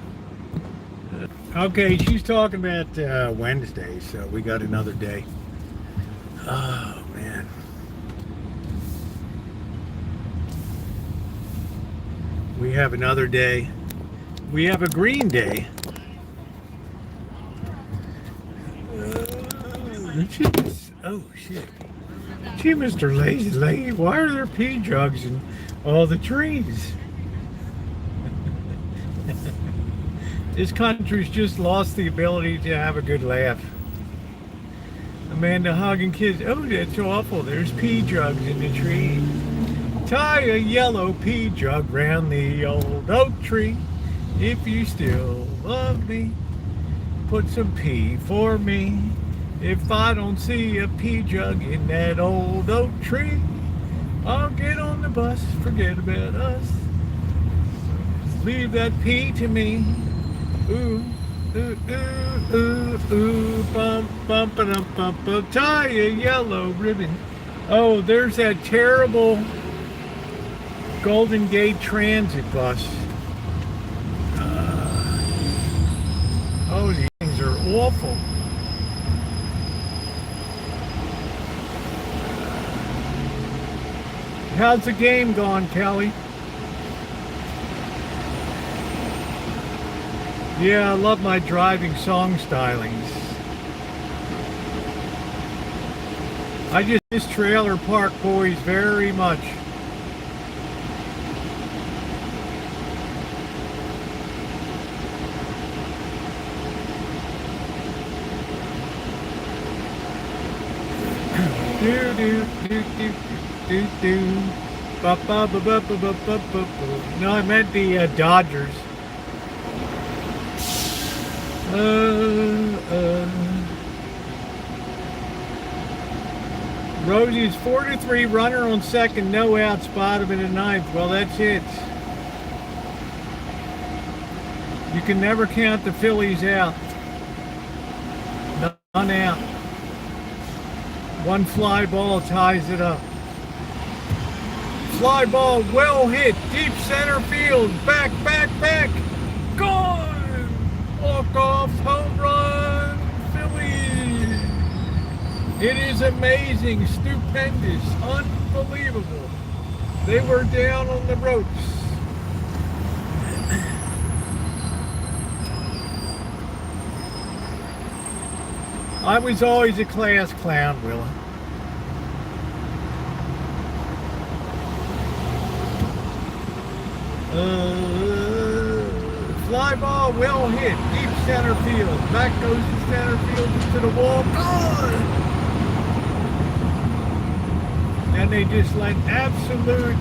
Okay, she's talking about Wednesday, so we got another day. Oh, man. We have another day. We have a green day. Oh, shit. Gee, Mr. Lazy Lady, why are there pea jugs in all the trees? This country's just lost the ability to have a good laugh. Amanda hugging kids. Oh, that's awful. There's pea jugs in the tree. Tie a yellow pea jug round the old oak tree. If you still love me, put some pea for me. If I don't see a pea jug in that old oak tree, I'll get on the bus, forget about us. Leave that pea to me. Ooh, ooh, ooh, ooh, ooh, bump, bump, bump, bump, bump. Tie a yellow ribbon. Oh, there's that terrible Golden Gate Transit bus. Oh, these things are awful. How's the game gone, Kelly? Yeah, I love my driving song stylings. I just miss Trailer Park Boys very much. Do do do do do do. Ba ba ba ba ba ba ba ba. No, I meant the Dodgers. Rosie's 4-3, runner on second, no outs, bottom in the ninth. Well, that's it. You can never count the Phillies out. None out. One fly ball ties it up. Fly ball well hit, deep center field, back, gone! Walk off, home run, Phillies! It is amazing, stupendous, unbelievable. They were down on the ropes. I was always a class clown, Willa. Fly ball well hit, deep center field. Back goes the center field to the wall. Gone! And they just let absolute.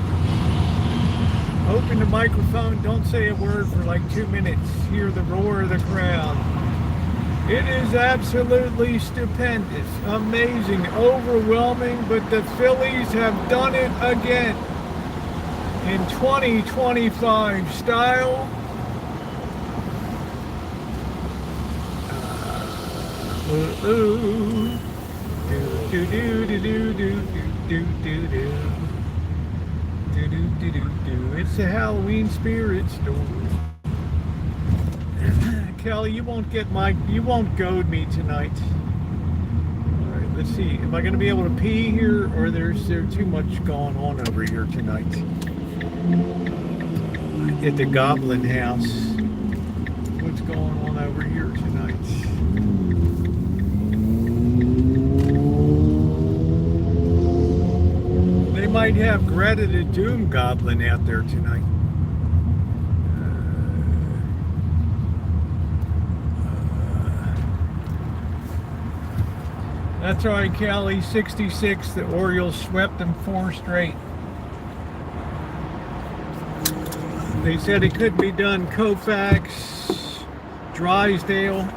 Open the microphone, don't say a word for like 2 minutes. Hear the roar of the crowd. It is absolutely stupendous, amazing, overwhelming, but the Phillies have done it again in 2025 style. It's a Halloween spirit story. Kelly, you won't goad me tonight. All right, let's see. Am I going to be able to pee here, or there's too much going on over here tonight at the Goblin House? What's going on over here tonight? They might have Greta the Doom Goblin out there tonight. That's all right, Callie. 66. The Orioles swept them 4 straight. They said it couldn't be done. Koufax, Drysdale.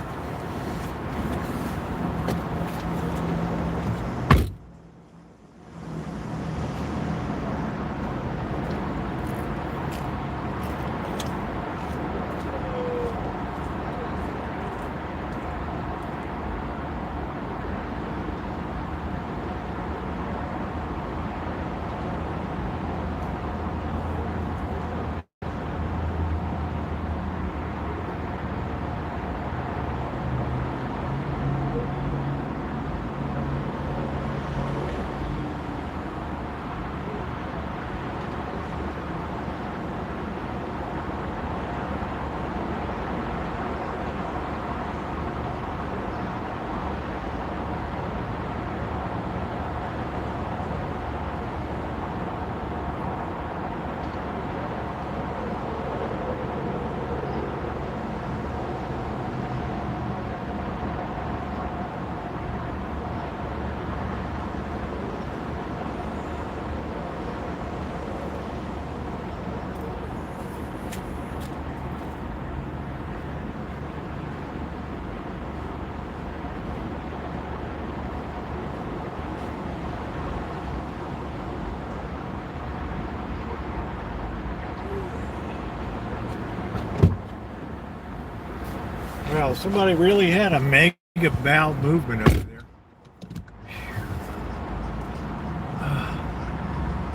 Wow, somebody really had a mega bowel movement over there.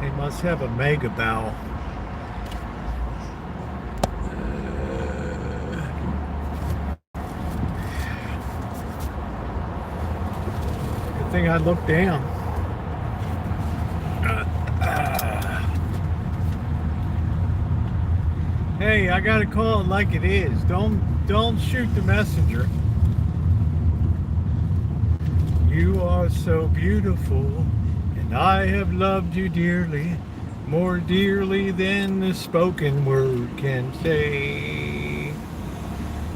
They must have a mega bowel. Good thing I looked down. Hey, I gotta call it like it is. Don't shoot the messenger. You are so beautiful, and I have loved you dearly, more dearly than the spoken word can say.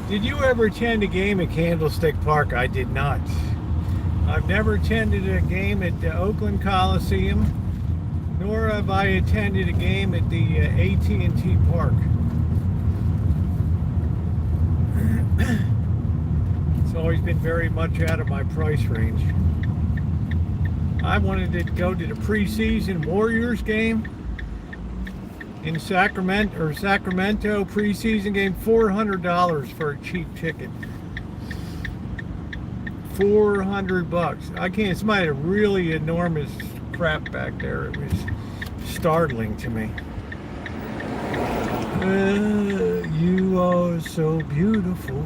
Did you ever attend a game at Candlestick Park? I did not. I've never attended a game at the Oakland Coliseum, nor have I attended a game at the AT&T Park. It's always been very much out of my price range. I wanted to go to the preseason Warriors game in Sacramento preseason game, $400 for a cheap ticket. $400. I can't. Somebody had a really enormous crap back there. It was startling to me. You are so beautiful,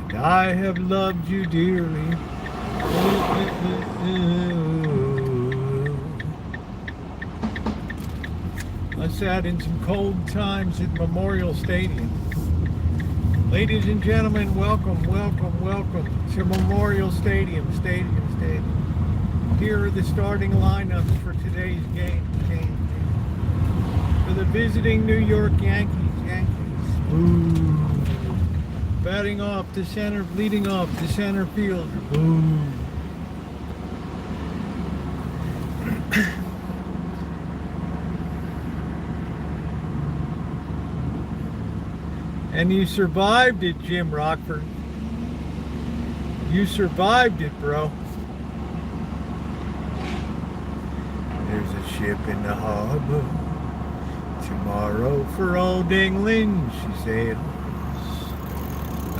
and I have loved you dearly. I sat in some cold times at Memorial Stadium. Ladies and gentlemen, welcome, welcome, welcome to Memorial Stadium. Here are the starting lineups for today's game. For the visiting New York Yankees. Boo. Batting off the center, leading off the center fielder. Boo. And you survived it, Jim Rockford. You survived it, bro. There's a ship in the harbor tomorrow for old England, she sails.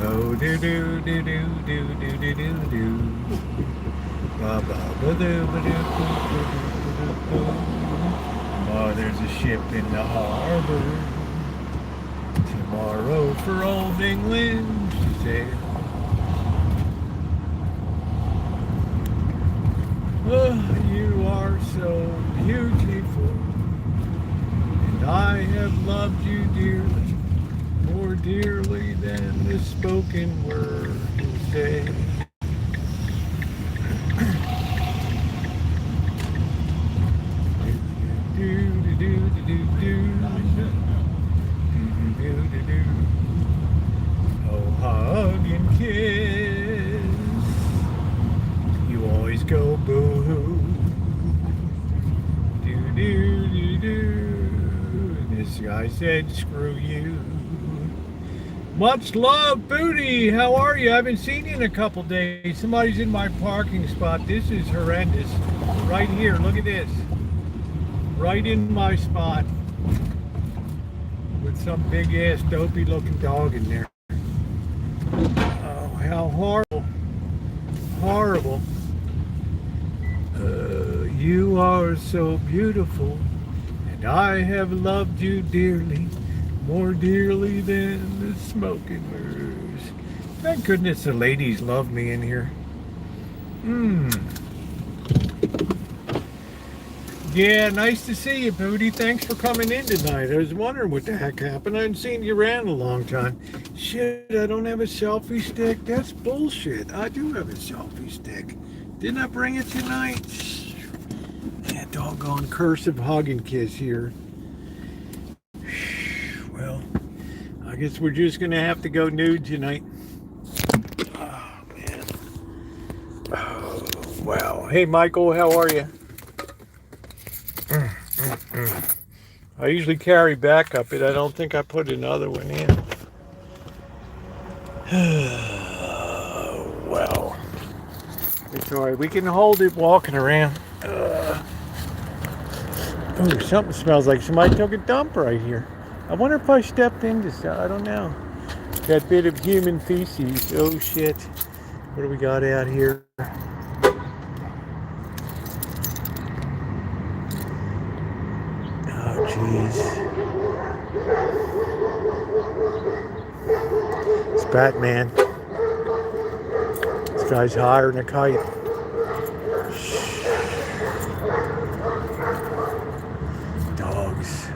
Oh, do do do do do do do do do. Ba ba ba do ba do do do. Oh, there's a ship in the harbor tomorrow for old England, she said. Oh, you are so beautiful, and I have loved you dearly, more dearly than the spoken word will say. Oh, hug and kiss. You always go boo-hoo. Do-do-do-do. And this guy said, screw you. Much love, Booty. How are you? I haven't seen you in a couple days. Somebody's in my parking spot. This is horrendous. Right here. Look at this. Right in my spot. With some big ass dopey looking dog in there. Oh, how horrible. Horrible. You are so beautiful, and I have loved you dearly, more dearly than the smoke and mirrors. Thank goodness the ladies love me in here. Yeah, nice to see you, Booty. Thanks for coming in tonight. I was wondering what the heck happened. I hadn't seen you around a long time. Shit, I don't have a selfie stick. That's bullshit. I do have a selfie stick. Didn't I bring it tonight? Yeah, doggone cursive hug and kiss here. Well, I guess we're just going to have to go nude tonight. Oh, man. Oh, wow. Hey, Michael, how are you? I usually carry backup, but I don't think I put another one in. Well, it's all right. We can hold it walking around. Oh, something smells like somebody took a dump right here. I wonder if I stepped into stuff. I don't know. That bit of human feces. Oh, shit. What do we got out here? Oh, jeez. It's Batman. This guy's higher than a kite. Dogs.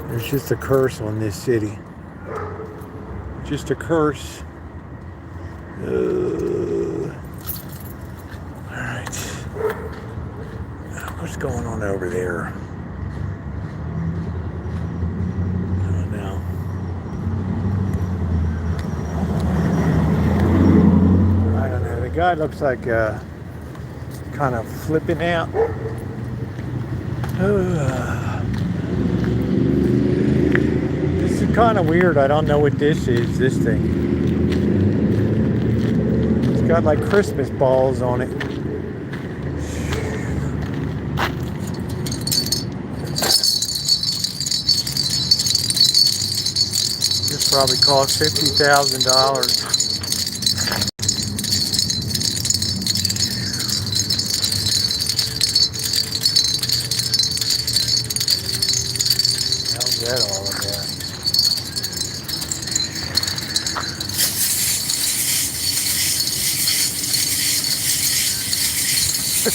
There's just a curse on this city. Just a curse. Alright. What's going on over there? I don't know. I don't know. The guy looks like kind of flipping out. This is kind of weird. I don't know what this is, this thing. It's got like Christmas balls on it. This probably cost $50,000. I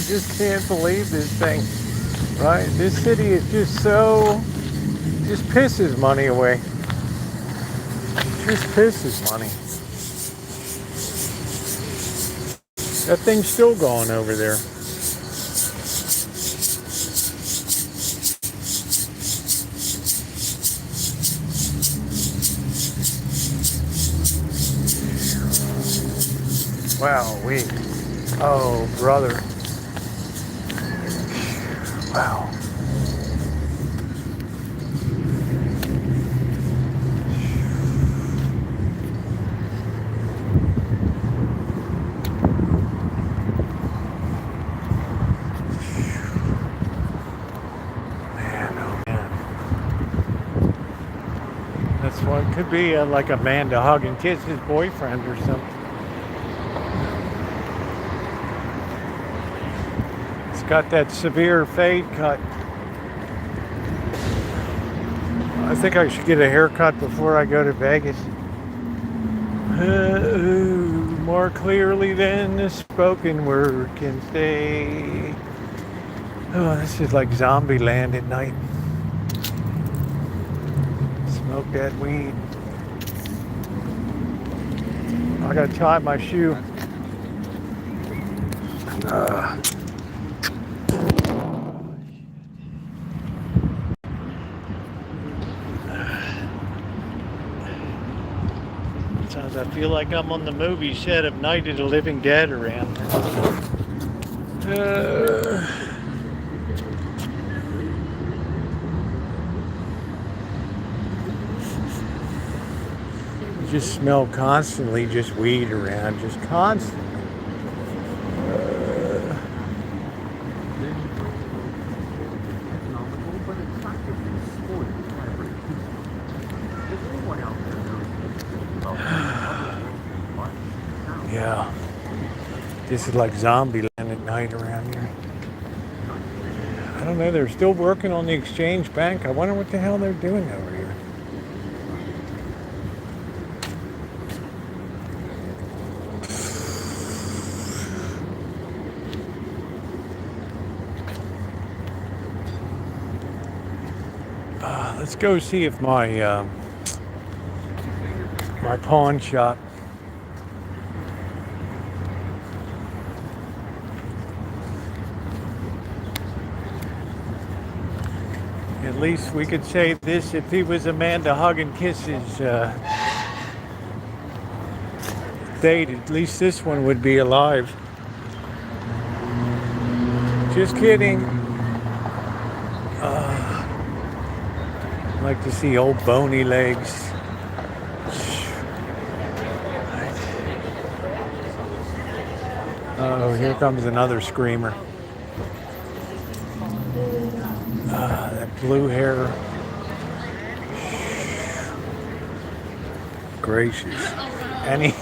just can't believe this thing, right? This city is just so, just pisses money away. Just pisses money. That thing's still going over there. Wow, oh, brother. Wow. Man, oh man. That's one, could be like a man to hug and kiss his boyfriend or something. Got that severe fade cut. I think I should get a haircut before I go to Vegas. More clearly than the spoken word can say. Oh, this is like zombie land at night. Smoke that weed. I gotta tie my shoe. Sometimes I feel like I'm on the movie set of Night of the Living Dead around. You just smell constantly just weed around, just constantly. Yeah, this is like zombie land at night around here. I don't know, they're still working on the Exchange Bank. I wonder what the hell they're doing over here. Let's go see if my my pawn shop. At least we could say this if he was a man to hug and kiss his date. At least this one would be alive. Just kidding. Like to see old bony legs. Oh, here comes another screamer. That blue hair. Gracious. Any?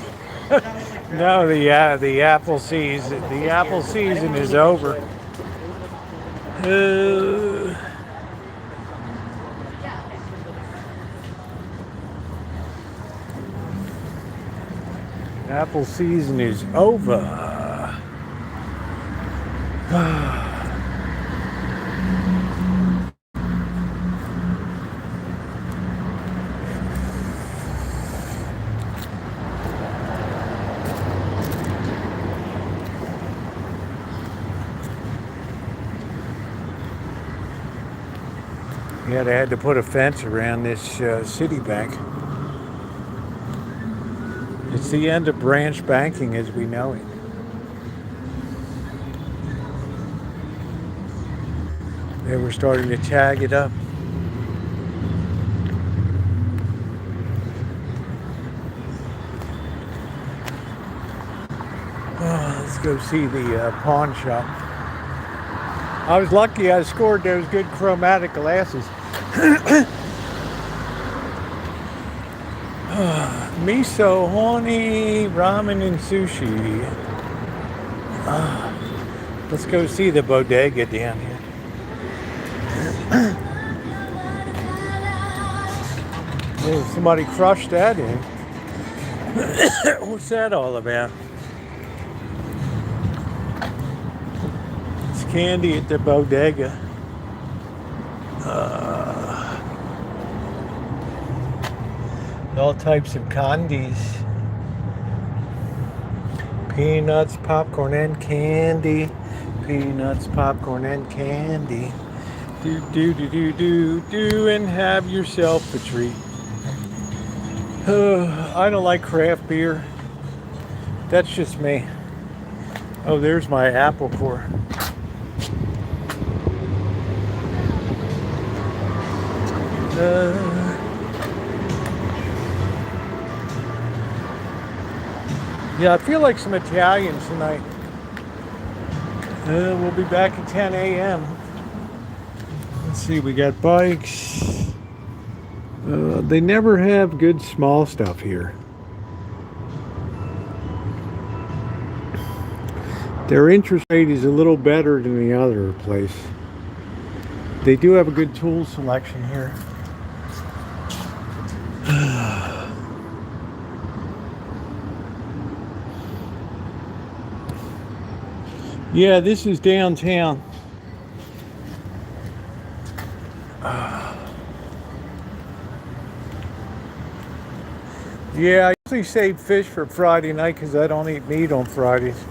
No, the apple season. The apple season is over. Apple season is over. Yeah, they had to put a fence around this city bank. It's the end of branch banking as we know it. They were starting to tag it up. Oh, let's go see the pawn shop. I was lucky I scored those good chromatic glasses. Miso, honey, ramen, and sushi. Let's go see the bodega down here. Oh, somebody crushed that in. What's that all about? candy at the bodega. All types of candies. Peanuts, popcorn, and candy. Peanuts, popcorn, and candy. Do, do, do, do, do, do, and have yourself a treat. I don't like craft beer. That's just me. Oh, there's my apple core. Yeah, I feel like some Italians tonight. We'll be back at 10 a.m. Let's see, we got bikes. They never have good small stuff here. Their interest rate is a little better than the other place. They do have a good tool selection here. Yeah, this is downtown. Yeah, I usually save fish for Friday night because I don't eat meat on Fridays.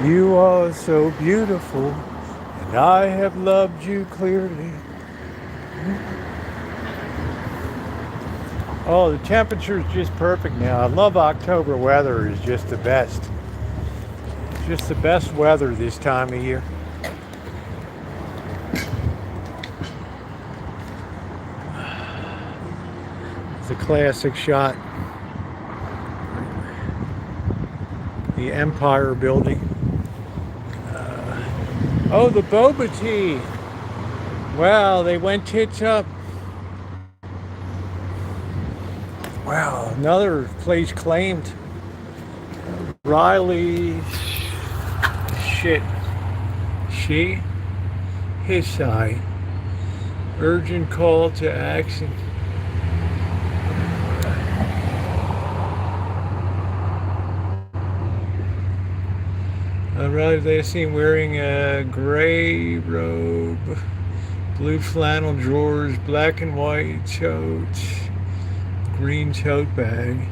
You are so beautiful, and I have loved you clearly. Oh, the temperature is just perfect now. I love October weather. It's just the best. It's just the best weather this time of year. It's a classic shot. The Empire Building. Oh, the boba tea. Wow, they went tits up. Wow, another place claimed. Riley. Shit. She. His side. Urgent call to action. Right, they seen wearing a gray robe, blue flannel drawers, black and white tote, green tote bag.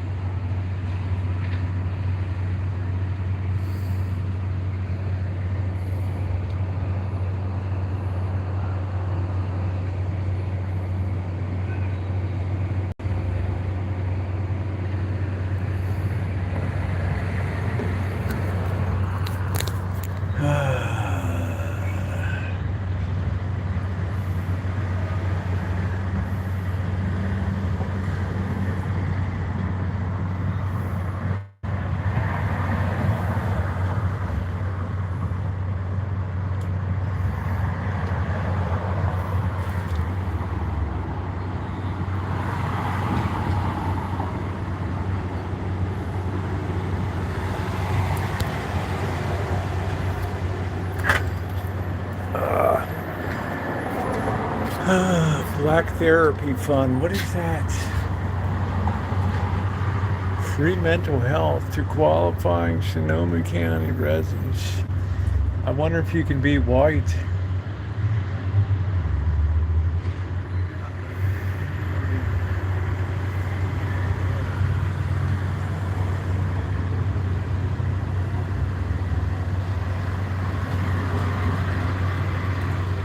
Black Therapy Fund. What is that? Free mental health to qualifying Sonoma County residents. I wonder if you can be white.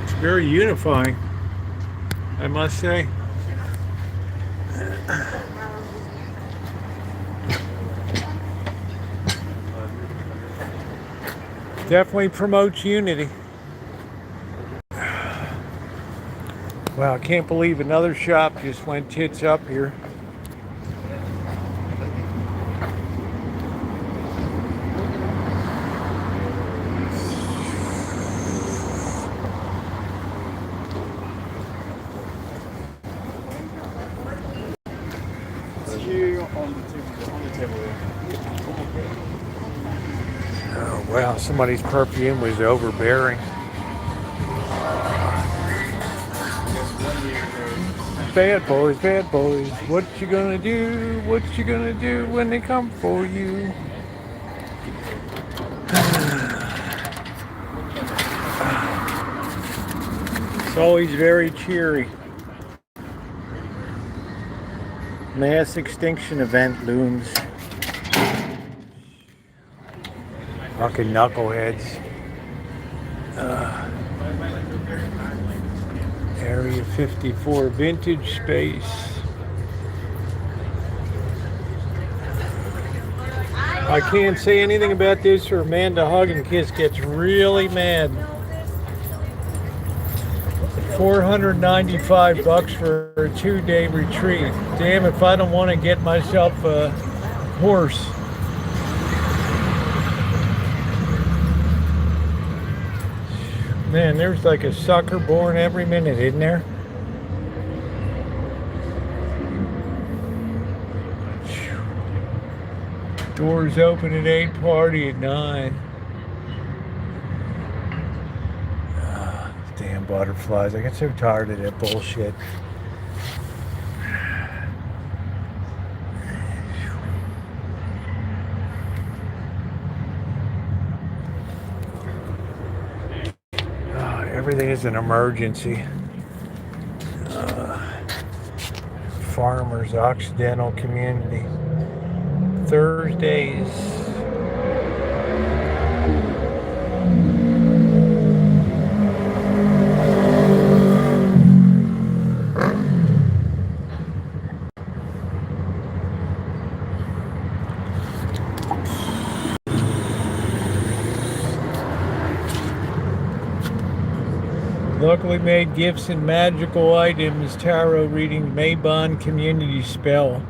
It's very unifying, I must say. Definitely promotes unity. Wow, I can't believe another shop just went tits up here. Oh, wow, somebody's perfume was overbearing. Bad boys, what you gonna do? What you gonna do when they come for you? It's always very cheery. Mass extinction event looms. Fucking knuckleheads. Area 54 vintage space. I can't say anything about this or Amanda Hug and Kiss gets really mad. $495 for a 2-day retreat. Damn if I don't want to get myself a horse. Man, there's like a sucker born every minute, isn't there? Doors open at 8, party at 9. Damn butterflies. I get so tired of that bullshit. Everything is an emergency. Farmers Occidental Community. Thursdays. Locally made gifts and magical items, tarot reading, Maybon community spell.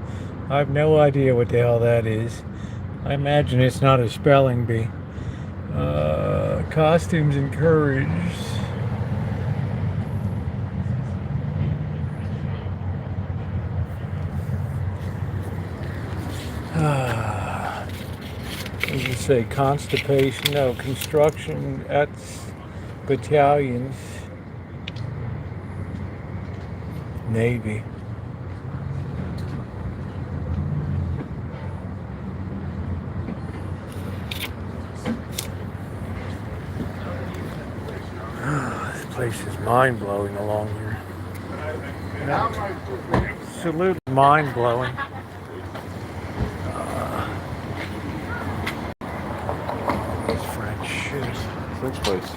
I have no idea what the hell that is. I imagine it's not a spelling bee. Costumes encouraged. What does it say? Constipation? No, construction at battalions. Navy. This place is mind-blowing along here. Absolute mind-blowing. This French shit. French place.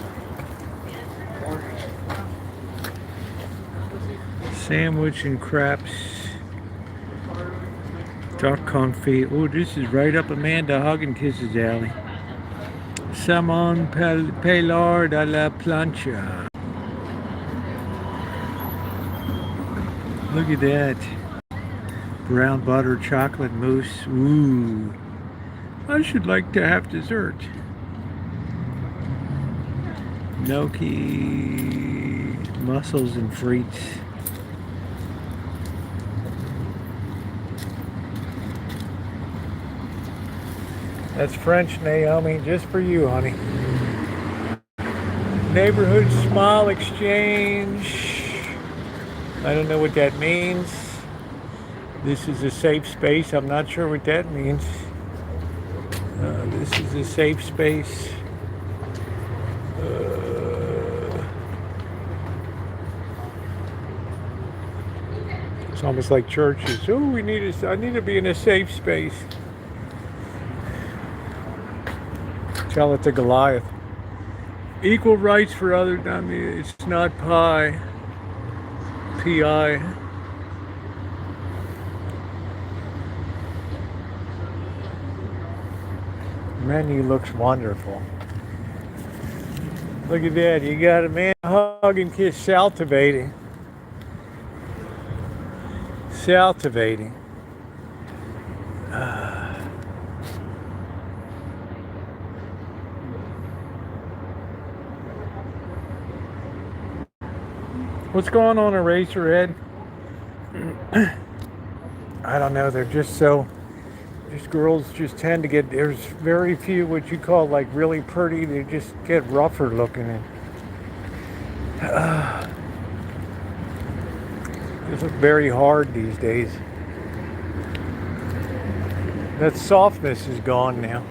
Sandwich and crepes. Duck confit. Oh, this is right up Amanda Hug and Kiss's alley. Salmon Pelard à la plancha. Look at that. Brown butter chocolate mousse. Ooh. I should like to have dessert. Gnocchi, mussels and frites. That's French, Naomi, just for you, honey. Neighborhood Smile Exchange. I don't know what that means. This is a safe space. I'm not sure what that means. This is a safe space. It's almost like churches. Oh, I need to be in a safe space. Tell it to Goliath. Equal rights for other. I mean, it's not pie. P.I. Menu looks wonderful. Look at that. You got a man hug and kiss saltivating. Saltivating. What's going on, Eraserhead? I don't know. They're just so. These girls just tend to get. There's very few what you call like really pretty. They just get rougher looking. They look very hard these days. That softness is gone now.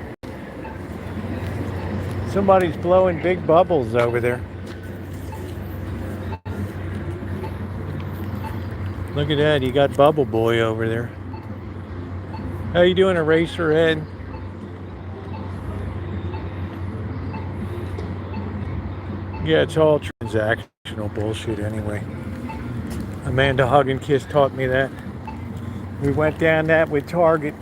Somebody's blowing big bubbles over there. Look at that, you got Bubble Boy over there. How you doing, Eraserhead? Yeah, it's all transactional bullshit anyway. Amanda Hug and Kiss taught me that. We went down that with Target.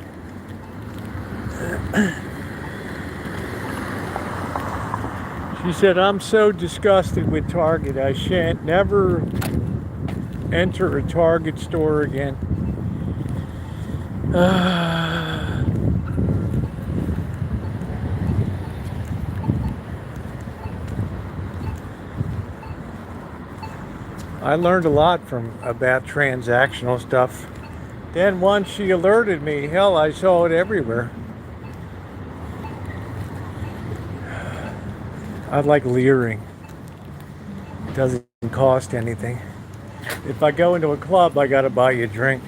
She said, I'm so disgusted with Target. I shan't never enter a Target store again. I learned a lot about transactional stuff. Then once she alerted me, hell, I saw it everywhere. I like leering. It doesn't cost anything. If I go into a club, I gotta buy you a drink.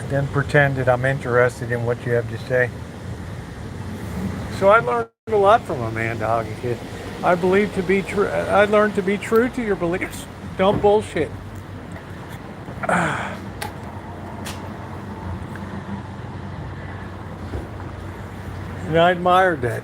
Then pretend that I'm interested in what you have to say. So I learned a lot from Amanda Hoggy. I believe to be true. I learned to be true to your beliefs. Don't bullshit. And I admired that.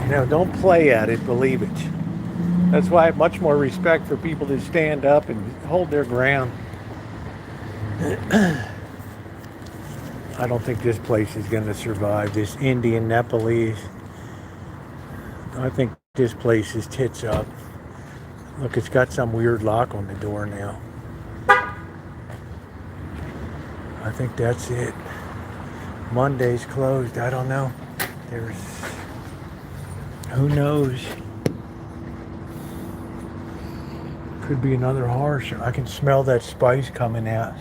You know, don't play at it, believe it. That's why I have much more respect for people that stand up and hold their ground. I don't think this place is going to survive, this Indian Nepalese. I think this place is tits up. Look, it's got some weird lock on the door now. I think that's it. Monday's closed. I don't know. Who knows? Could be another horror show. I can smell that spice coming out.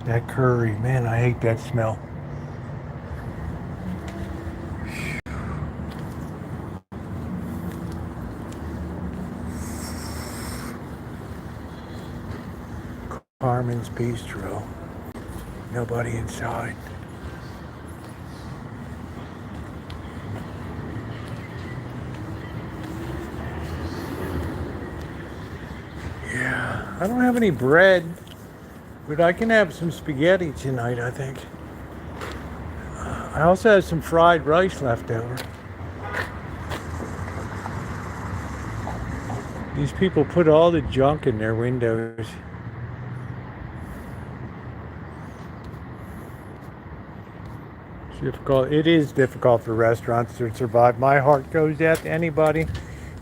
That curry. Man, I hate that smell. Carmen's Bistro. Nobody inside. Yeah, I don't have any bread, but I can have some spaghetti tonight, I think. I also have some fried rice left over. These people put all the junk in their windows. Difficult. It is difficult for restaurants to survive. My heart goes out to anybody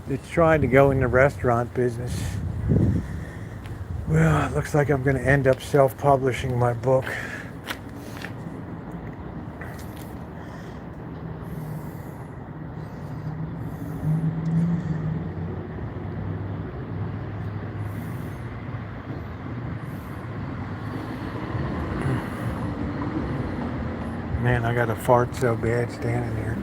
that's trying to go in the restaurant business. Well, it looks like I'm going to end up self-publishing my book. Man, I got to fart so bad standing here.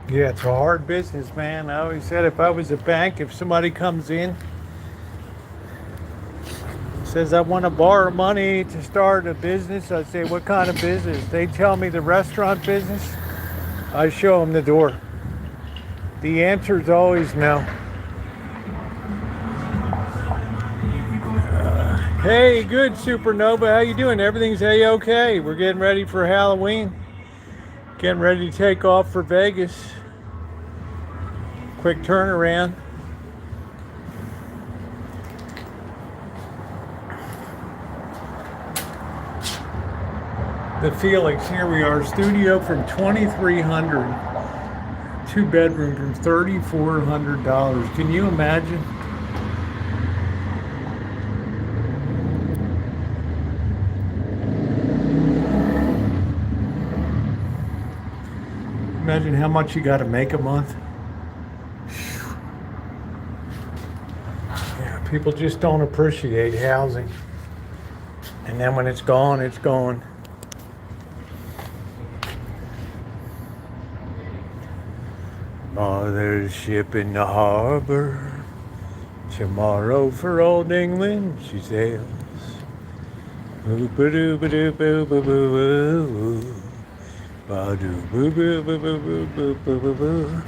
Yeah, it's a hard business, man. I always said if I was a bank, if somebody comes in, says I want to borrow money to start a business, I say, what kind of business? They tell me the restaurant business. I show them the door. The answer is always no. Hey, good Supernova. How you doing? Everything's A-okay. We're getting ready for Halloween. Getting ready to take off for Vegas. Quick turnaround. The Felix, here we are, studio from $2,300, 2-bedroom from $3,400. Can you imagine? Imagine how much you got to make a month. Yeah, people just don't appreciate housing. And then when it's gone, it's gone. Mother's ship in the harbor. Tomorrow for old England she sails. Boo-ba-doo-ba-doo-boo-boo-boo-boo. Ba-doo-boo-boo-boo-boo-boo-boo-boo.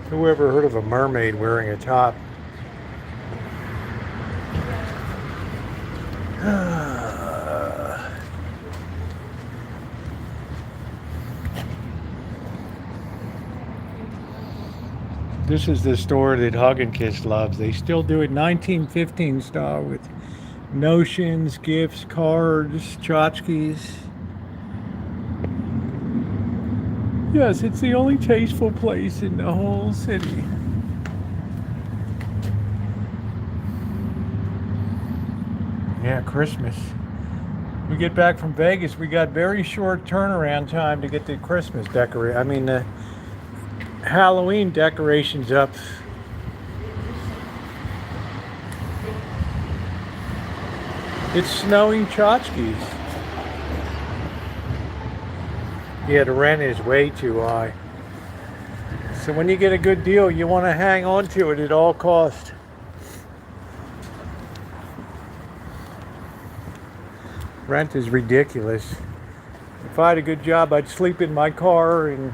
Who ever heard of a mermaid wearing a top? This is the store that Hug and Kiss loves. They still do it 1915 style with notions, gifts, cards, tchotchkes. Yes, it's the only tasteful place in the whole city. Yeah, Christmas. We get back from Vegas, we got very short turnaround time to get the Christmas the Halloween decorations up. It's snowing tchotchkes. Yeah, the rent is way too high. So when you get a good deal, you want to hang on to it at all costs. Rent is ridiculous. If I had a good job, I'd sleep in my car and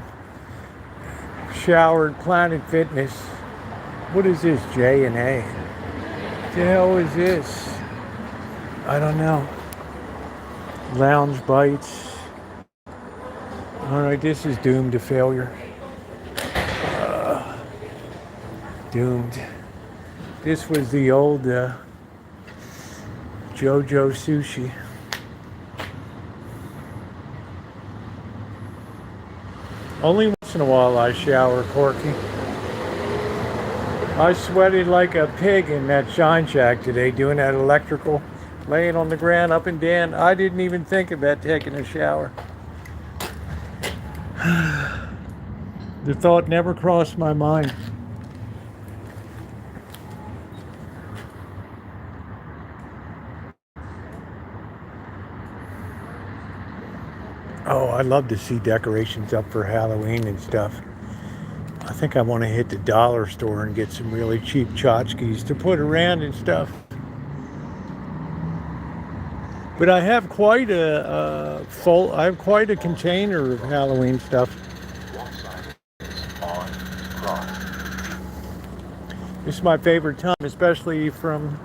shower at Planet Fitness. What is this, J and A? What the hell is this? I don't know. Lounge Bites. Alright, this is doomed to failure. Doomed. This was the old JoJo Sushi. Only once in a while I shower, Corky. I sweated like a pig in that Shine Shack today doing that electrical, laying on the ground up and down. I didn't even think about taking a shower. The thought never crossed my mind. Oh, I love to see decorations up for Halloween and stuff. I think I want to hit the dollar store and get some really cheap tchotchkes to put around and stuff. But I have quite a container of Halloween stuff. This is my favorite time, especially from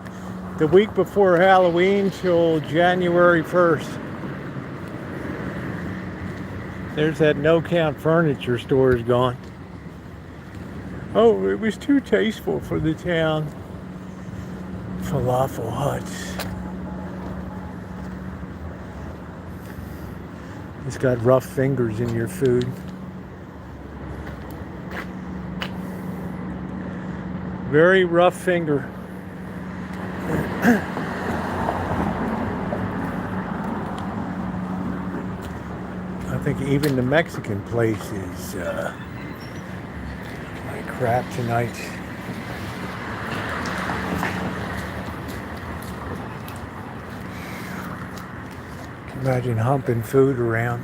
the week before Halloween till January 1st. There's that No Count Furniture store is gone. Oh, it was too tasteful for the town. Falafel huts. It's got rough fingers in your food. Very rough finger. I think even the Mexican place is like crap tonight. Imagine humping food around.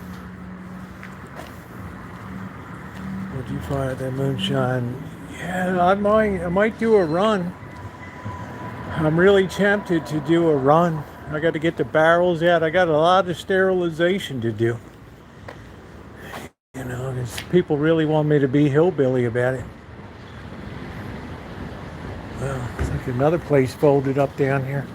What'd you find at that moonshine? Yeah, I might do a run. I'm really tempted to do a run. I got to get the barrels out. I got a lot of sterilization to do. You know, because people really want me to be hillbilly about it. Well, it's like another place folded up down here.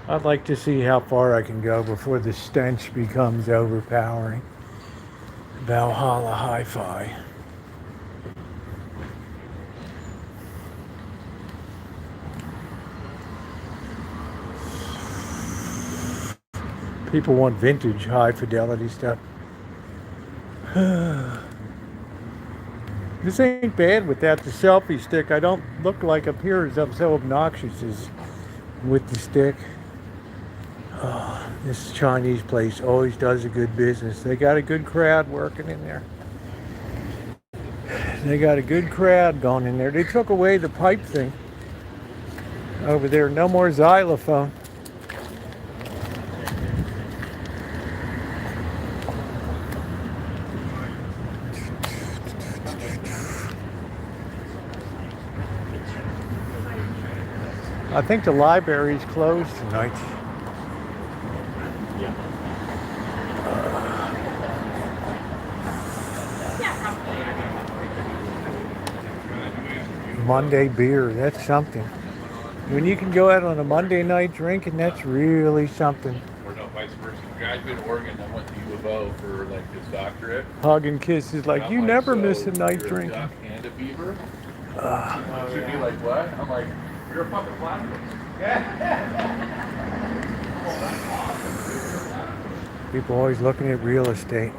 I'd like to see how far I can go before the stench becomes overpowering. Valhalla Hi-Fi. People want vintage high fidelity stuff. This ain't bad without the selfie stick. I don't look like up here as I'm so obnoxious as with the stick. Oh, this Chinese place always does a good business. They got a good crowd working in there. They got a good crowd going in there. They took away the pipe thing over there. No more xylophone. I think the library's closed tonight. Monday beer, that's something. When you can go out on a Monday night drinking, that's really something. Or no, vice versa. The guy's been in Oregon that went to U of O for like his doctorate. Hug and kiss is like, I'm you never so miss a night you're drinking. A duck and a beaver? She'd be like, what? I'm like, you're a fucking platypus. People always looking at real estate.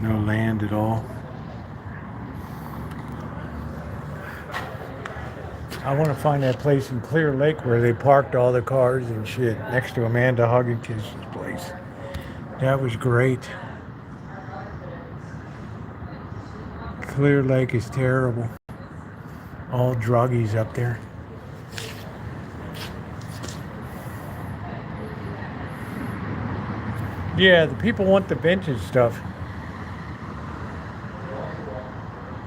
No land at all. I want to find that place in Clear Lake where they parked all the cars and shit next to Amanda Huggins' place. That was great. Clear Lake is terrible. All druggies up there. Yeah, the people want the vintage stuff.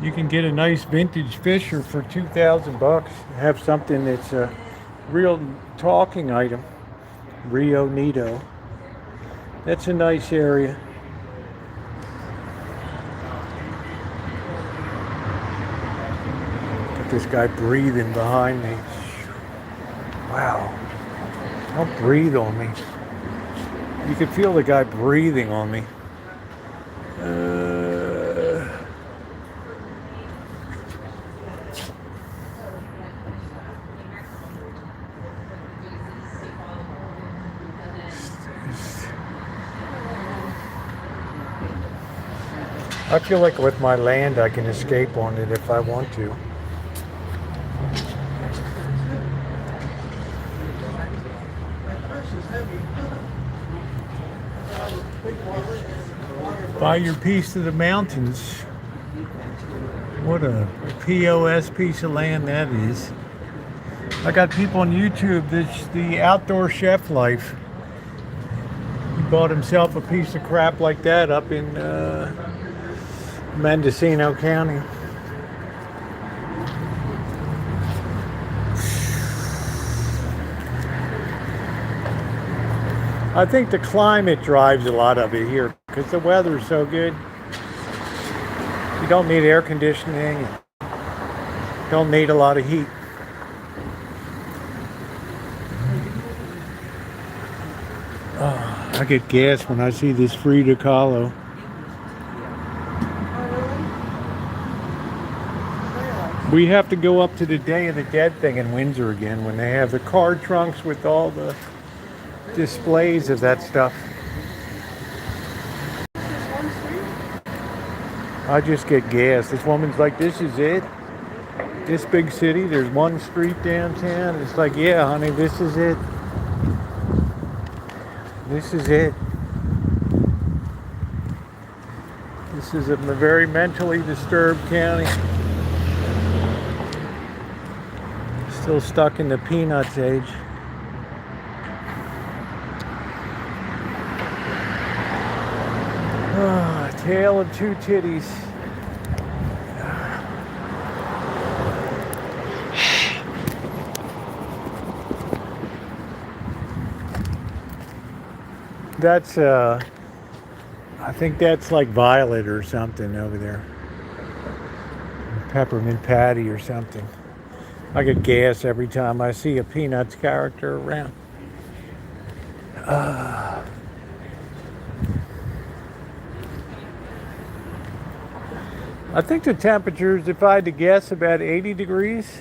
You can get a nice vintage Fisher for $2,000. Have something that's a real talking item. Rio Nito. That's a nice area. Got this guy breathing behind me. Wow. Don't breathe on me. You can feel the guy breathing on me. I feel like with my land, I can escape on it if I want to. Buy your piece of the mountains. What a POS piece of land that is. I got people on YouTube, this the outdoor chef life. He bought himself a piece of crap like that up in Mendocino County. I think the climate drives a lot of it here because the weather's so good. You don't need air conditioning. Don't need a lot of heat. Oh, I get gas when I see this Frida Kahlo. We have to go up to the Day of the Dead thing in Windsor again when they have the car trunks with all the displays of that stuff. I just get gas. This woman's like, this is it? This big city, there's one street downtown. It's like, yeah, honey, this is it. This is it. This is a very mentally disturbed county. Still stuck in the Peanuts age. Ah, Tale of Two Titties. That's I think that's like Violet or something over there. Peppermint Patty or something. I get gas every time I see a Peanuts character around. I think the temperatures, if I had to guess, about 80 degrees.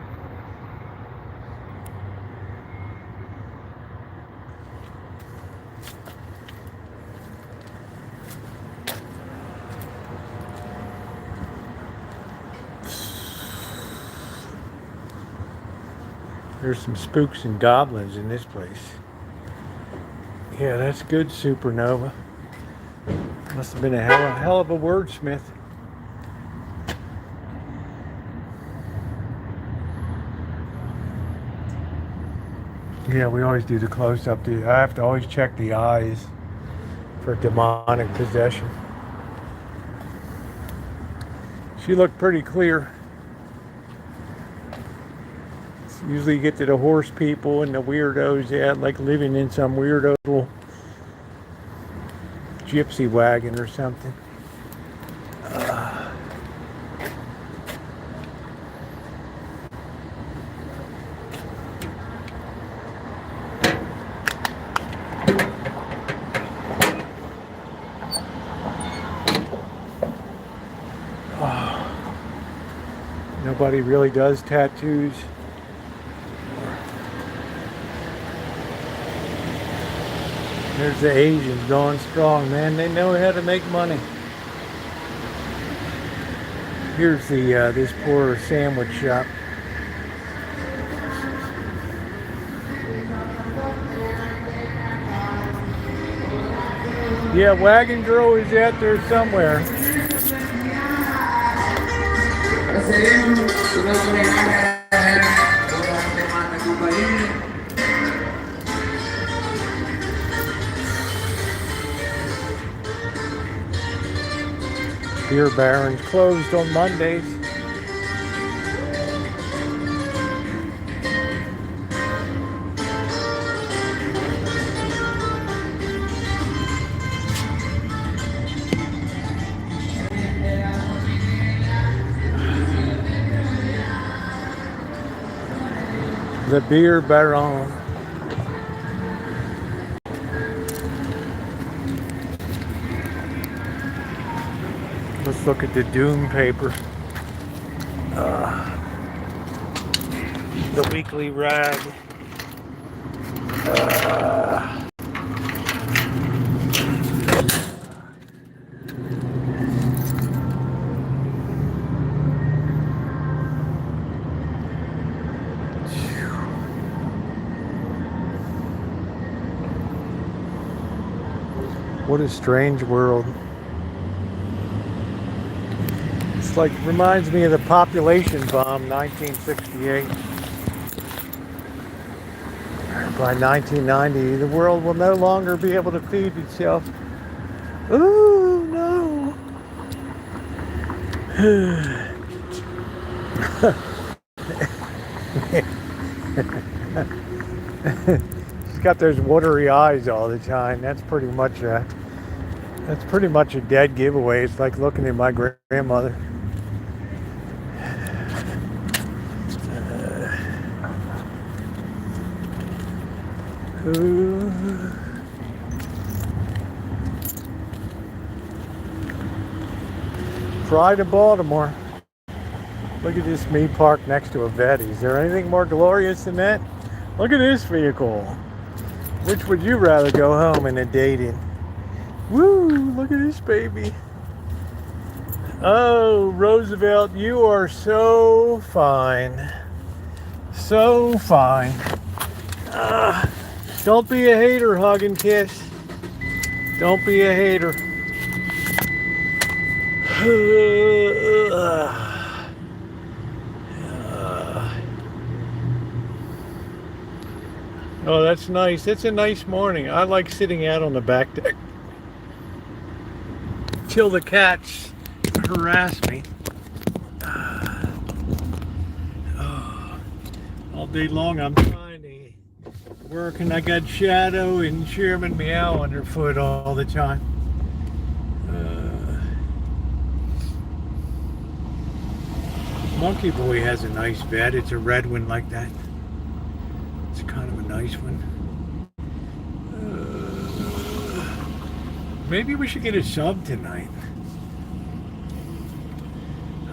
There's some spooks and goblins in this place. Yeah, that's good, Supernova. Must have been a hell of a wordsmith. Yeah, we always do the close-up. I have to always check the eyes for demonic possession. She looked pretty clear. Usually you get to the horse people and the weirdos, yeah, like living in some weirdo little gypsy wagon or something. Nobody really does tattoos. There's the Asians going strong, man. They know how to make money. Here's the this poor sandwich shop. Yeah, Wagon Girl is out there somewhere. Beer Baron's closed on Mondays. The Beer Baron. Let's look at the Doom paper. The Weekly Rag. What a strange world. It's like, reminds me of the population bomb, 1968. By 1990, the world will no longer be able to feed itself. Ooh, no. She's got those watery eyes all the time. That's pretty much a dead giveaway. It's like looking at my grandmother. Pride of Baltimore. Look at this me parked next to a vet. Is there anything more glorious than that? Look at this vehicle. Which would you rather go home in a date in? Woo! Look at this baby. Oh, Roosevelt, you are so fine. So fine. Don't be a hater, hug and kiss. Don't be a hater. Oh, that's nice. It's a nice morning. I like sitting out on the back deck till the cats harass me. All day long I'm trying to work, and I got Shadow and Sherman Meow underfoot all the time. Monkey Boy has a nice bed. It's a red one like that. It's kind of a nice one. Maybe we should get a sub tonight.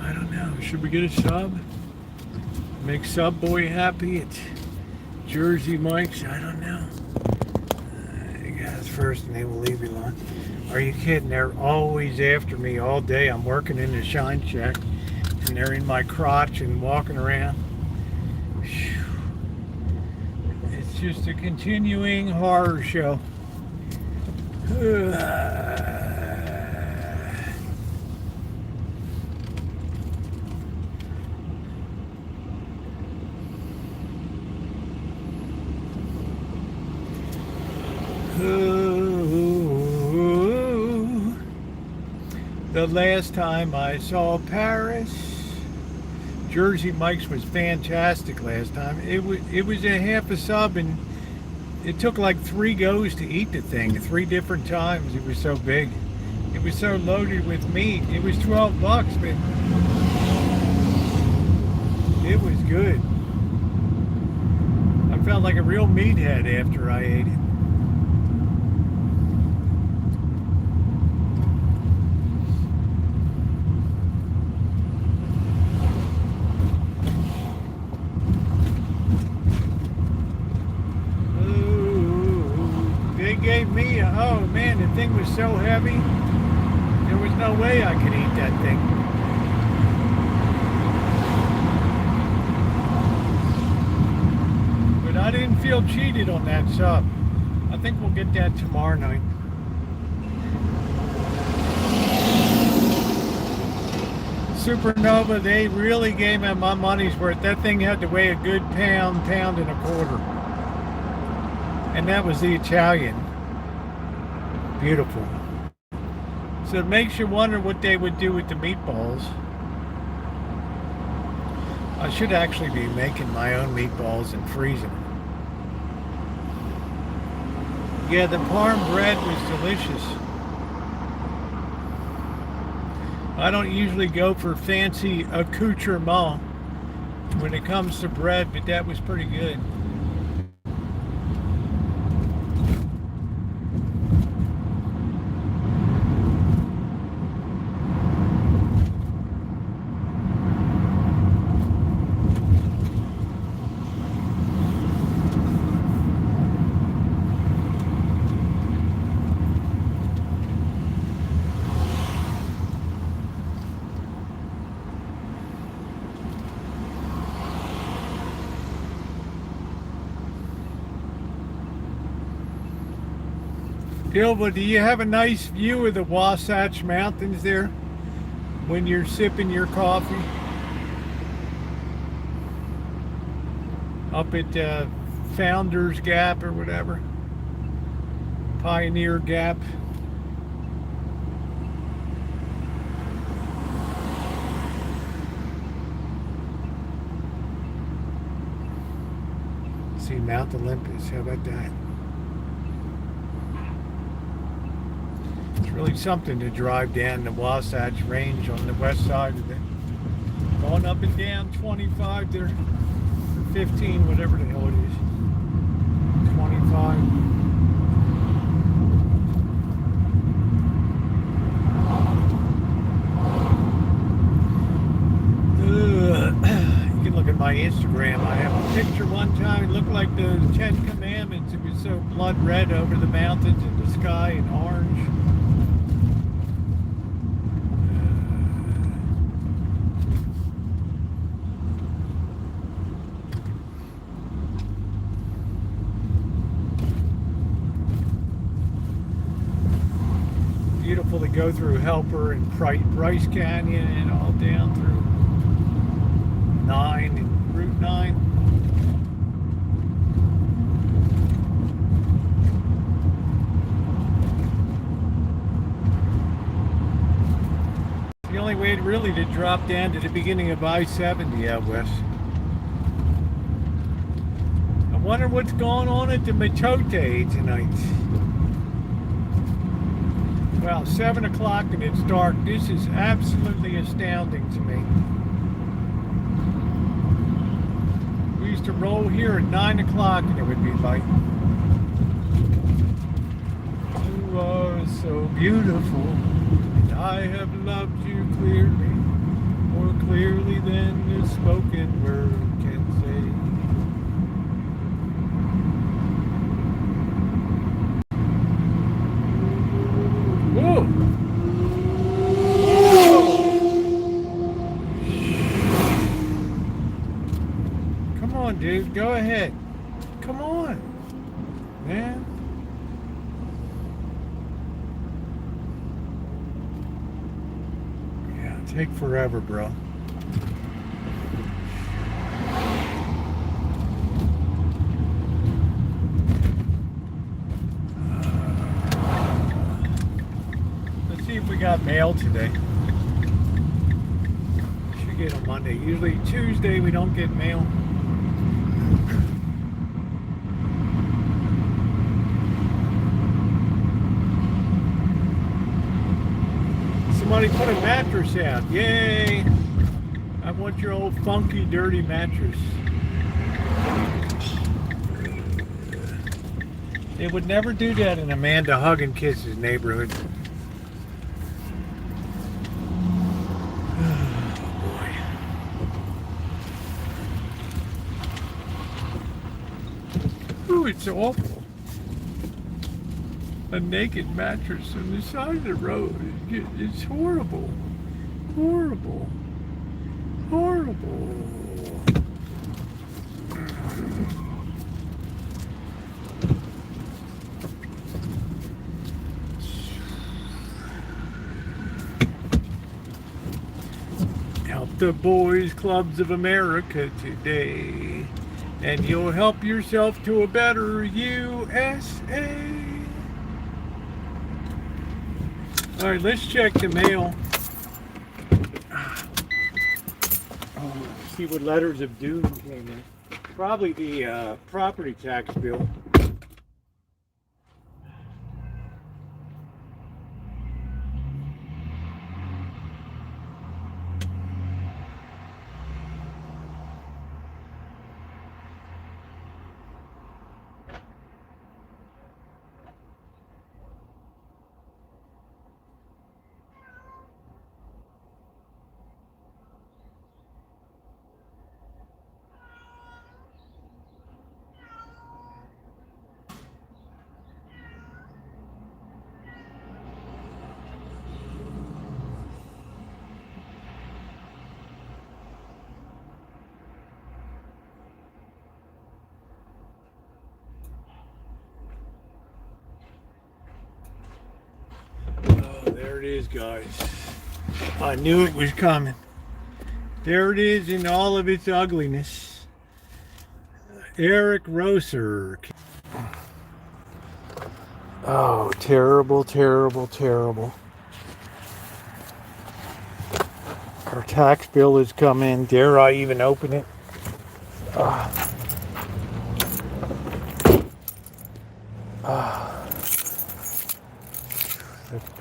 I don't know. Should we get a sub? Make Sub Boy happy at Jersey Mike's? I don't know. You guys first and they will leave you alone. Are you kidding? They're always after me all day. I'm working in the shine shack and they're in my crotch and walking around. Whew. just a continuing horror show. The last time I saw Paris, Jersey Mike's was fantastic last time. It was a half a sub, and it took like 3 goes to eat the thing, 3 different times. It was so big. It was so loaded with meat. It was $12, but it was good. I felt like a real meathead after I ate it. Gave me oh man, the thing was so heavy, there was no way I could eat that thing. But I didn't feel cheated on that sub. I think we'll get that tomorrow night. Supernova, they really gave me my money's worth. That thing had to weigh a good pound and a quarter. And that was the Italian. Beautiful. So it makes you wonder what they would do with the meatballs. I should actually be making my own meatballs and freezing them. Yeah, the parm bread was delicious. I don't usually go for fancy accoutrement when it comes to bread, but that was pretty good. Gilbert, do you have a nice view of the Wasatch Mountains there when you're sipping your coffee? Up at Founders Gap or whatever. Pioneer Gap. See Mount Olympus, how about that? It's really something to drive down the Wasatch Range on the west side of it. Going up and down 25 there, or 15, whatever the hell it is. 25. You can look at my Instagram. I have a picture one time. It looked like the 10 Commandments. It was so blood red over the mountains and the sky and orange. Beautiful to go through Helper and Bryce Canyon and all down through 9 and Route 9. The only way really to drop down to the beginning of I-70 out west. I wonder what's going on at the Matote tonight. Well, 7 o'clock and it's dark. This is absolutely astounding to me. We used to roll here at 9 o'clock and it would be light. You are so beautiful, and I have loved you clearly, more clearly than the spoken word can say. Whoa! Come on, dude. Go ahead. Come on. take forever, bro. Let's see if we got mail today. Should get on Monday. Usually Tuesday we don't get mail. Somebody put a mattress out. Yay! I want your old funky, dirty mattress. They would never do that in Amanda Hug and Kisses neighborhood. Oh, it's awful. A naked mattress on the side of the road. It's horrible. Horrible. Horrible. Help the Boys Clubs of America today, and you'll help yourself to a better USA. All right, let's check the mail. See what letters of doom came in. Probably the property tax bill. There it is, guys. I knew it was coming. There it is in all of its ugliness. Eric Roser. Oh, terrible, terrible, terrible. Our tax bill has come in. Dare I even open it?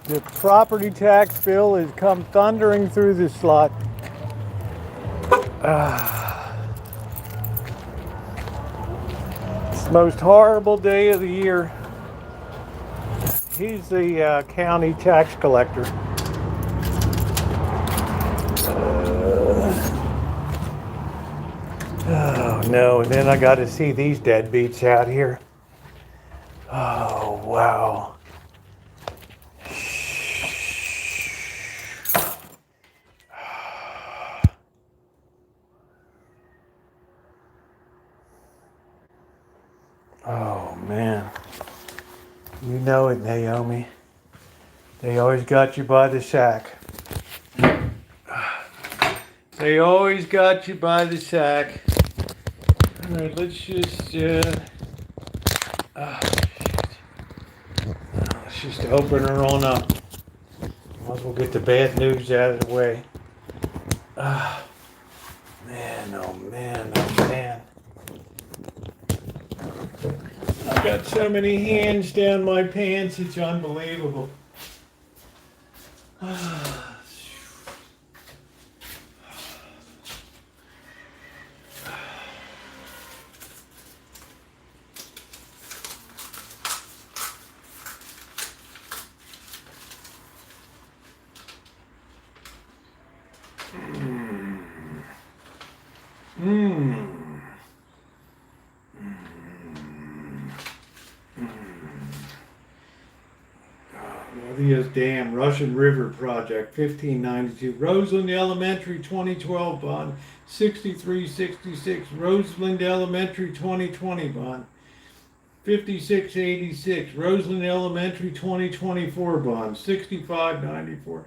The property tax bill has come thundering through the slot. It's the most horrible day of the year. He's the county tax collector. Oh no, and then I got to see these deadbeats out here. Oh wow. Oh man, you know it, Naomi. They always got you by the sack. They always got you by the sack. All right, let's just let's just open her on up. Might as well get the bad news out of the way. Man, oh man, oh man. I've got so many hands down my pants, it's unbelievable. Rosie's Dam, Russian River Project, 1592. Roseland Elementary, 2012 bond, 6366. Roseland Elementary, 2020 bond, 5686. Roseland Elementary, 2024 bond, 6594.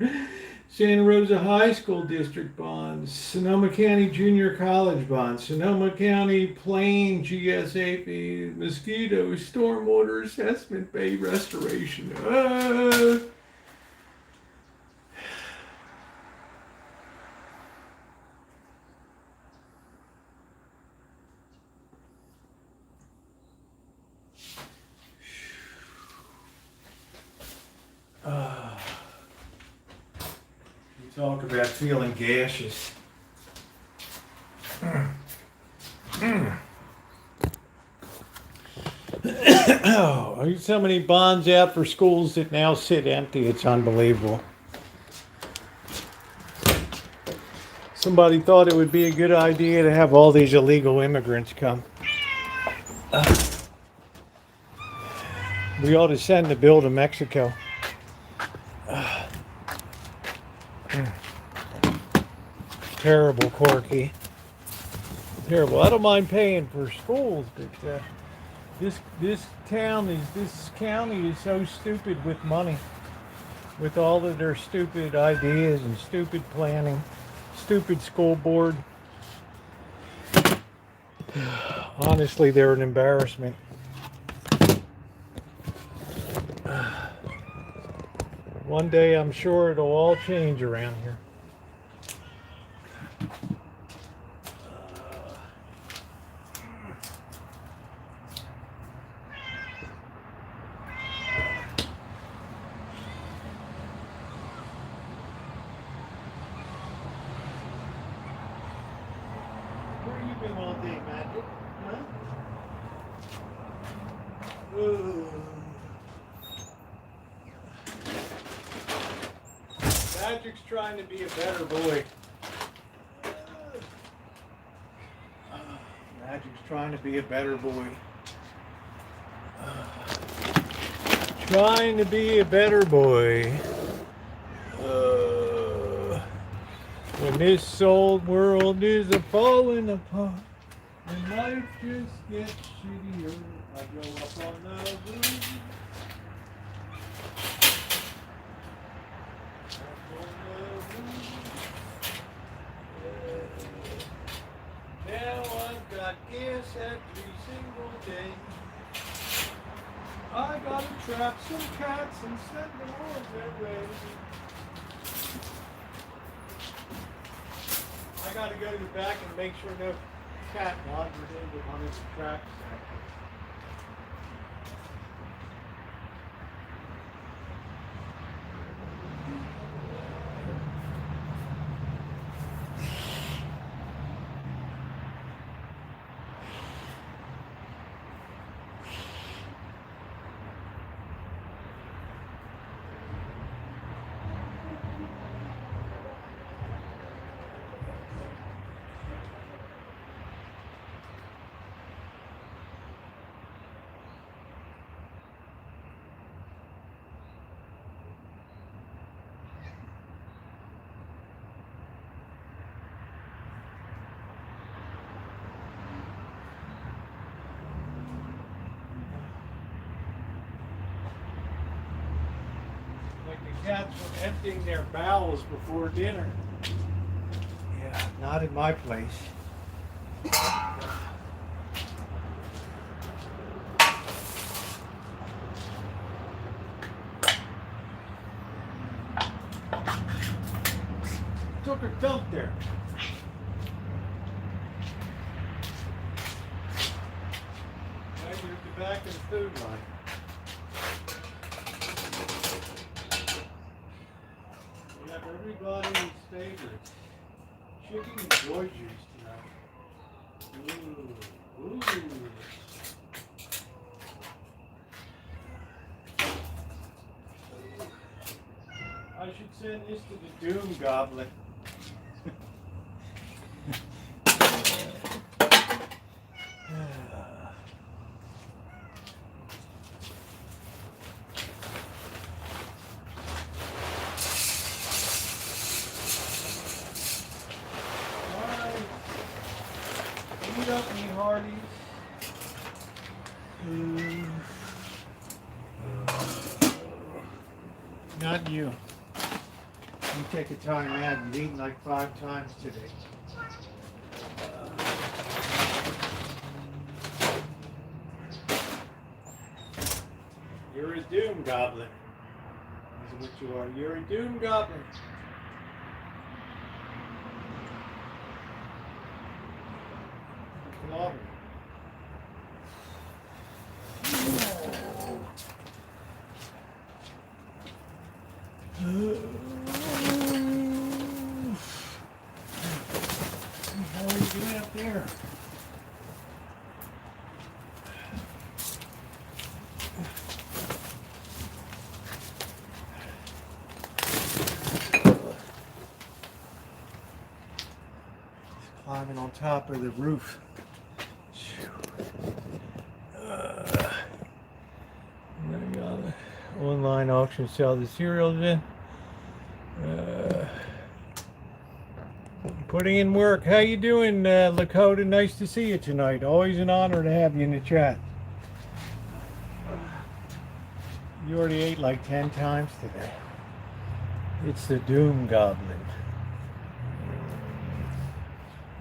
Santa Rosa High School District bonds, Sonoma County Junior College bonds, Sonoma County Plain GSA mosquito stormwater assessment bay restoration. Talk about feeling gaseous. Oh, there's so many bonds out for schools that now sit empty. It's unbelievable. Somebody thought it would be a good idea to have all these illegal immigrants come. We ought to send the bill to Mexico. Terrible, Corky. Terrible. I don't mind paying for schools, but this county is so stupid with money, with all of their stupid ideas and stupid planning, stupid school board. Honestly, they're an embarrassment. One day, I'm sure it'll all change around here. Where you been all day, Magic? Huh? Ooh. Magic's trying to be a better boy. Magic's trying to be a better boy. Trying to be a better boy. When this old world is a falling apart and life just gets shittier, I go up on the roof. Now I've got gas every single day. I gotta trap some cats and send them on their way. I gotta go to the back and make sure no cat wandered into one of the traps. Cats were emptying their bowels before dinner. Yeah, not in my place. Took a dump there. Right at the back of the food line. Everybody's favorites. Chicken and joy juice tonight. Ooh. I should send this to the Doom Goblin. Up, me hearties. Not you. You take a time out. You've eaten like 5 times today. You're a doom goblin. Is what you are. You're a doom goblin. Come on. How are you doing up there? Climbing on top of the roof. Online auction sell the cereals in. Putting in work. How you doing, Lakota? Nice to see you tonight. Always an honor to have you in the chat. You already ate like 10 times today. It's the Doom Goblin.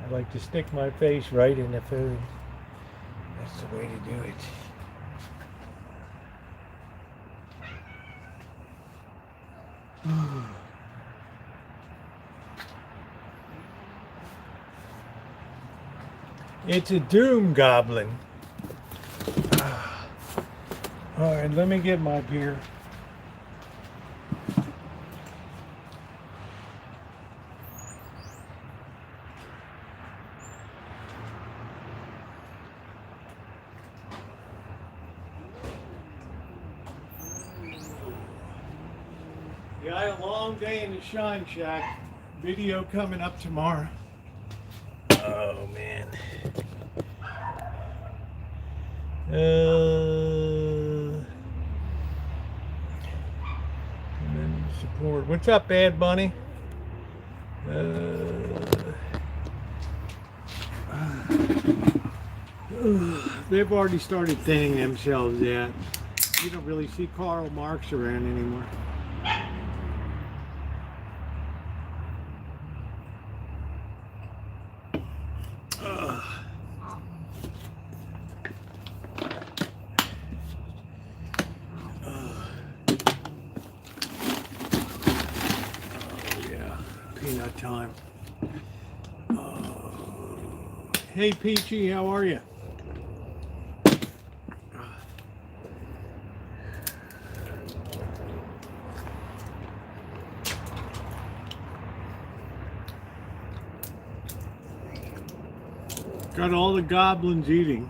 I like to stick my face right in the food. That's the way to do it. It's a doom goblin. All right, let me get my beer. Yeah, I had a long day in the Shine Shack. Video coming up tomorrow. Oh man. And then support. What's up, Bad Bunny? They've already started thinning themselves out. You don't really see Karl Marx around anymore. Time. Hey Peachy, how are you? Got all the goblins eating.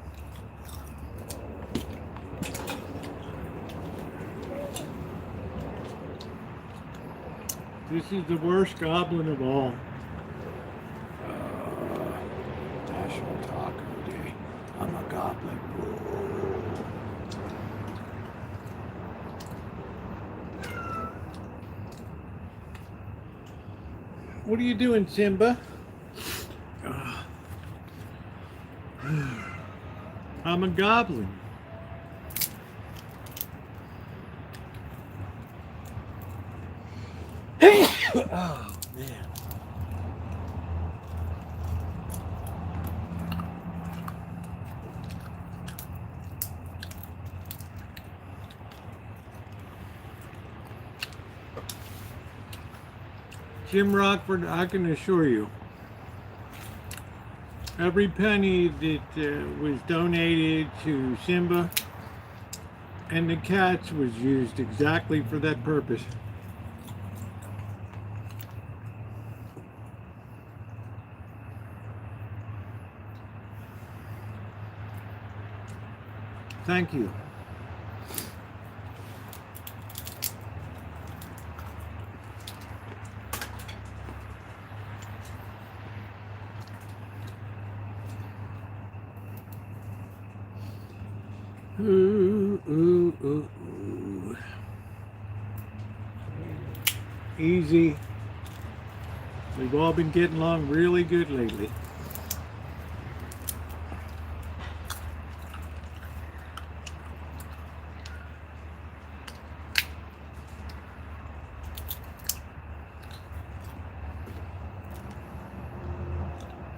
This is the worst goblin of all. National Taco Day. I'm a goblin. What are you doing, Simba? I'm a goblin. Oh, man. Jim Rockford, I can assure you, every penny that was donated to Simba and the cats was used exactly for that purpose. Thank you. Ooh, ooh, ooh, ooh. Easy. We've all been getting along really good lately.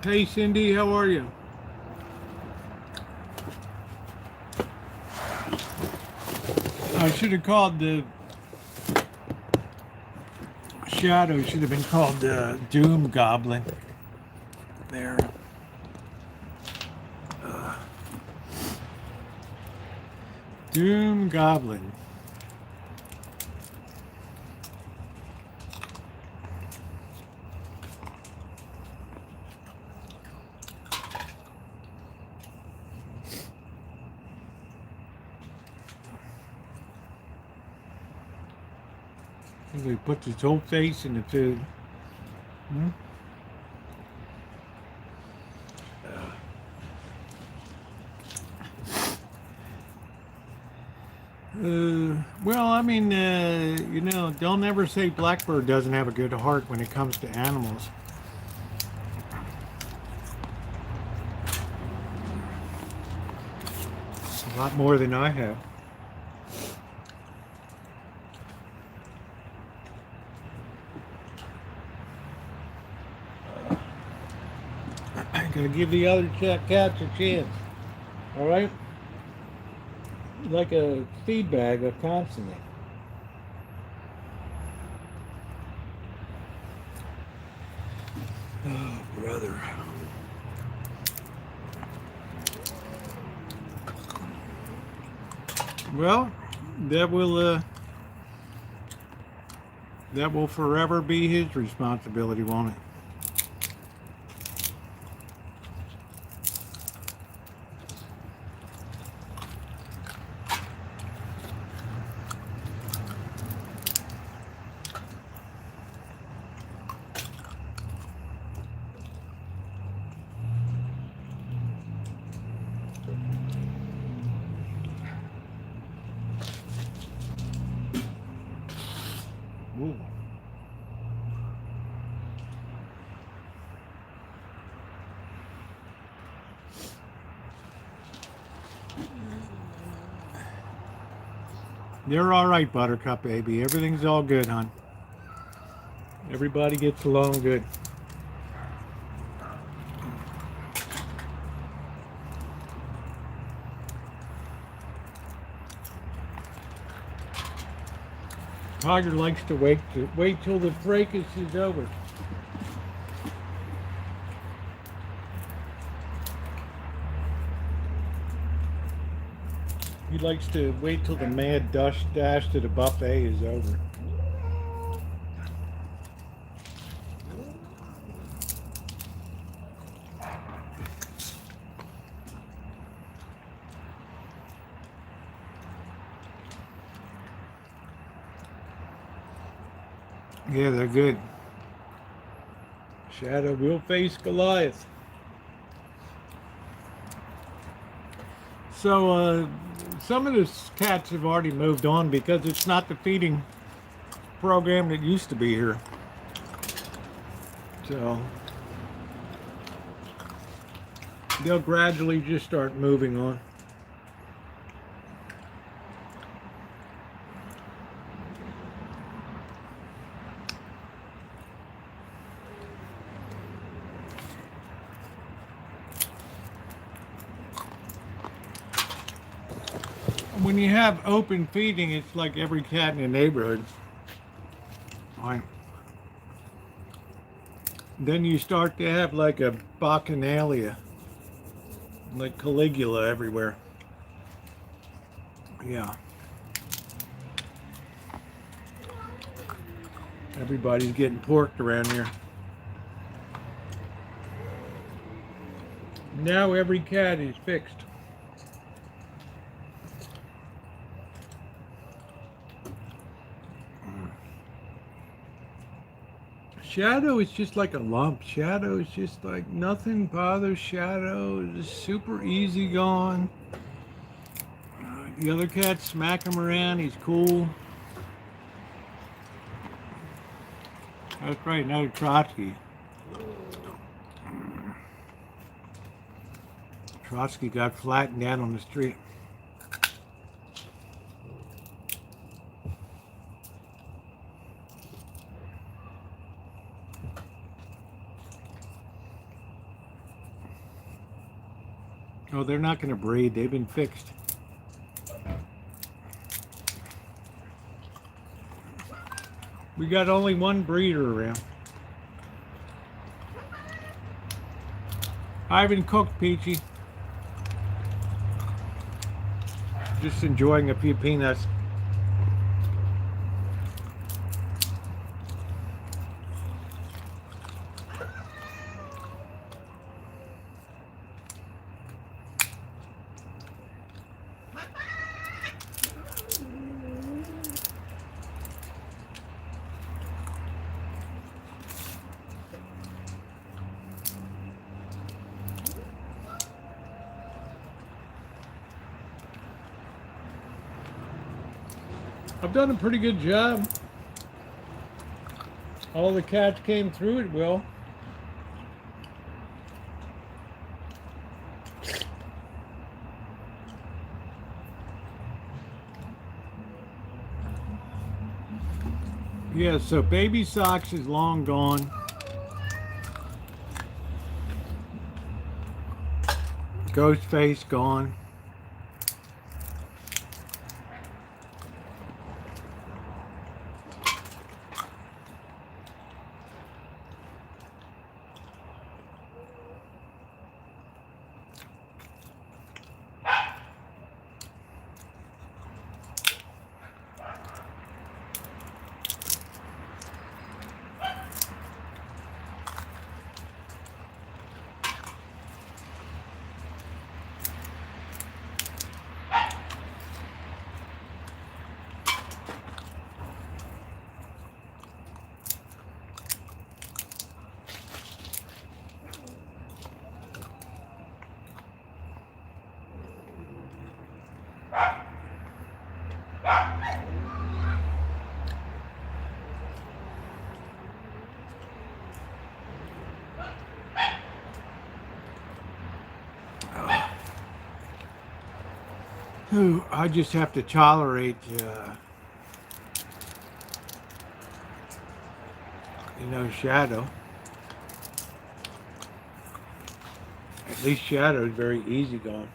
Hey Cindy, how are you? I should have called the Shadow, should have been called the Doom Goblin. There. Doom Goblin. He puts his whole face in the food. Well, I mean, you know, they'll never say Blackbird doesn't have a good heart when it comes to animals. A lot more than I have. Gonna give the other cats a chance. All right? Like a feed bag of constantly. Oh, brother. Well, that will forever be his responsibility, won't it? Ooh. You're all right, Buttercup, baby. Everything's all good, hon. Everybody gets along good. Tiger likes to wait till the fracas is over. He likes to wait till the mad dash to the buffet is over. Yeah, they're good. Shadow will face Goliath. So, some of the cats have already moved on because it's not the feeding program that used to be here. So, they'll gradually just start moving on. When you have open feeding, it's like every cat in the neighborhood. Right. Then you start to have like a bacchanalia, like Caligula everywhere. Yeah. Everybody's getting porked around here. Now every cat is fixed. Shadow is just like a lump. Shadow is just like nothing bothers Shadow. It's just super easy going. The other cats smack him around. He's cool. That's right, another Trotsky. Trotsky got flattened out on the street. Oh, they're not going to breed. They've been fixed. We got only one breeder around. I haven't cooked, Peachy. Just enjoying a few peanuts. I've done a pretty good job. All the cats came through it well. Yeah, so Baby Socks is long gone. Ghostface gone. I just have to tolerate, Shadow. At least Shadow is very easygoing.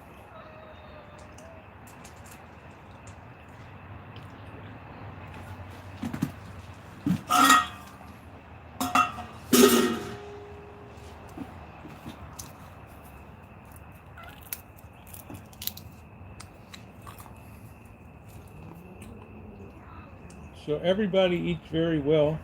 So everybody eats very well.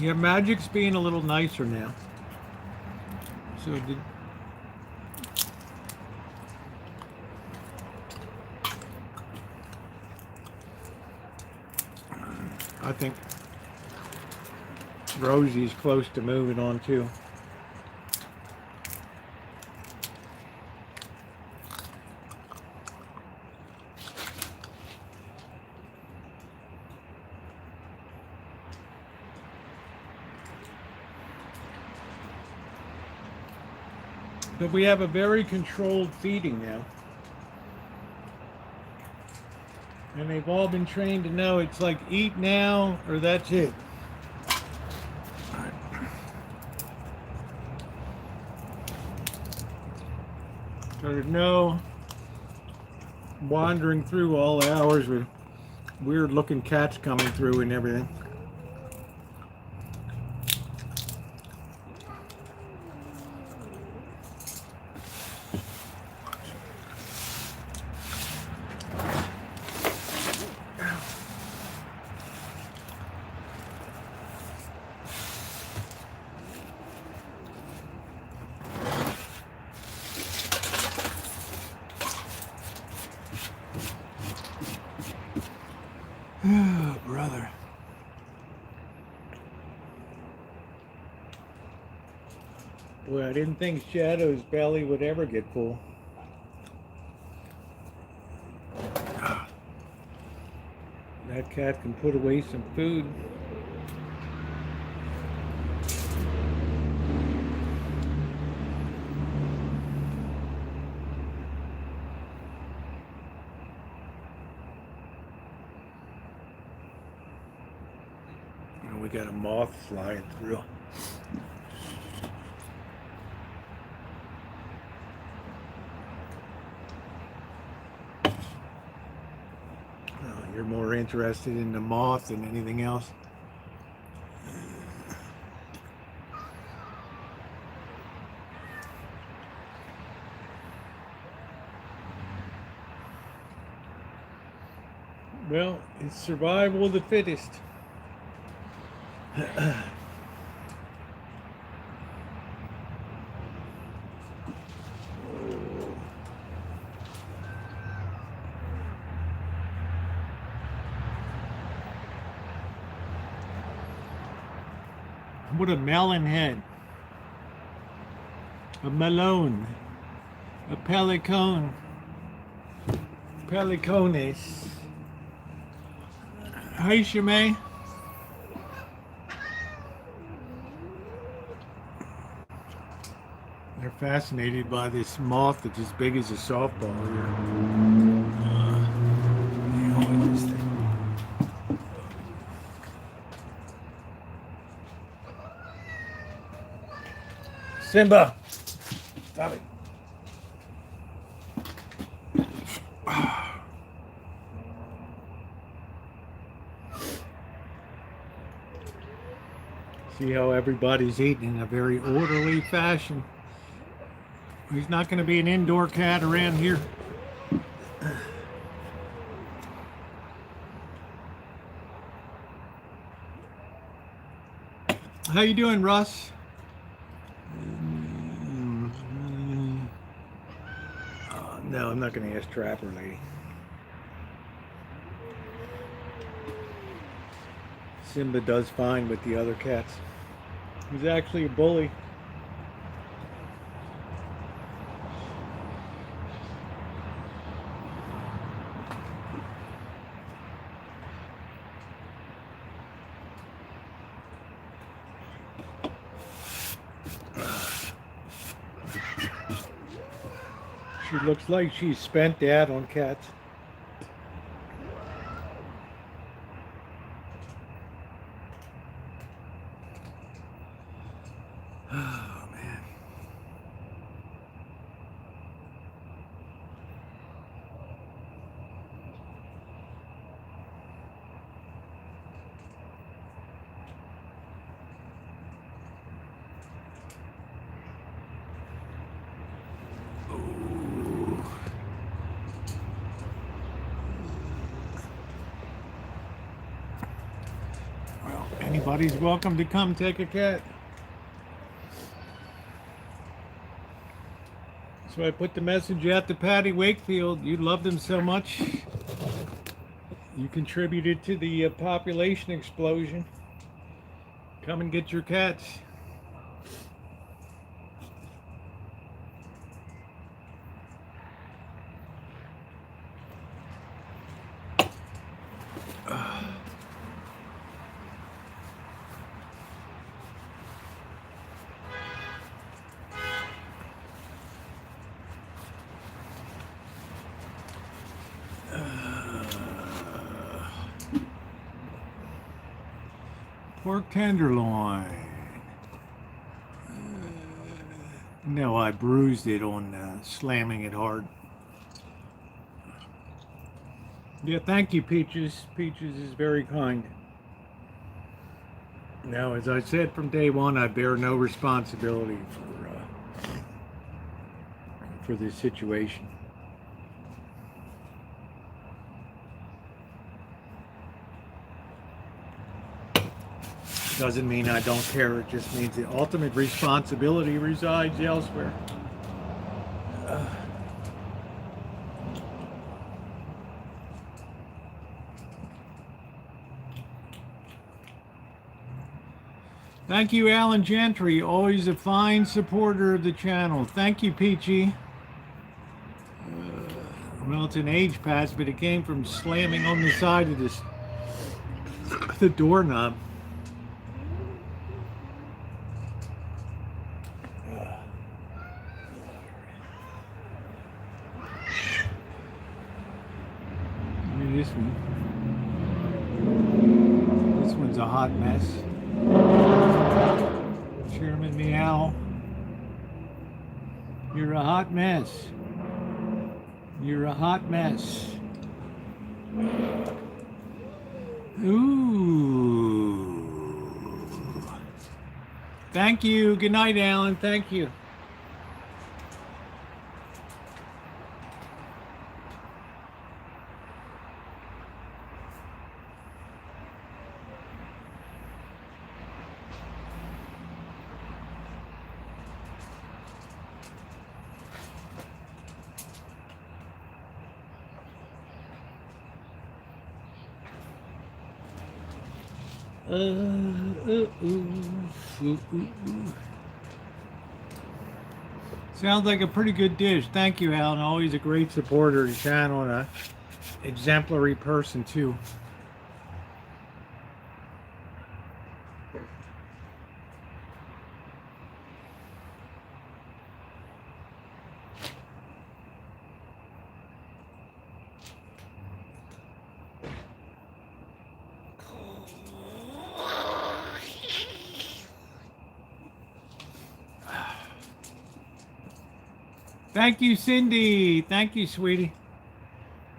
Yeah, Magic's being a little nicer now. So I think Rosie's close to moving on too. But we have a very controlled feeding now. And they've all been trained to know it's like eat now or that's it. So there's no wandering through all hours with weird looking cats coming through and everything. Oh, brother. Boy, I didn't think Shadow's belly would ever get full. That cat can put away some food. And we got a moth flying through. You're more interested in the moth than anything else. Well, it's survival of the fittest. What a melon head. A melon. A pelicone. Pelicones. Hi, Shimei. They're fascinated by this moth that's as big as a softball here. This thing. Simba! Stop it. See how everybody's eating in a very orderly fashion. He's not going to be an indoor cat around here. How you doing, Russ? No, I'm not going to ask Trapper Lady. Simba does fine with the other cats. He's actually a bully. She looks like she's spent out on cats. Oh, man. Well, anybody's welcome to come take a cat. So I put the message out to Patty Wakefield. You loved him so much. You contributed to the population explosion. Come and get your cats. Pork tenderloin. No, I bruised it on slamming it hard. Yeah, thank you, Peaches. Peaches is very kind. Now, as I said from day one, I bear no responsibility for this situation. Doesn't mean I don't care. It just means the ultimate responsibility resides elsewhere. Thank you, Alan Gentry. Always a fine supporter of the channel. Thank you, Peachy. Well, it's an age pass, but it came from slamming on the side of the doorknob. This one. This one's a hot mess. Chairman Meow. You're a hot mess. You're a hot mess. Ooh. Thank you. Good night, Alan. Thank you. Sounds like a pretty good dish. Thank you, Alan. Always a great supporter of the channel and an exemplary person, too. Thank you, Cindy. Thank you, sweetie.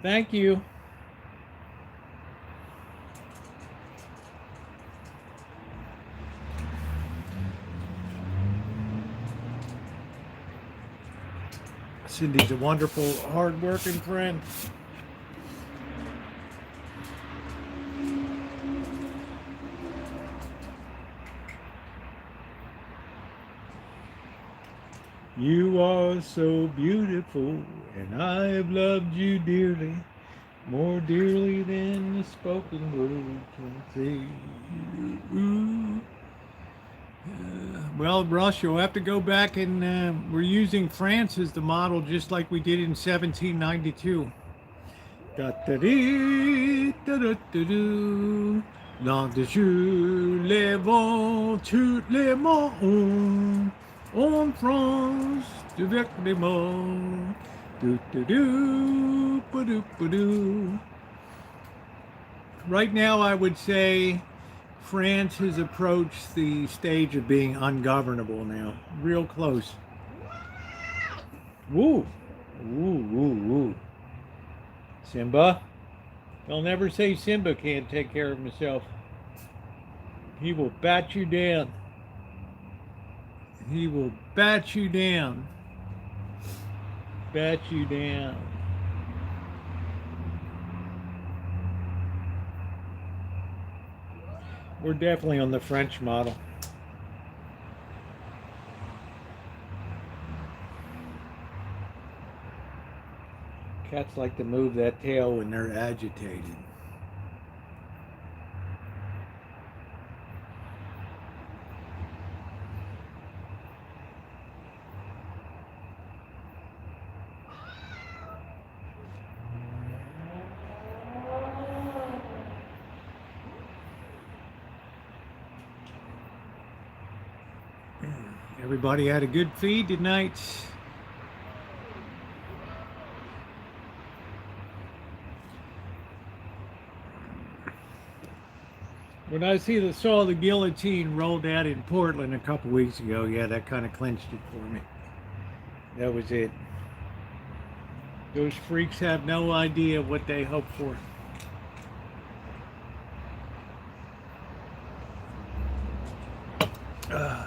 Thank you. Cindy's a wonderful, hard-working friend. You are so beautiful, and I have loved you dearly, more dearly than the spoken word can say. Ooh. Well, Russ, you'll have to go back and we're using France as the model, just like we did in 1792. Là-dessus les vents, tous les monts. En France, avec les mots. Right now, I would say France has approached the stage of being ungovernable now. Real close. Woo! Woo, woo, woo. Simba? They'll never say Simba can't take care of himself. He will bat you down. He will bat you down. Bat you down. We're definitely on the French model. Cats like to move that tail when they're agitated. Everybody had a good feed tonight. When I saw the guillotine rolled out in Portland a couple weeks ago, yeah, that kind of clinched it for me. That was it. Those freaks have no idea what they hope for.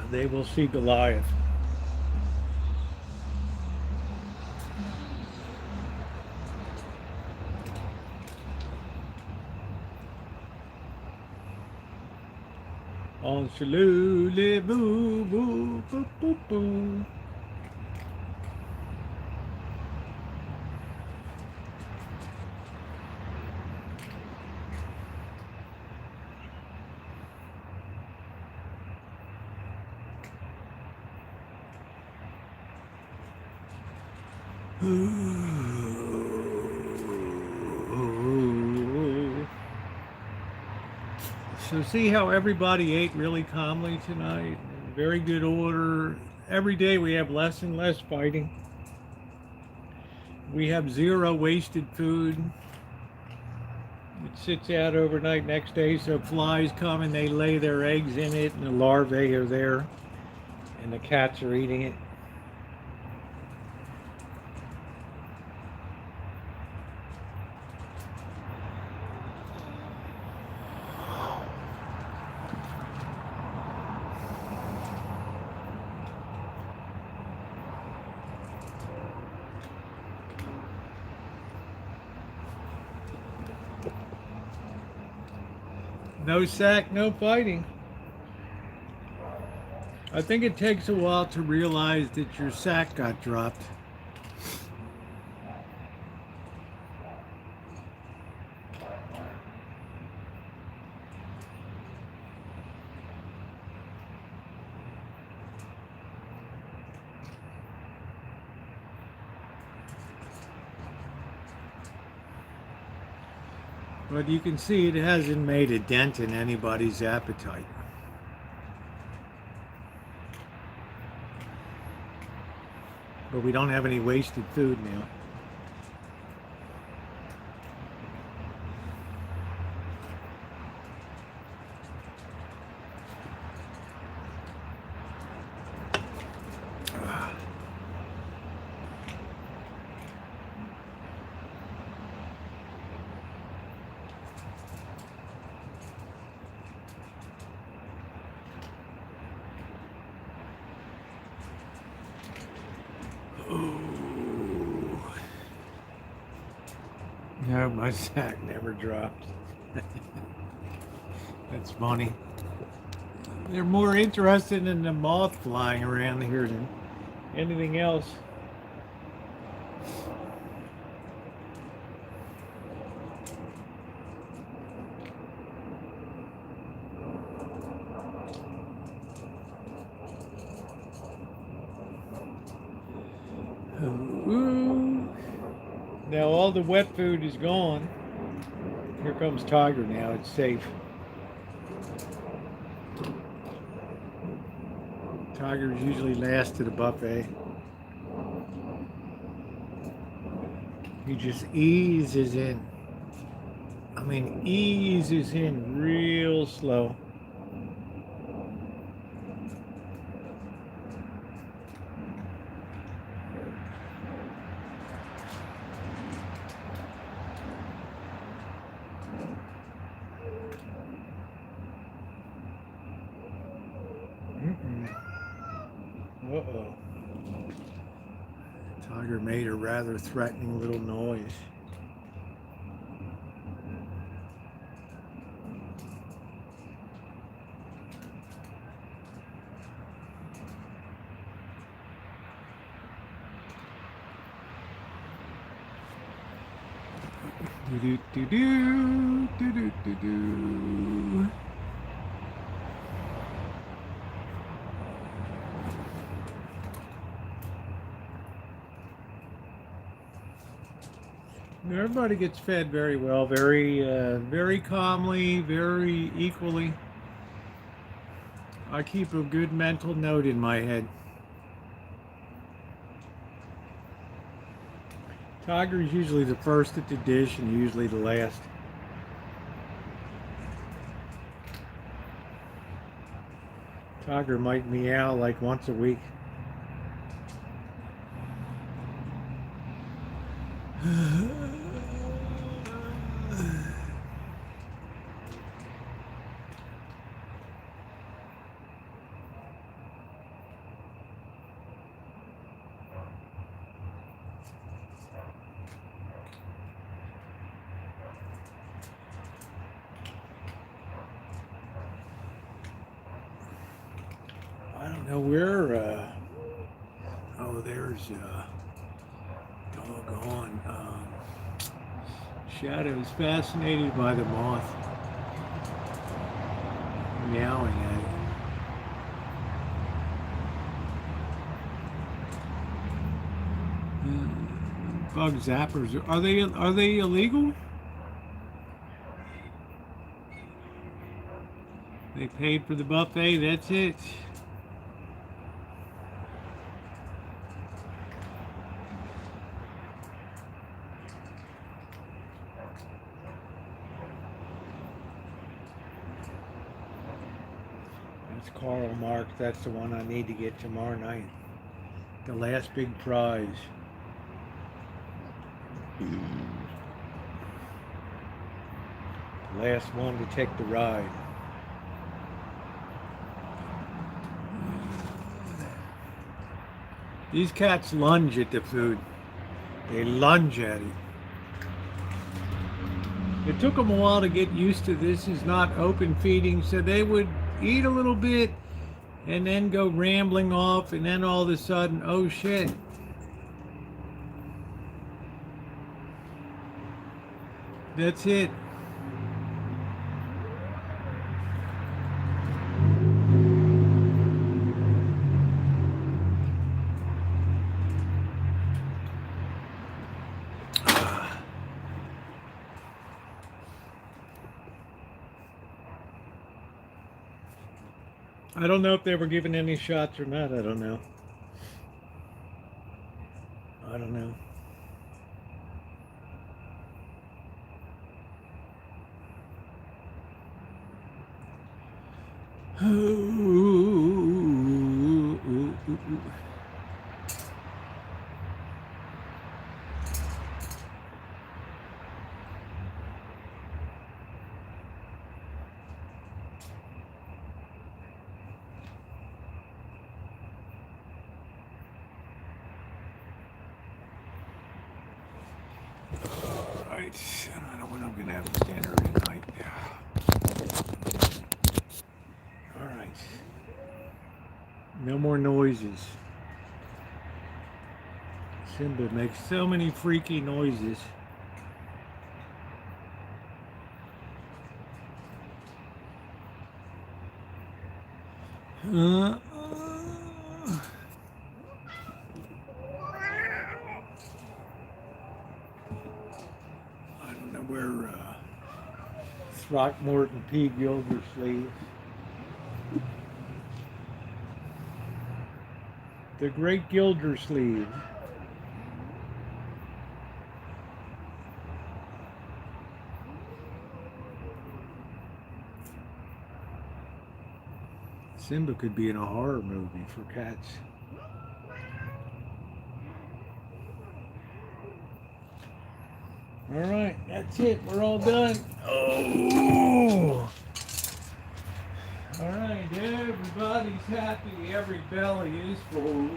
They will see Goliath. On salut les boo boo boo boo boo. So see how everybody ate really calmly tonight? In very good order. Every day we have less and less fighting. We have zero wasted food. It sits out overnight next day, so flies come and they lay their eggs in it, and the larvae are there, and the cats are eating it. No sack, no fighting. I think it takes a while to realize that your sack got dropped. But you can see it hasn't made a dent in anybody's appetite. But we don't have any wasted food now. No, my sack never dropped. That's funny. They're more interested in the moth flying around here than anything else. Ooh. Now all the wet food is gone. Here comes Tiger now, it's safe. Tiger's usually last to the buffet. He just eases in. I mean, eases in real slow. Uh-oh. Tiger made a rather threatening little noise. Do-do-do-do, do-do-do-do. Everybody gets fed very well, very calmly, very equally. I keep a good mental note in my head. Tiger's usually the first at the dish and usually the last. Tiger might meow like once a week. I don't know where, oh, there's, doggone, Shadow's fascinated by the moth, meowing at it. Bug zappers. Are they illegal? They paid for the buffet, that's it. That's Karl Marx. That's the one I need to get tomorrow night. The last big prize. Last one to take the ride. These cats lunge at the food. They lunge at it. It took them a while to get used to this is not open feeding, so they would eat a little bit and then go rambling off, and then all of a sudden, oh shit. That's it. I don't know if they were given any shots or not. I don't know. I don't know. Right. I don't know when I'm going to have dinner tonight. All right. No more noises. Simba makes so many freaky noises. Where Throckmorton P. Gildersleeve. The great Gildersleeve. Simba could be in a horror movie for cats. All right, that's it. We're all done. Oh! All right, everybody's happy. Every belly is full.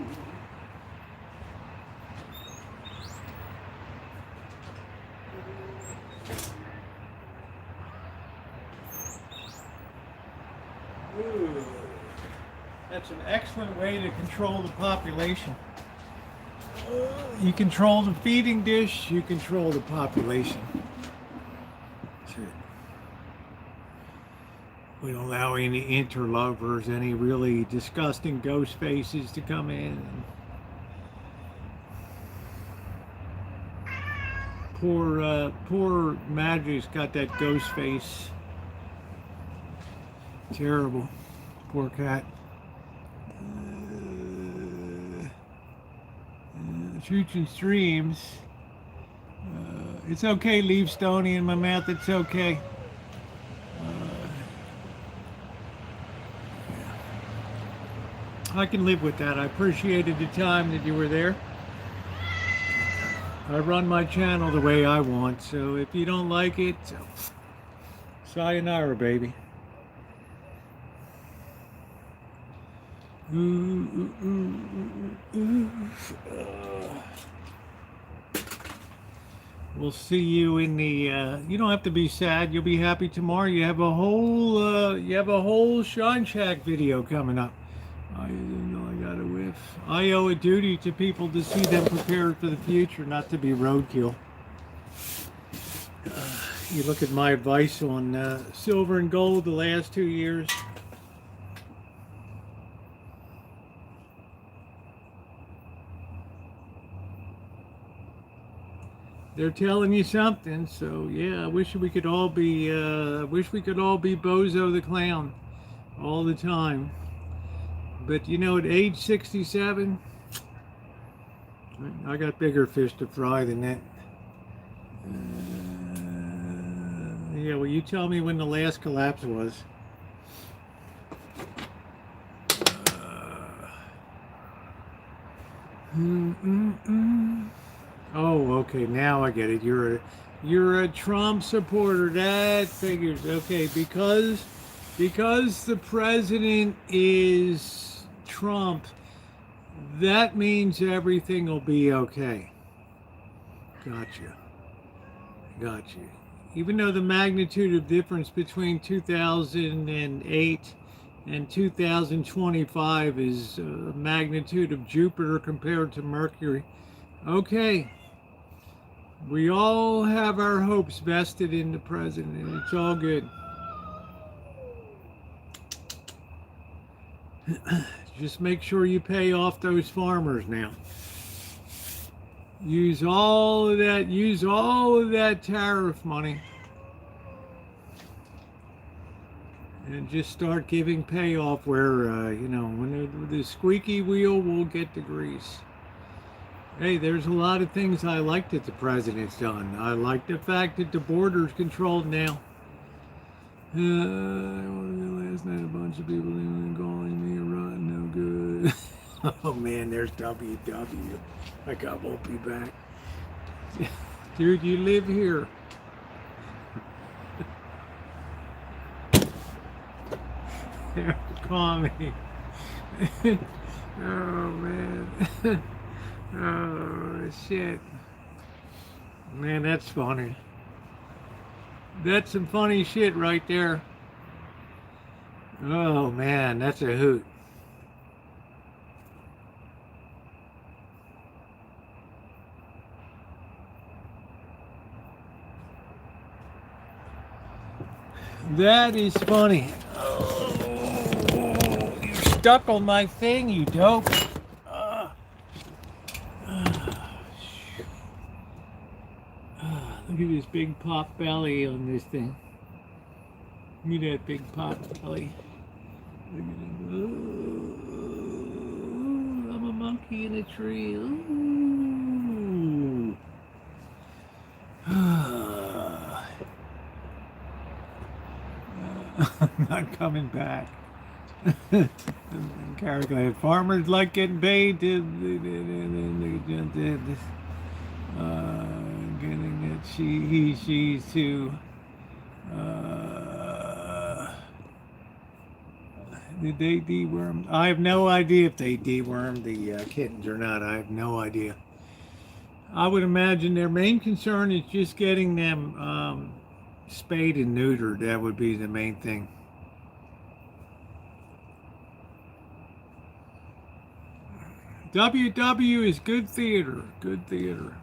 Ooh. That's an excellent way to control the population. You control the feeding dish, you control the population. That's it. We don't allow any interlovers, any really disgusting ghost faces to come in. Poor Magic's got that ghost face. Terrible. Poor cat. Shoots and streams. It's okay, leave Stony in my mouth. It's okay. I can live with that. I appreciated the time that you were there. I run my channel the way I want, so if you don't like it, sayonara, baby. We'll see you in the. You don't have to be sad. You'll be happy tomorrow. You have a whole Sean Shack video coming up. I didn't know I got a whiff. I owe a duty to people to see them prepared for the future, not to be roadkill. You look at my advice on silver and gold the last 2 years. they're telling you something. So yeah, I wish we could all be Bozo the Clown all the time. But you know, at age 67, I got bigger fish to fry than that. Yeah, well, you tell me when the last collapse was. Oh, okay, now I get it. You're a Trump supporter. That figures. Okay, because the president is Trump, that means everything will be okay. Gotcha. Even though the magnitude of difference between 2008 and 2025 is a magnitude of Jupiter compared to Mercury. Okay. We all have our hopes vested in the president, and it's all good. Just make sure you pay off those farmers now. Use all of that tariff money. And just start giving payoff where, when the squeaky wheel will get the grease. Hey, there's a lot of things I like that the president's done. I like the fact that the border's controlled now. Last night a bunch of people calling me a rotten no good. Oh man, there's WW. Like I won't be back. Dude, you live here. Call me. Oh man. Oh shit. Man, that's funny. That's some funny shit right there. Oh man, that's a hoot. That is funny. Oh, you're stuck on my thing, you dope. Look at this big pop belly on this thing. Look at that big pop belly. Look at it. Ooh, I'm a monkey in a tree. Ooh. I'm not coming back. Calculated. Farmers like getting paid to getting it she's too. Did they deworm? I have no idea if they dewormed the kittens or not. I have no idea. I would imagine their main concern is just getting them spayed and neutered. That would be the main thing. WW is good theater. Good theater.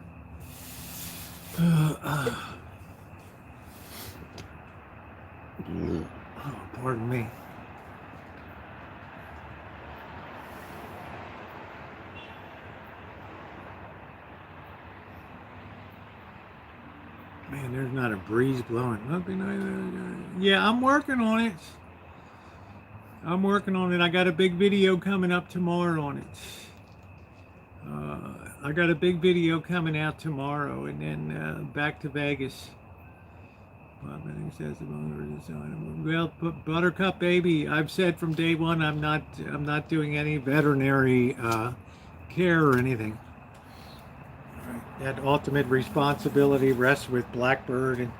Oh, pardon me. Man, there's not a breeze blowing. Yeah, I'm working on it. I got a big video coming up tomorrow on it. I got a big video coming out tomorrow, and then back to Vegas. Well, Buttercup baby, I've said from day one I'm not doing any veterinary care or anything. That ultimate responsibility rests with Blackbird, and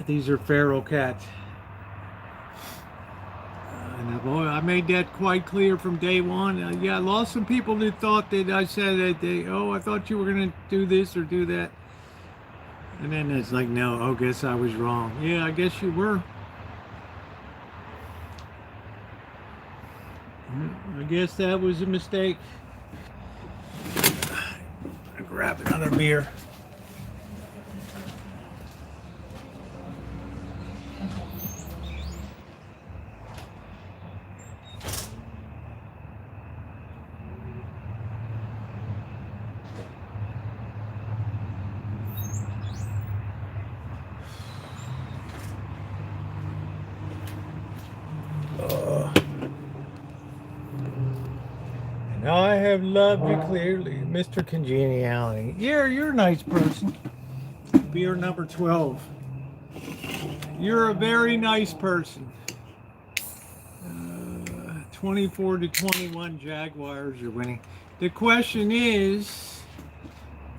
these are feral cats. And boy, I made that quite clear from day one. Yeah, I lost some people who thought that I said that I thought you were going to do this or do that. And then it's like, no, guess I was wrong. Yeah, I guess you were. I guess that was a mistake. I'll grab another beer. have loved you clearly, Mr. Congeniality. Yeah, you're a nice person. Beer number 12. You're a very nice person. 24 to 21 Jaguars are winning. The question is,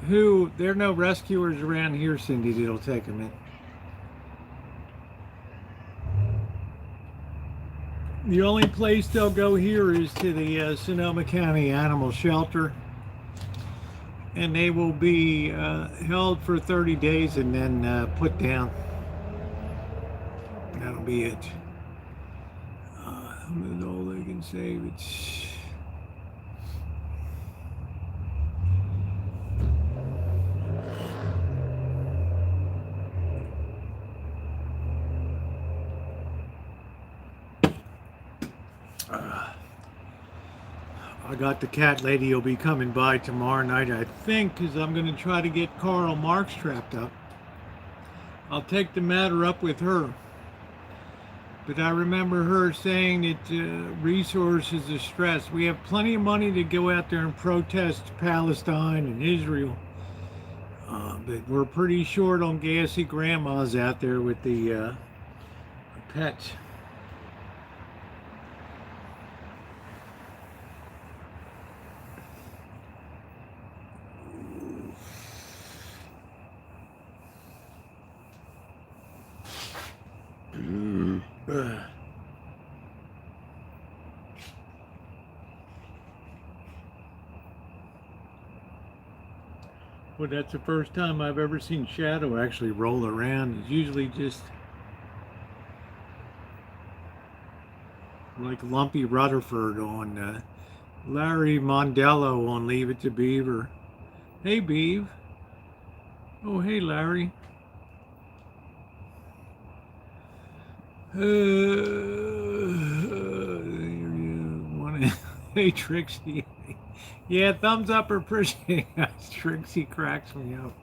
there are no rescuers around here, Cindy, that'll take them in. The only place they'll go here is to the Sonoma County Animal Shelter. And they will be held for 30 days and then put down. That'll be it. That's all they can save. I got the cat lady will be coming by tomorrow night, I think, because I'm going to try to get Karl Marx trapped up. I'll take the matter up with her. But I remember her saying that resources are stressed. We have plenty of money to go out there and protest Palestine and Israel. But we're pretty short on gassy grandmas out there with the pets. Well, that's the first time I've ever seen Shadow actually roll around. It's usually just like Lumpy Rutherford on Larry Mondello on Leave It to Beaver. Hey, Beav. Oh, hey, Larry. Hey, Trixie. Yeah, thumbs up or appreciate it. Trixie cracks me up.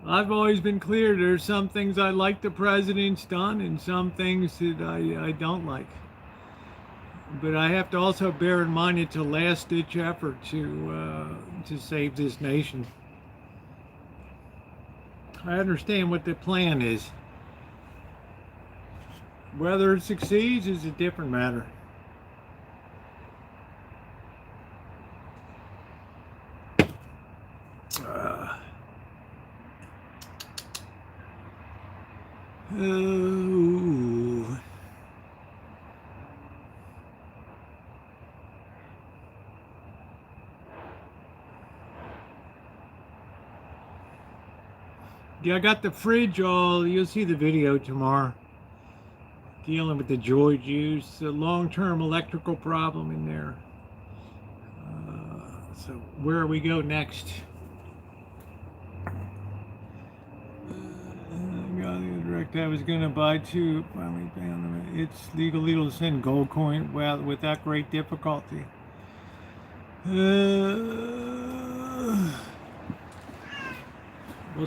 I've always been clear, there's some things I like the president's done and some things that I don't like. But I have to also bear in mind it's a last-ditch effort to save this nation. I understand what the plan is. Whether it succeeds is a different matter. Oh. Yeah, I got the fridge all, you'll see the video tomorrow. Dealing with the joy juice, a long-term electrical problem in there. So where we go next? I was going to buy two. Finally found them. It's legal to send gold coin without great difficulty. Well,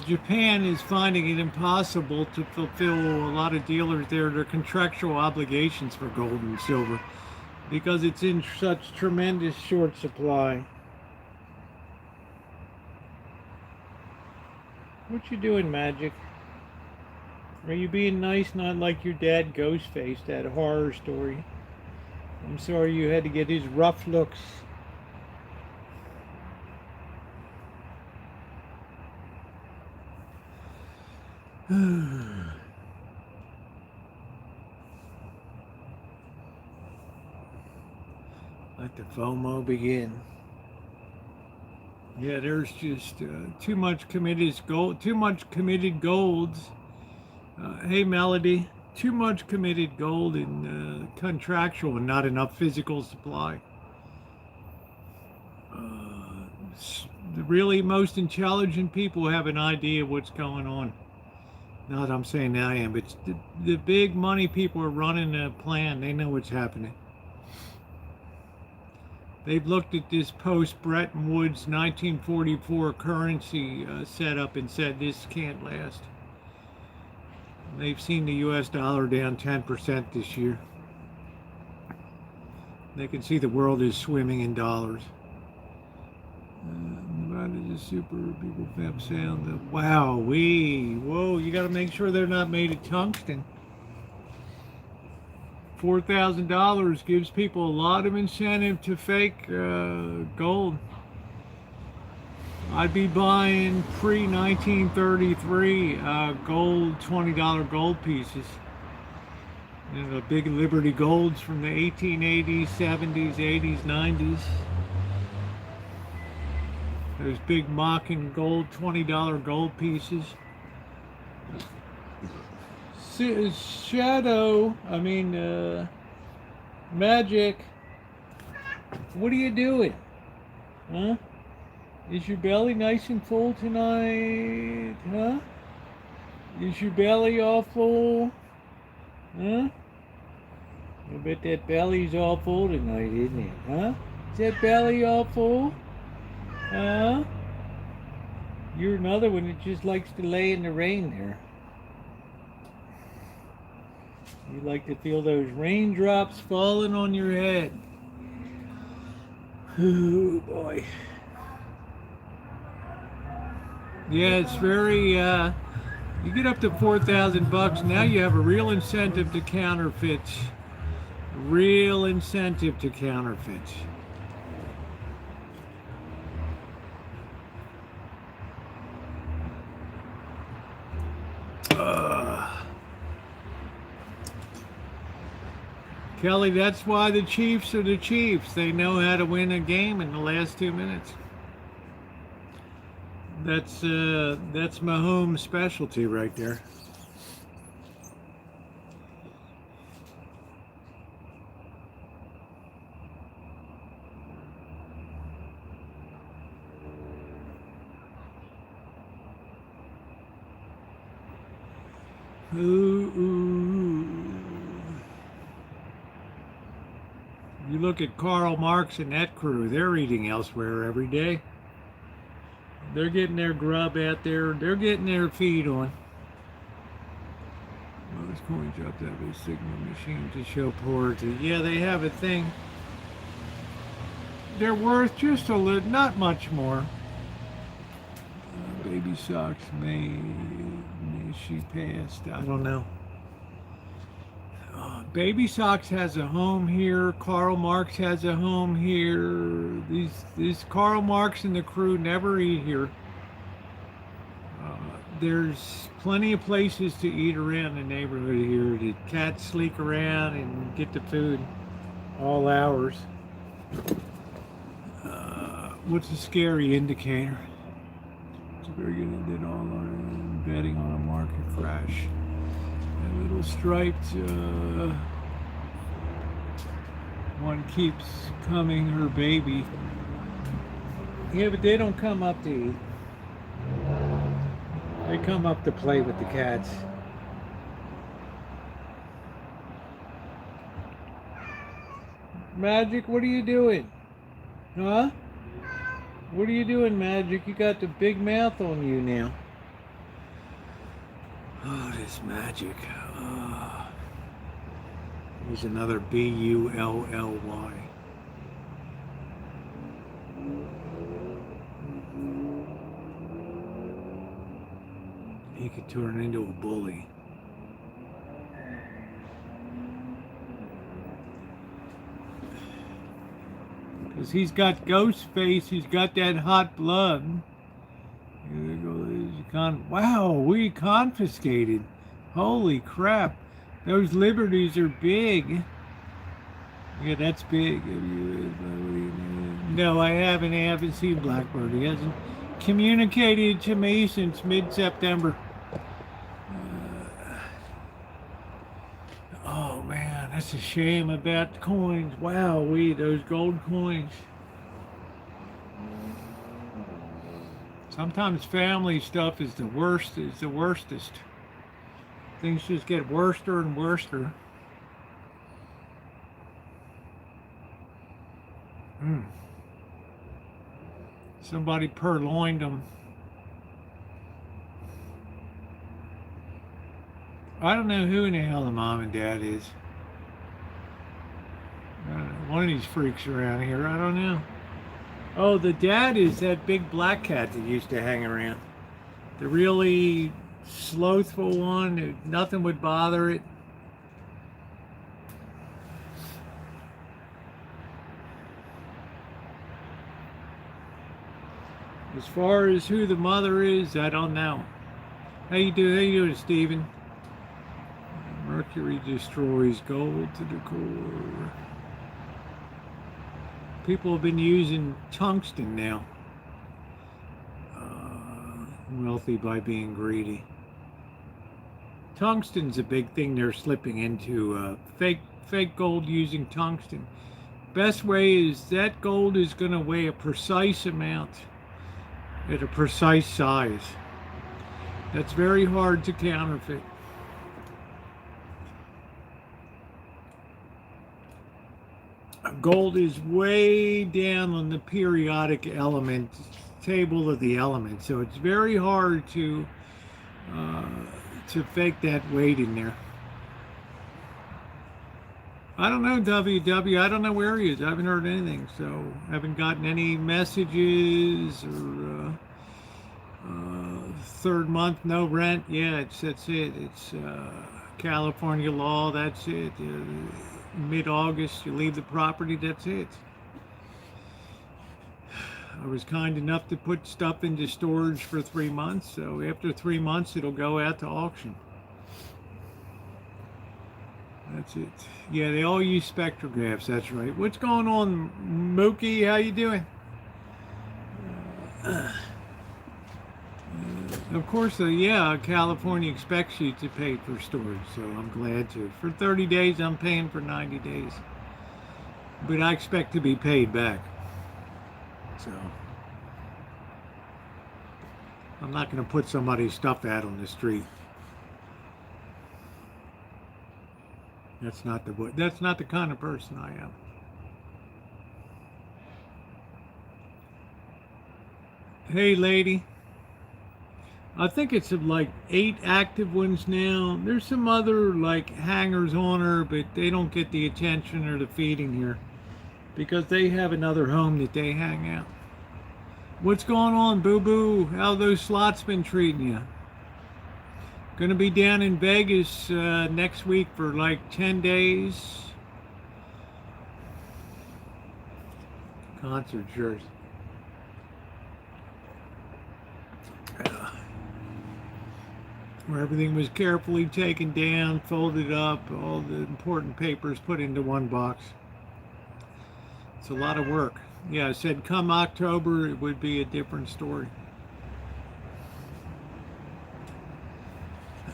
Japan is finding it impossible to fulfill a lot of dealers their contractual obligations for gold and silver because it's in such tremendous short supply. What you doing, Magic? Are you being nice, not like your dad Ghostface, that horror story? I'm sorry you had to get his rough looks. Let the FOMO begin. Yeah, there's just too much committed golds. Hey, Melody, too much committed gold in contractual and not enough physical supply. The really most intelligent people have an idea of what's going on. Not I'm saying I am, but the big money people are running a plan. They know what's happening. They've looked at this post-Bretton Woods 1944 currency setup and said this can't last. They've seen the U.S. dollar down 10% this year. They can see the world is swimming in dollars. Nevada is super people fab sound. Wow, whoa, you got to make sure they're not made of tungsten. $4,000 gives people a lot of incentive to fake gold. I'd be buying pre-1933 gold, $20 gold pieces. You know, the big Liberty Golds from the 1880s, 70s, 80s, 90s. Those big mocking gold, $20 gold pieces. Magic. What are you doing? Huh? Is your belly nice and full tonight? Huh? Is your belly all full? Huh? I bet that belly's all full tonight, isn't it? Huh? Is that belly all full? Huh? You're another one that just likes to lay in the rain there. You like to feel those raindrops falling on your head. Oh boy. Yeah, it's very, you get up to $4,000, now you have a real incentive to counterfeit. Real incentive to counterfeit. Kelly, that's why the Chiefs are the Chiefs. They know how to win a game in the last 2 minutes. That's Mahomes' specialty right there. Ooh. You look at Karl Marx and that crew, they're eating elsewhere every day. They're getting their grub out there. They're getting their feed on. Most coin drops have a signal machine to show polarity. Yeah, they have a thing. They're worth just a little, not much more. Baby socks, may she passed? I don't know. Baby Socks has a home here. Karl Marx has a home here. These Karl Marx and the crew never eat here. There's plenty of places to eat around the neighborhood here. The cats sleek around and get the food all hours. What's a scary indicator? It's a very good indicate all on betting on a market crash. A little striped one keeps coming, her baby. Yeah, but they don't come up to eat. They come up to play with the cats. Magic, what are you doing? Huh? What are you doing, Magic? You got the big mouth on you now. Oh, this Magic. Oh. Here's another B-U-L-L-Y. He could turn into a bully. Because he's got ghost face, he's got that hot blood. Here goes, wow, we confiscated. Holy crap. Those liberties are big. Yeah, that's big. No, I haven't seen Blackbird. He hasn't communicated to me since mid-September. Oh man, that's a shame about the coins. Wow, those gold coins. Sometimes family stuff is the worst, is the worstest. Things just get worser and worser. Somebody purloined them. I don't know who in the hell the mom and dad is. one of these freaks around here. I don't know. Oh, the dad is that big black cat that used to hang around. The really slothful one. Nothing would bother it. As far as who the mother is, I don't know. How you doing, Stephen? Mercury destroys gold to the core. People have been using tungsten now. Wealthy by being greedy. Tungsten's a big thing they're slipping into. Fake gold using tungsten. Best way is that gold is going to weigh a precise amount at a precise size. That's very hard to counterfeit. Gold is way down on the periodic element table of the elements, so it's very hard to fake that weight in there. I don't know, WW. I don't know where he is. I haven't heard anything, so I haven't gotten any messages or third month no rent. Yeah, that's it. It's California law. That's it. Mid-August, you leave the property. That's it. I was kind enough to put stuff into storage for 3 months, so after 3 months, it'll go out to auction. That's it. Yeah, they all use spectrographs. That's right. What's going on, Mookie? How you doing? Of course, yeah, California expects you to pay for storage, so I'm glad to. For 30 days, I'm paying for 90 days. But I expect to be paid back. So I'm not going to put somebody's stuff out on the street. That's not the kind of person I am. Hey, lady. I think it's like 8 active ones now. There's some other like hangers on her, but they don't get the attention or the feeding here because they have another home that they hang out. What's going on, boo-boo? How those slots been treating you? Gonna be down in Vegas next week for like 10 days. Concert jersey. Where everything was carefully taken down, folded up, all the important papers put into one box. It's a lot of work. Yeah, I said come October, it would be a different story.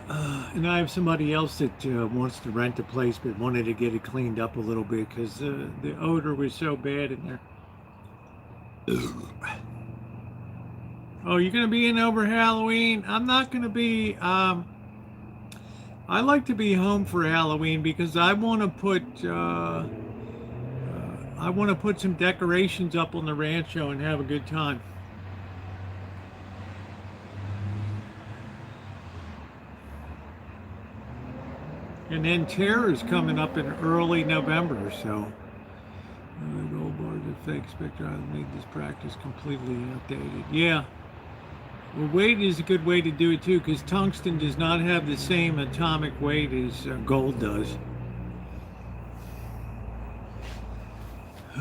And I have somebody else that wants to rent a place but wanted to get it cleaned up a little bit because the odor was so bad in there. Oh, you're going to be in over Halloween? I'm not going to be. I like to be home for Halloween because I want to put some decorations up on the Rancho and have a good time. And then Terror's coming up in early November, so the gold bars are fake spectra. I've made this practice completely outdated. Yeah. Well, weight is a good way to do it too, because tungsten does not have the same atomic weight as gold does.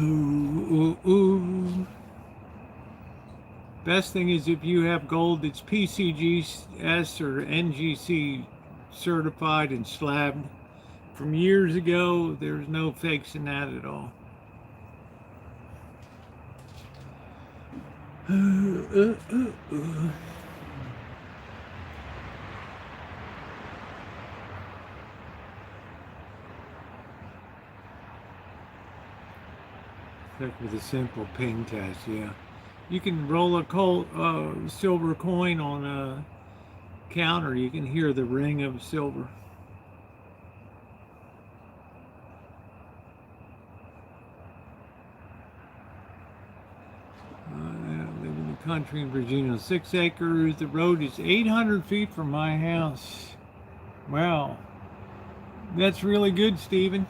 Ooh, ooh, ooh. Best thing is if you have gold that's PCGS or NGC certified and slabbed from years ago, there's no fakes in that at all. Except with a simple ping test, yeah. You can roll a silver coin on a counter, you can hear the ring of silver. I live in the country in Virginia, 6 acres. The road is 800 feet from my house. Wow. That's really good, Stephen.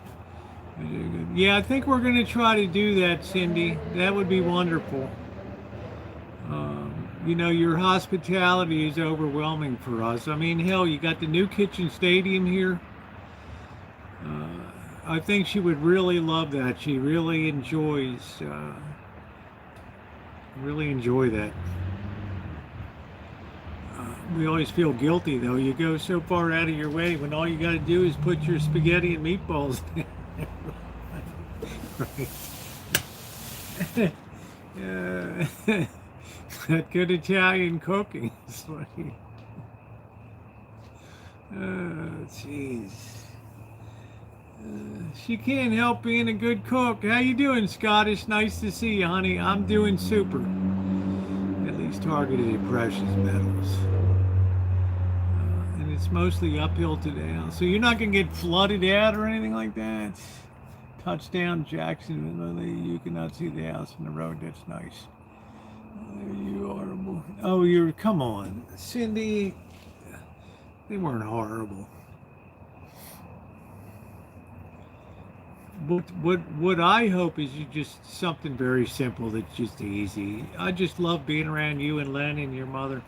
Yeah, I think we're going to try to do that, Cindy. That would be wonderful. You know, your hospitality is overwhelming for us. I mean, hell, you got the new kitchen stadium here. I think she would really love that. She really enjoy that. We always feel guilty, though. You go so far out of your way when all you got to do is put your spaghetti and meatballs in. Right. That good Italian cooking. It's funny. Oh, jeez. She can't help being a good cook. How you doing, Scottish? Nice to see you, honey. I'm doing super. At least targeted at precious metals. And it's mostly uphill today. So you're not going to get flooded out or anything like that? Touchdown, Jacksonville. You cannot see the house from the road. That's nice. You horrible. Oh, you're, come on. Cindy, they weren't horrible. What I hope is you just something very simple that's just easy. I just love being around you and Len and your mother.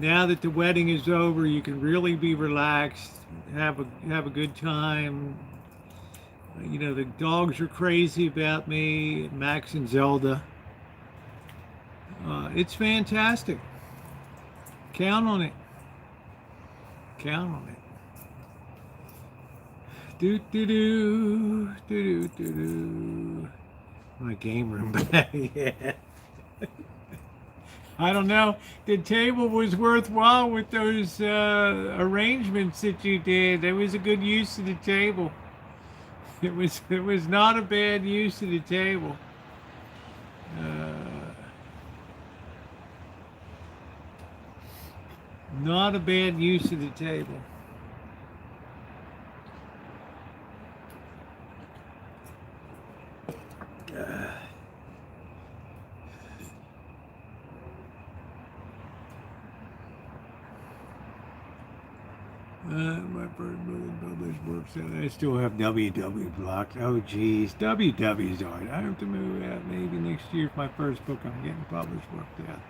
Now that the wedding is over, you can really be relaxed, have a good time. You know, the dogs are crazy about me, Max and Zelda. It's fantastic. Count on it. Count on it. Do do do do do do do. My game room back. Yeah. I don't know. The table was worthwhile with those arrangements that you did. It was a good use of the table. It was not a bad use of the table. Not a bad use of the table. My first published books, I still have WW blocked. Oh, geez. WW's hard. I have to move out maybe next year for my first book I'm getting published worked out.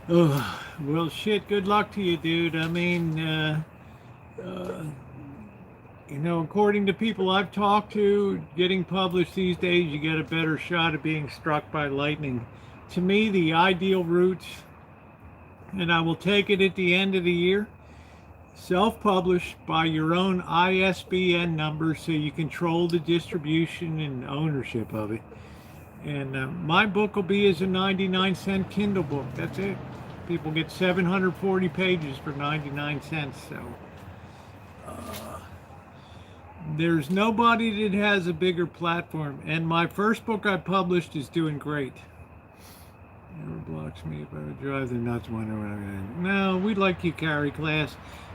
Oh, well, shit, good luck to you, dude. I mean, you know, according to people I've talked to, getting published these days, you get a better shot of being struck by lightning. To me, the ideal route, and I will take it at the end of the year, self-published by your own ISBN number so you control the distribution and ownership of it. And my book will be as a 99-cent Kindle book. That's it. People get 740 pages for 99 cents. So there's nobody that has a bigger platform. And my first book I published is doing great. Never blocks me if I would drive the nuts wondering when I'm gonna. No, we like you, Carrie Class.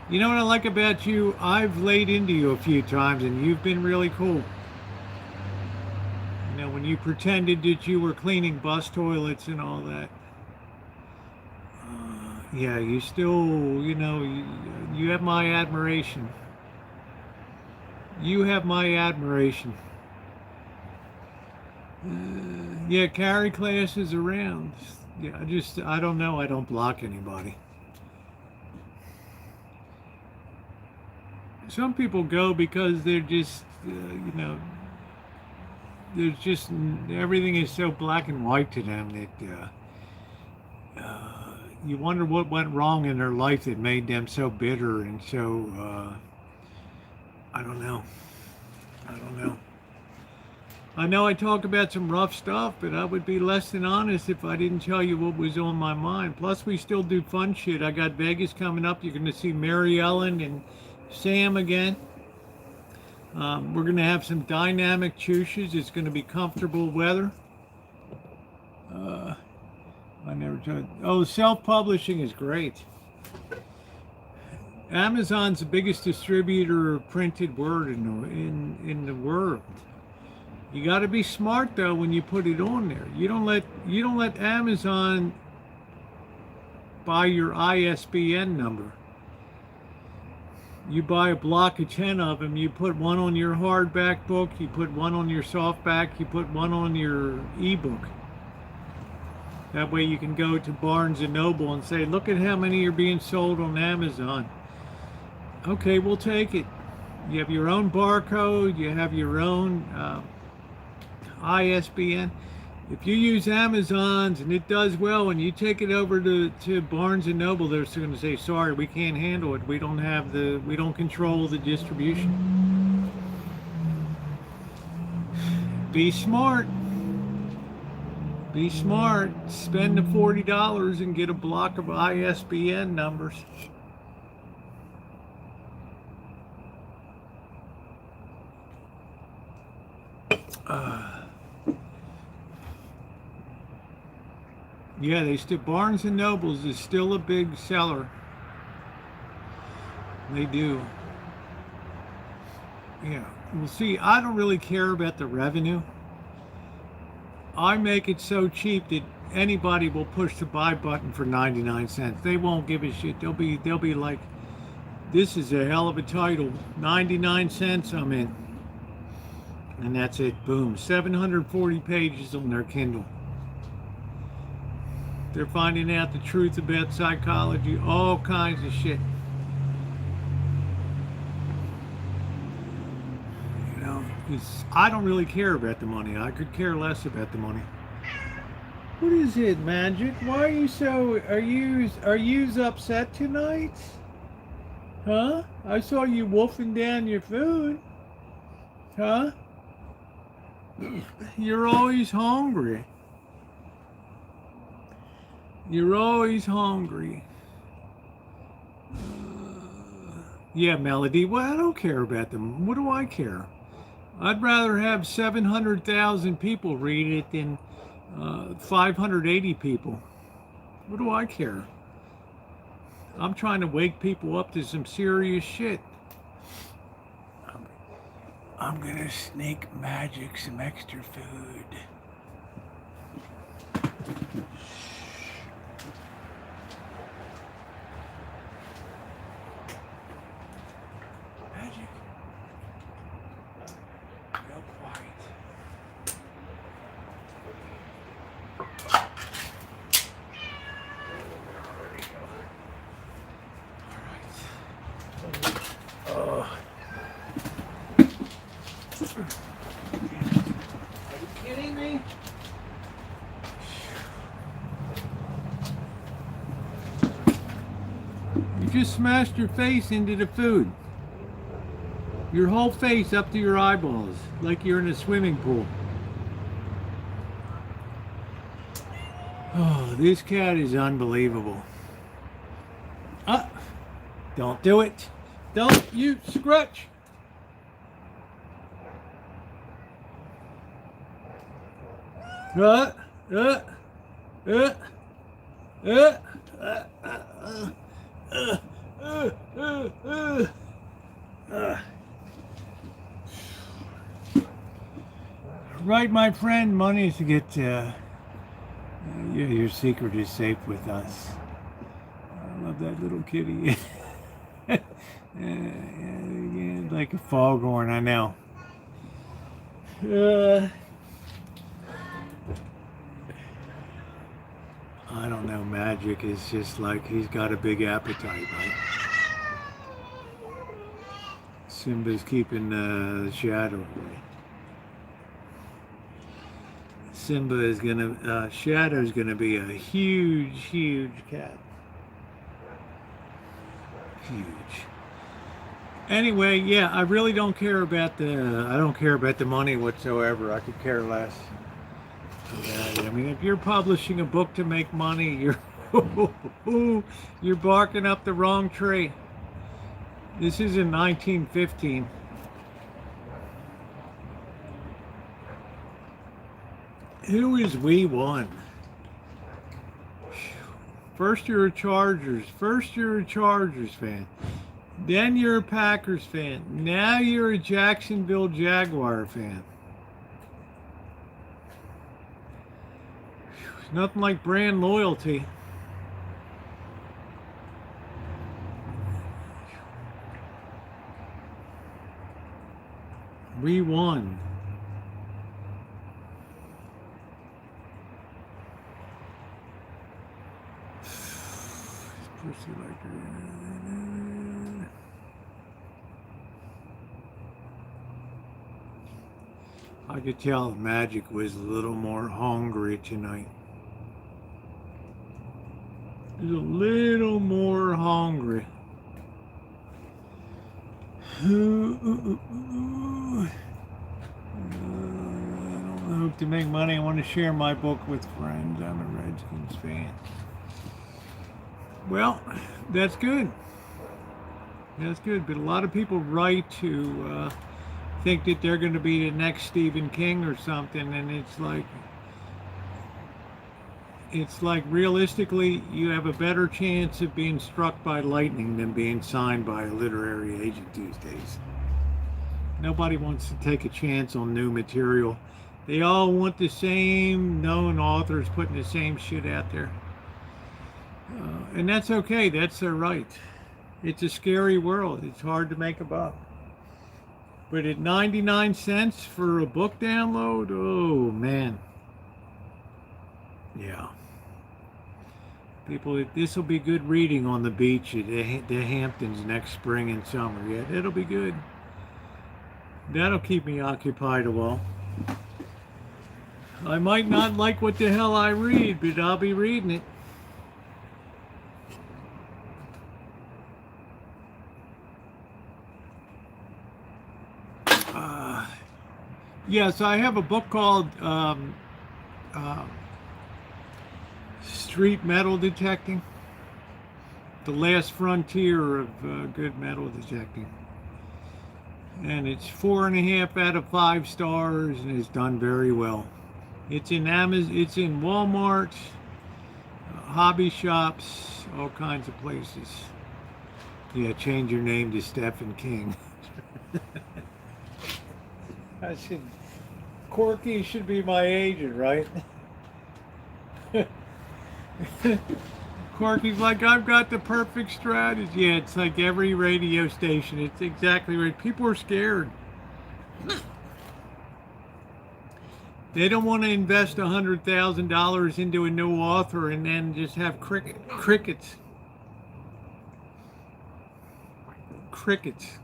You know what I like about you? I've laid into you a few times and you've been really cool. You know, when you pretended that you were cleaning bus toilets and all that. Yeah, you still, you know, you have my admiration. You have my admiration. Yeah, Carrie Class is around. Yeah, I don't know. I don't block anybody. Some people go because they're just, you know, there's just, everything is so black and white to them that you wonder what went wrong in their life that made them so bitter and so, I don't know. I know I talk about some rough stuff, but I would be less than honest if I didn't tell you what was on my mind. Plus, we still do fun shit. I got Vegas coming up. You're going to see Mary Ellen and Sam again. We're going to have some dynamic chooshes. It's going to be comfortable weather. I never tried. Oh, self-publishing is great. Amazon's the biggest distributor of printed word in the world. You got to be smart though when you put it on there. You don't let Amazon buy your ISBN number. You buy a block of 10 of them, you put one on your hardback book, you put one on your softback, you put one on your ebook. That way you can go to Barnes & Noble and say, look at how many are being sold on Amazon. Okay, we'll take it. You have your own barcode, you have your own ISBN. If you use Amazon's and it does well and you take it over to Barnes & Noble, they're going to say, sorry, we can't handle it. We don't control the distribution. Be smart. Be smart. Spend the $40 and get a block of ISBN numbers. Yeah, Barnes & Nobles is still a big seller. They do. Yeah. Well, see, I don't really care about the revenue. I make it so cheap that anybody will push the buy button for 99 cents. They won't give a shit. They'll be like, this is a hell of a title. 99 cents, I'm in. And that's it. Boom. 740 pages on their Kindle. They're finding out the truth about psychology, all kinds of shit. You know, I don't really care about the money. I could care less about the money. What is it, Magic? Why are you so... Are you upset tonight? Huh? I saw you wolfing down your food. Huh? You're always hungry. You're always hungry. Yeah, Melody. Well, I don't care about them. What do I care? I'd rather have 700,000 people read it than 580 people. What do I care? I'm trying to wake people up to some serious shit. I'm gonna sneak Magic some extra food. Magic. Real quiet. There we go. All right. Are you kidding me? You just smashed your face into the food. Your whole face up to your eyeballs, like you're in a swimming pool. Oh, this cat is unbelievable. Don't do it. Don't you scratch. Right, my friend, money is to get, your secret is safe with us. I love that little kitty. Like a foghorn, I know. I don't know, Magic is just like, he's got a big appetite, right? Simba's keeping the shadow away. Simba is gonna, Shadow's gonna be a huge, huge cat. Huge. Anyway, yeah, I really don't care about the money whatsoever. I could care less. I mean, if you're publishing a book to make money, you're barking up the wrong tree. This is in 1915. Who is we one? First you're a Chargers fan. Then you're a Packers fan. Now you're a Jacksonville Jaguar fan. Nothing like brand loyalty. We won. I could tell Magic was a little more hungry tonight. He's a little more hungry. I hope to make money. I want to share my book with friends. I'm a Redskins fan. Well, that's good. That's good. But a lot of people write to think that they're going to be the next Stephen King or something, and it's like realistically, you have a better chance of being struck by lightning than being signed by a literary agent these days. Nobody wants to take a chance on new material. They all want the same known authors putting the same shit out there. And that's okay. That's their right. It's a scary world. It's hard to make a buck. But at 99 cents for a book download, oh man. Yeah. People, this will be good reading on the beach at the Hamptons next spring and summer. Yeah, it'll be good. That'll keep me occupied a while. I might not like what the hell I read, but I'll be reading it. Yes, I have a book called Street Metal Detecting. The Last Frontier of Good Metal Detecting. And it's 4.5 out of 5 stars, and it's done very well. It's in Amazon, it's in Walmart, hobby shops, all kinds of places. Yeah, change your name to Stephen King. I said, Corky should be my agent, right? Corky's like, I've got the perfect strategy. Yeah, it's like every radio station. It's exactly right. People are scared. They don't want to invest $100,000 into a new author and then just have crickets. Crickets.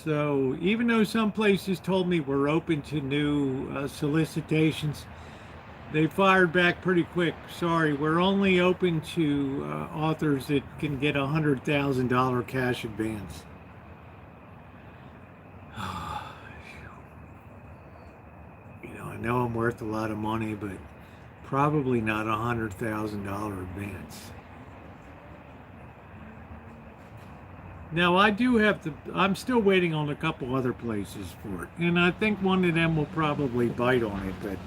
So even though some places told me we're open to new solicitations, they fired back pretty quick. Sorry, we're only open to authors that can get $100,000 cash advance. You know, I know I'm worth a lot of money, but probably not $100,000 advance. Now I do have to, I'm still waiting on a couple other places for it. And I think one of them will probably bite on it, but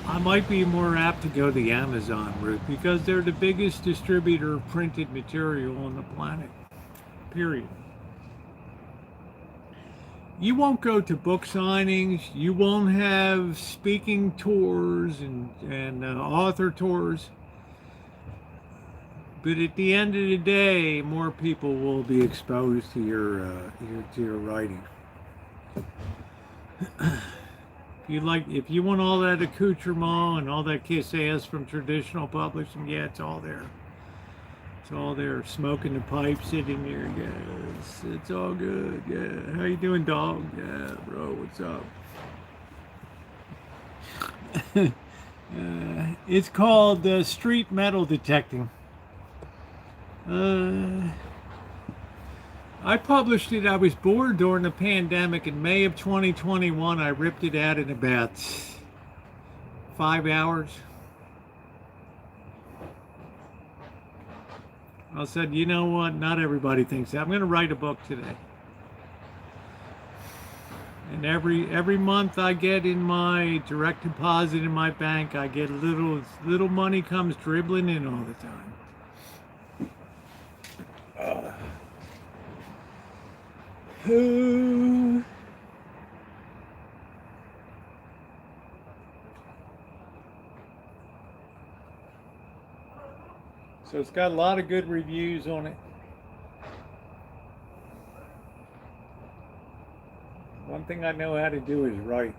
I might be more apt to go the Amazon route because they're the biggest distributor of printed material on the planet, period. You won't go to book signings, you won't have speaking tours and author tours. But at the end of the day, more people will be exposed to your writing. If you want all that accoutrement and all that kiss ass from traditional publishing, yeah, it's all there. It's all there. Smoking the pipe, sitting there, yes, it's all good. Yeah, how you doing, dog? Yeah, bro, what's up? It's called Street Metal Detecting. I published it. I was bored during the pandemic. In May of 2021, I ripped it out in about 5 hours. I said, you know what? Not everybody thinks that. I'm going to write a book today. And every month I get in my direct deposit in my bank, I get little money comes dribbling in all the time. So it's got a lot of good reviews on it. One thing I know how to do is write.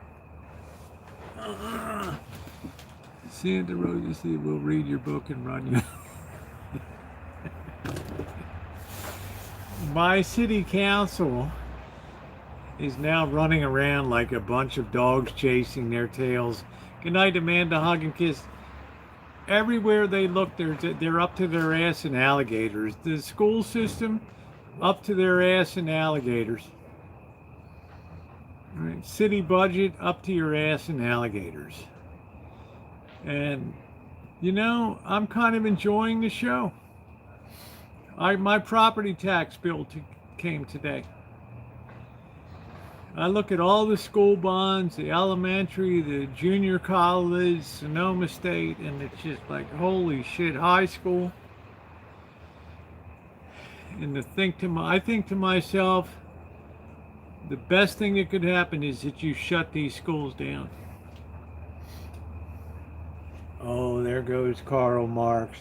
Santa Rosie will read your book and run you. My city council is now running around like a bunch of dogs chasing their tails. Good night, Amanda. Hug and kiss. Everywhere they look, they're up to their ass in alligators. The school system, up to their ass in alligators. All right. City budget, up to your ass in alligators. And, you know, I'm kind of enjoying the show. My property tax bill came today. I look at all the school bonds, the elementary, the junior college, Sonoma State, and it's just like, holy shit, high school. And I think to myself, the best thing that could happen is that you shut these schools down. Oh, there goes Karl Marx.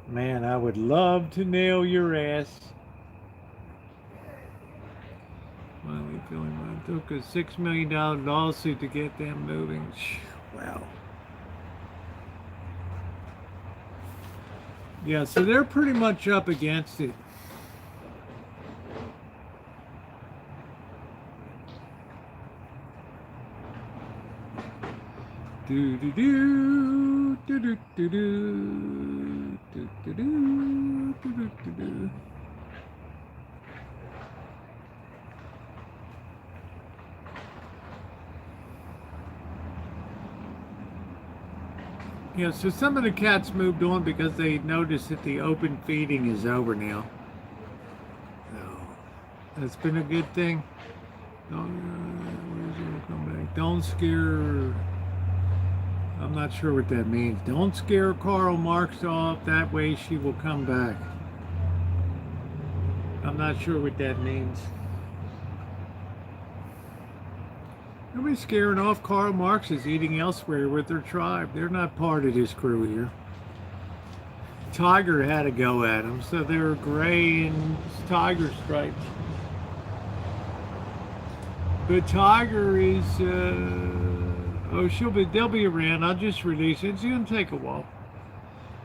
Man, I would love to nail your ass. Finally feeling it took a $6 million lawsuit to get them moving. Wow. Yeah, so they're pretty much up against it. Do do do do do do do do do do do do do. Yeah, so some of the cats moved on because they noticed that the open feeding is over now. So that's been a good thing. Come back. Don't scare. I'm not sure what that means. Don't scare Karl Marx off. That way she will come back. I'm not sure what that means. Nobody's scaring off Karl Marx is eating elsewhere with their tribe. They're not part of this crew here. Tiger had to go at them, so they're gray and tiger stripes. But Tiger is, they'll be around. I'll just release it. It's gonna take a while.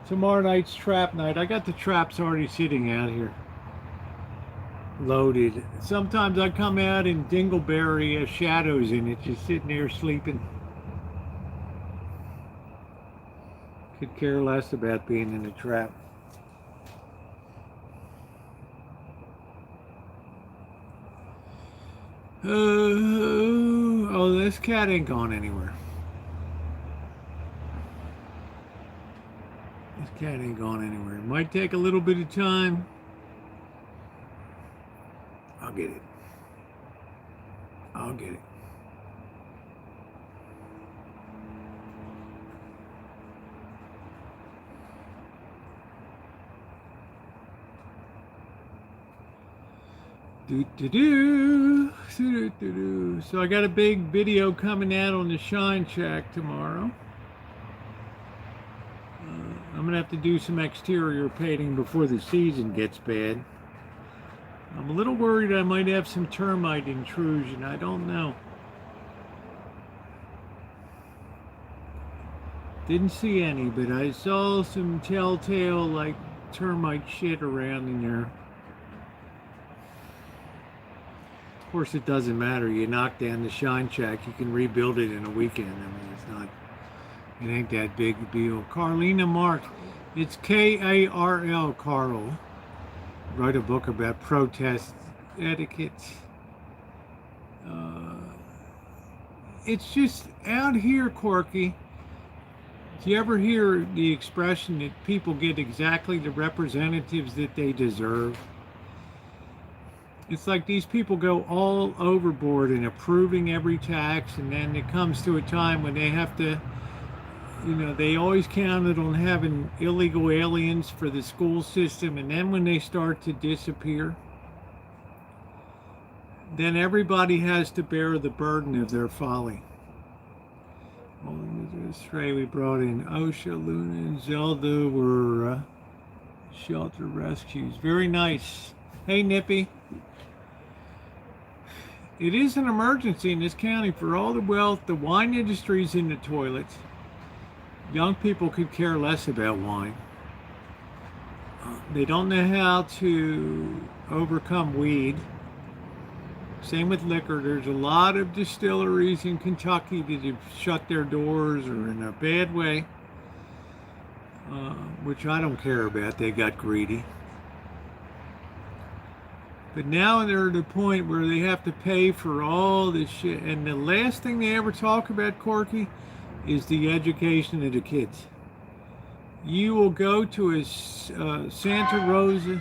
Tomorrow night's trap night. I got the traps already sitting out here. Loaded. Sometimes I come out and Dingleberry has shadows in it, just sitting there sleeping. Could care less about being in a trap. Oh, this cat ain't gone anywhere. This cat ain't gone anywhere. It might take a little bit of time. I'll get it. I'll get it. So I got a big video coming out on the Shine Shack tomorrow. I'm gonna have to do some exterior painting before the season gets bad. I'm a little worried I might have some termite intrusion. I don't know. Didn't see any, but I saw some telltale like termite shit around in there. Of course, it doesn't matter. You knock down the Shine Shack, you can rebuild it in a weekend. I mean, it ain't that big a deal. Carlina Marks. It's K-A-R-L, Carl. Wrote a book about protest etiquette. It's just out here, Corky. Do you ever hear the expression that people get exactly the representatives that they deserve? It's like these people go all overboard in approving every tax, and then it comes to a time when they have to, you know, they always counted on having illegal aliens for the school system, and then when they start to disappear, then everybody has to bear the burden of their folly. Well, Stray, we brought in Osha, Luna, and Zelda were Shelter rescues. Very nice. Hey, Nippy. It is an emergency in this county for all the wealth. The wine industry's in the toilets. Young people could care less about wine. They don't know how to overcome weed. Same with liquor. There's a lot of distilleries in Kentucky that have shut their doors or in a bad way, which I don't care about. They got greedy. But now they're at a point where they have to pay for all this shit. And the last thing they ever talk about, Corky, is the education of the kids. You will go to a Santa Rosa.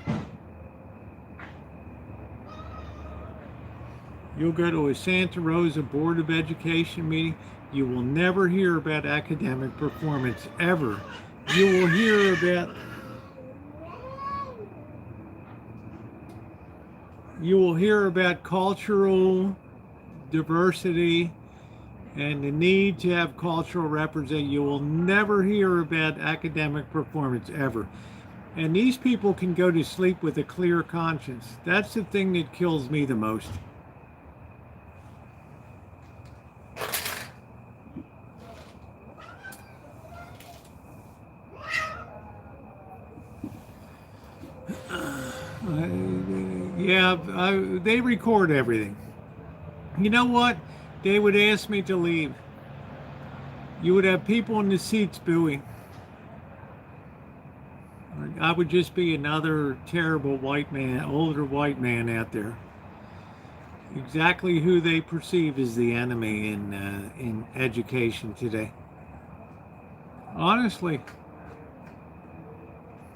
You'll go to a Santa Rosa Board of Education meeting. You will never hear about academic performance, ever. You will hear about... You will hear about cultural diversity and the need to have cultural representation. You will never hear about academic performance ever. And these people can go to sleep with a clear conscience. That's the thing that kills me the most. They record everything. You know what? They would ask me to leave. You would have people in the seats booing. I would just be another terrible white man, older white man out there. Exactly who they perceive as the enemy in education today. Honestly,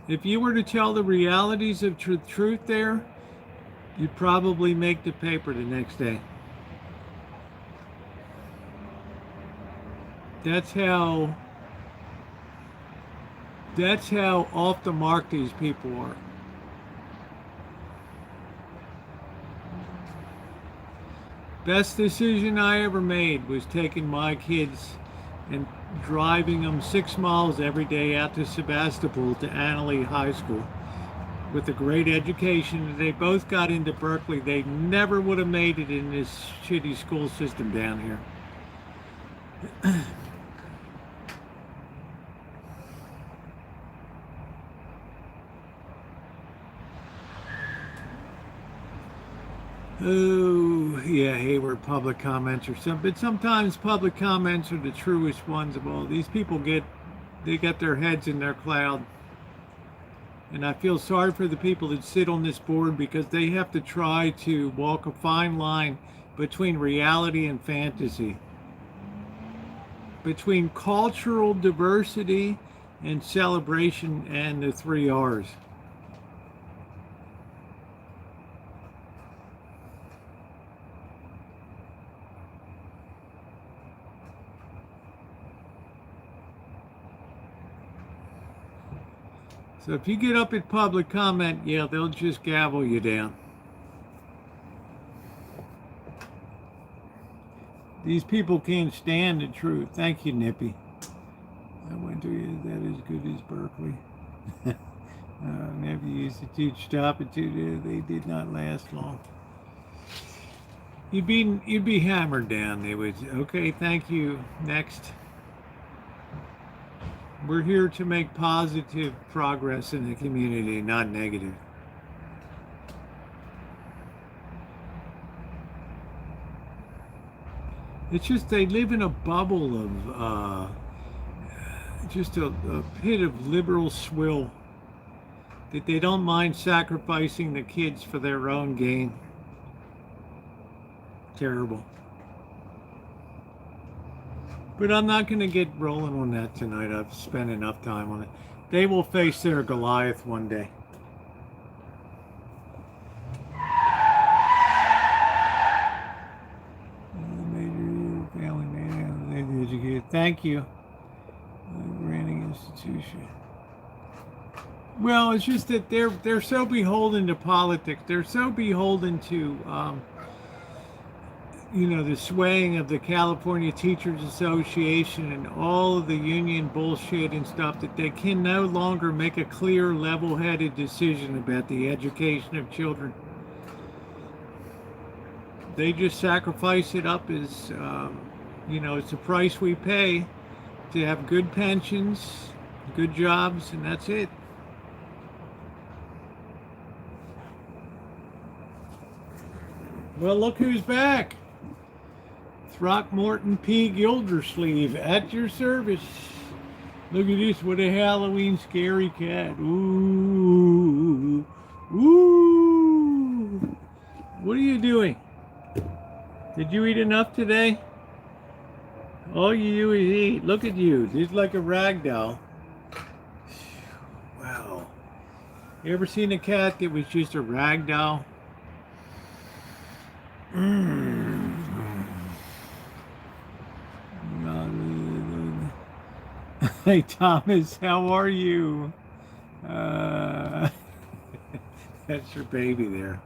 if you were to tell the realities of truth there, you'd probably make the paper the next day. That's how off the mark these people are. Best decision I ever made was taking my kids and driving them 6 miles every day out to Sebastopol to Annalee High School. With a great education, they both got into Berkeley. They never would have made it in this shitty school system down here. Oh, yeah, Hayward public comments or something. But sometimes public comments are the truest ones of all. These people get their heads in their cloud. And I feel sorry for the people that sit on this board because they have to try to walk a fine line between reality and fantasy. Between cultural diversity and celebration and the 3 R's. So if you get up at public comment, yeah, they'll just gavel you down. These people can't stand the truth. Thank you, Nippy. I went to is that as good as Berkeley? Never used to teach stop and two. They did not last long. You'd be hammered down. They would. Okay, thank you. Next. We're here to make positive progress in the community, not negative. It's just they live in a bubble of just a pit of liberal swill that they don't mind sacrificing the kids for their own gain. Terrible. But I'm not going to get rolling on that tonight. I've spent enough time on it. They will face their Goliath one day. Major family man, educated. Thank you. Granting institution. Well, it's just that they're so beholden to politics. They're so beholden to you know, the swaying of the California Teachers Association and all of the union bullshit and stuff, that they can no longer make a clear, level-headed decision about the education of children. They just sacrifice it up as, you know, it's the price we pay to have good pensions, good jobs, and that's it. Well, look who's back. Throckmorton P. Gildersleeve at your service. Look at this, what a Halloween scary cat. Ooh. Ooh. What are you doing? Did you eat enough today? All you do is eat. Look at you. This is like a rag doll. Wow. You ever seen a cat that was just a rag doll? Hey Thomas, how are you? That's your baby there.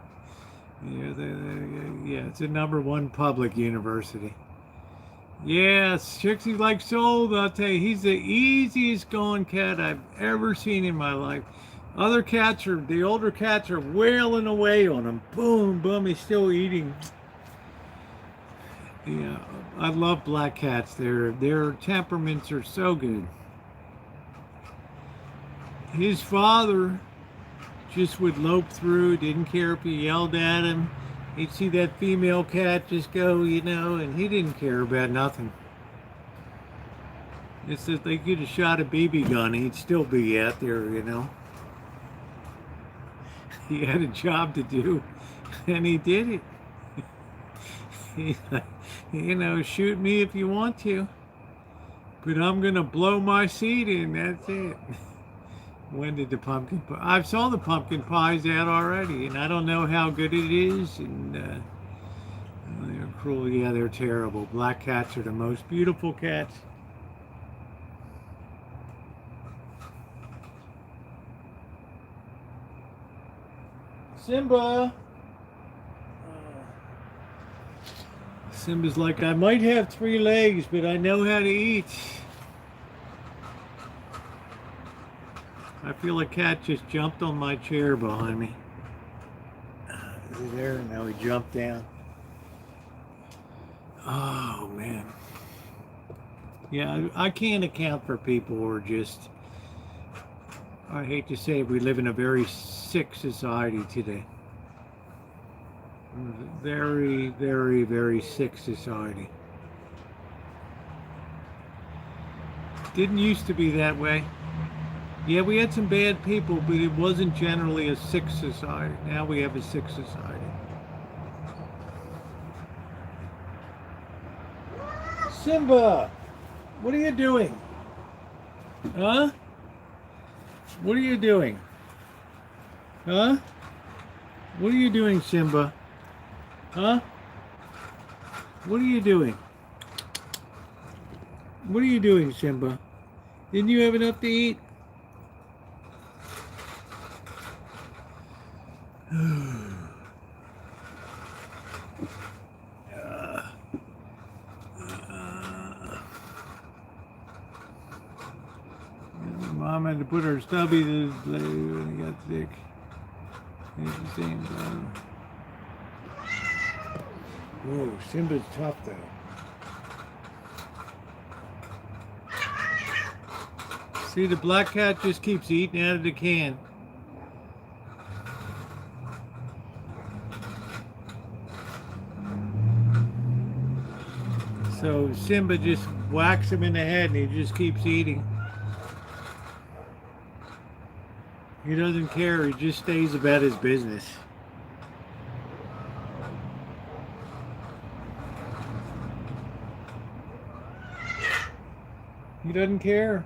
Yeah, it's a #1 public university. Yes, Trixie likes sold. I'll tell you, he's the easiest going cat I've ever seen in my life. Other cats are, the older cats are wailing away on him. Boom, boom, he's still eating. Yeah, I love black cats. Their temperaments are so good. His father just would lope through, didn't care if you yelled at him. He'd see that female cat just go, you know, and he didn't care about nothing. It's that they could have shot a BB gun, he'd still be out there, you know. He had a job to do, and he did it. You know, shoot me if you want to, but I'm gonna blow my seed in, that's it. When did the pumpkin pie? I saw the pumpkin pies out already, and I don't know how good it is. And they're cruel. Yeah, they're terrible. Black cats are the most beautiful cats. Simba. Simba's like, I might have 3 legs, but I know how to eat. I feel a cat just jumped on my chair behind me. Is he there? Now he jumped down. Oh, man. Yeah, I can't account for people who are just, I hate to say it, we live in a very sick society today. Very, very, very sick society. Didn't used to be that way. Yeah, we had some bad people, but it wasn't generally a sick society. Now we have a sick society. Simba, what are you doing? Huh? What are you doing? Huh? What are you doing, Simba? Huh? What are you doing? What are you doing, Simba? Didn't you have enough to eat? Mom had to put her stubby to play when he got sick. At the same time. Whoa, Simba's tough though. See, the black cat just keeps eating out of the can. So Simba just whacks him in the head and he just keeps eating. He doesn't care, he just stays about his business. He doesn't care.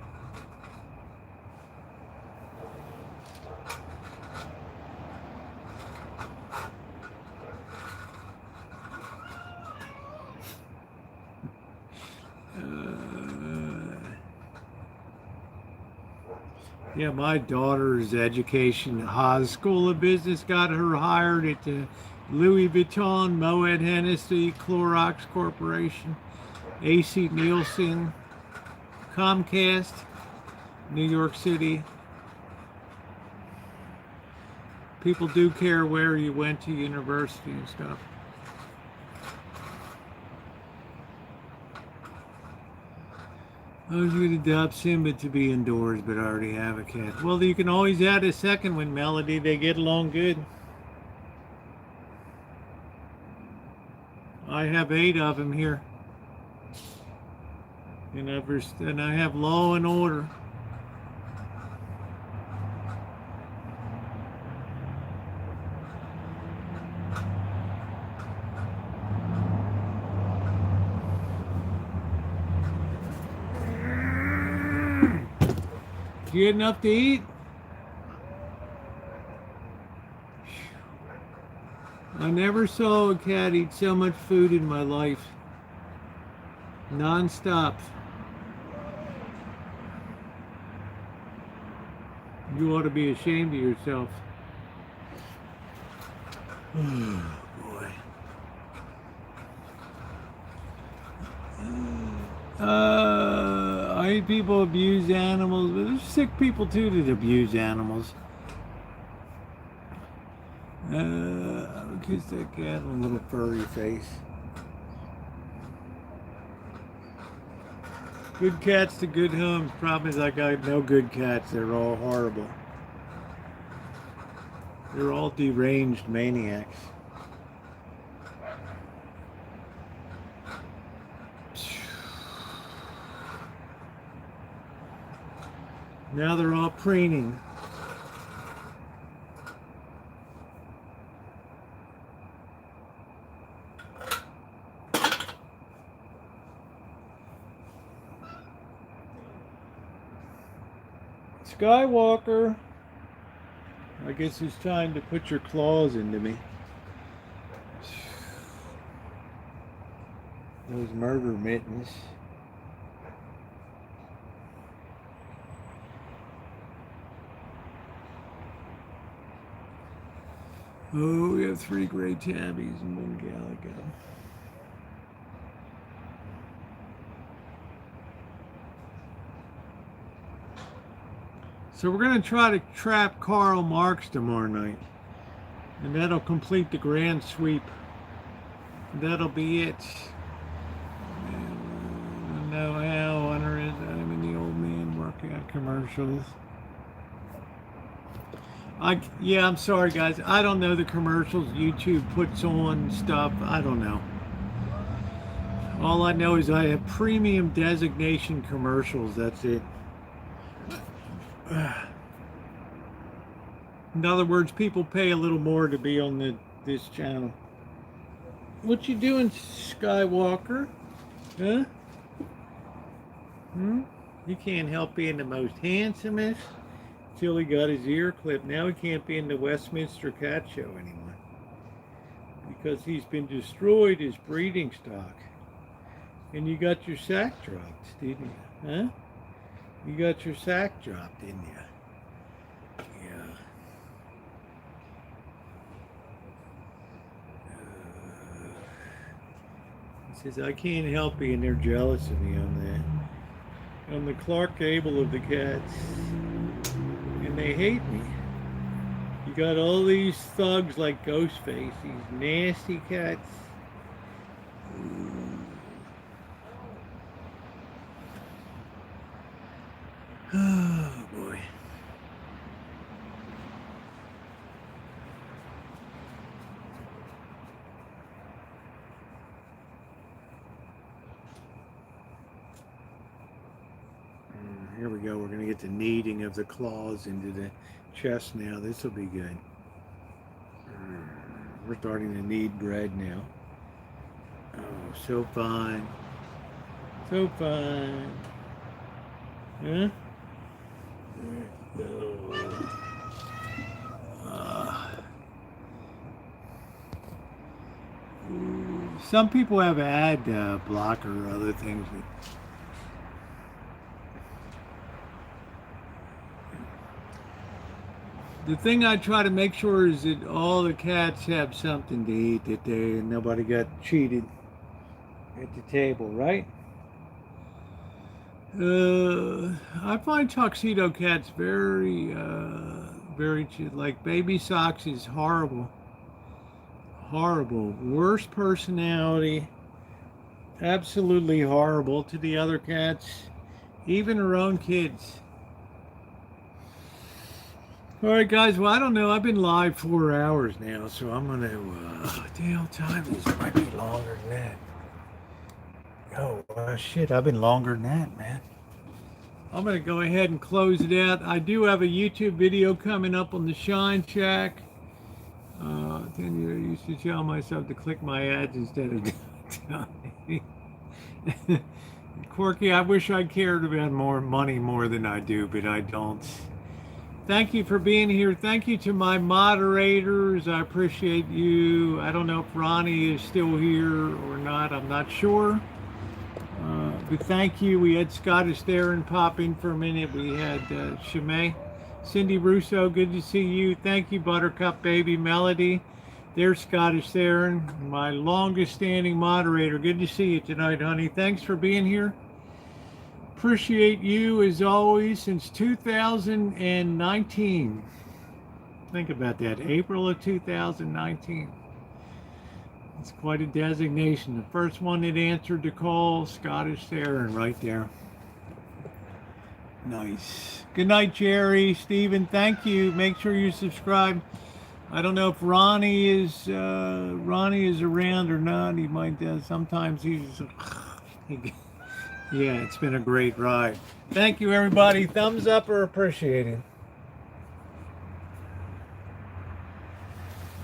Yeah, my daughter's education, Haas School of Business, got her hired at the Louis Vuitton, Moet Hennessy, Clorox Corporation, AC Nielsen, Comcast, New York City. People do care where you went to university and stuff. I was going to adopt Simba to be indoors, but I already have a cat. Well, you can always add a second one, Melody. They get along good. I have 8 of them here. And I have Law and Order. You get enough to eat? I never saw a cat eat so much food in my life. Non-stop. You ought to be ashamed of yourself. Oh, boy. I hate people abuse animals, but there's sick people too that abuse animals. I'll kiss that cat in a little furry face. Good cats to good homes. Problem is I got no good cats. They're all horrible. They're all deranged maniacs. Now they're all preening. Skywalker, I guess it's time to put your claws into me. Those murder mittens. Oh, we have 3 gray tabbies and 1 calico. So we're going to try to trap Karl Marx tomorrow night. And that'll complete the grand sweep. That'll be it. I don't know how Hunter is. I'm in the old man working on commercials. Yeah, I'm sorry guys. I don't know the commercials YouTube puts on stuff. I don't know. All I know is I have premium designation commercials. That's it. In other words, people pay a little more to be on this channel. What you doing, Skywalker? Huh? You can't help being the most handsomest till he got his ear clipped. Now he can't be in the Westminster Cat Show anymore because he's been destroyed his breeding stock. And you got your sack dropped, didn't you? Huh? You got your sack dropped, didn't you? Yeah. He says, I can't help being they're jealous of me on that. I'm the Clark Gable of the cats. And they hate me. You got all these thugs like Ghostface, these nasty cats. Oh boy. Here we go. We're going to get the kneading of the claws into the chest now. This will be good. We're starting to knead bread now. Oh, so fun. So fun. Huh? Some people have ad blocker or other things. The thing I try to make sure is that all the cats have something to eat, that nobody got cheated at the table, right? I find tuxedo cats very, like Baby Socks is horrible. Horrible. Worst personality. Absolutely horrible to the other cats, even her own kids. All right, guys. Well, I don't know. I've been live 4 hours now, so I'm gonna. The hell time is might be longer than that. Oh shit! I've been longer than that, man. I'm gonna go ahead and close it out. I do have a YouTube video coming up on the Shine Shack. 10 years, I used to tell myself to click my ads instead of Johnny. Corky, I wish I cared about more money more than I do, but I don't. Thank you for being here. Thank you to my moderators. I appreciate you. I don't know if Ronnie is still here or not. I'm not sure. But thank you. We had Scottish Theron pop in for a minute. We had Shimei. Cindy Russo, good to see you. Thank you, Buttercup Baby Melody. There's Scottish Theron, my longest standing moderator. Good to see you tonight, honey. Thanks for being here. Appreciate you as always since 2019. Think about that, April of 2019. It's quite a designation. The first one that answered the call, Scottish Theron, right there. Nice. Good night, Jerry. Stephen, thank you. Make sure you subscribe. I don't know if Ronnie is around or not. He might. Sometimes he's. Yeah, it's been a great ride. Thank you, everybody. Thumbs up or appreciate it.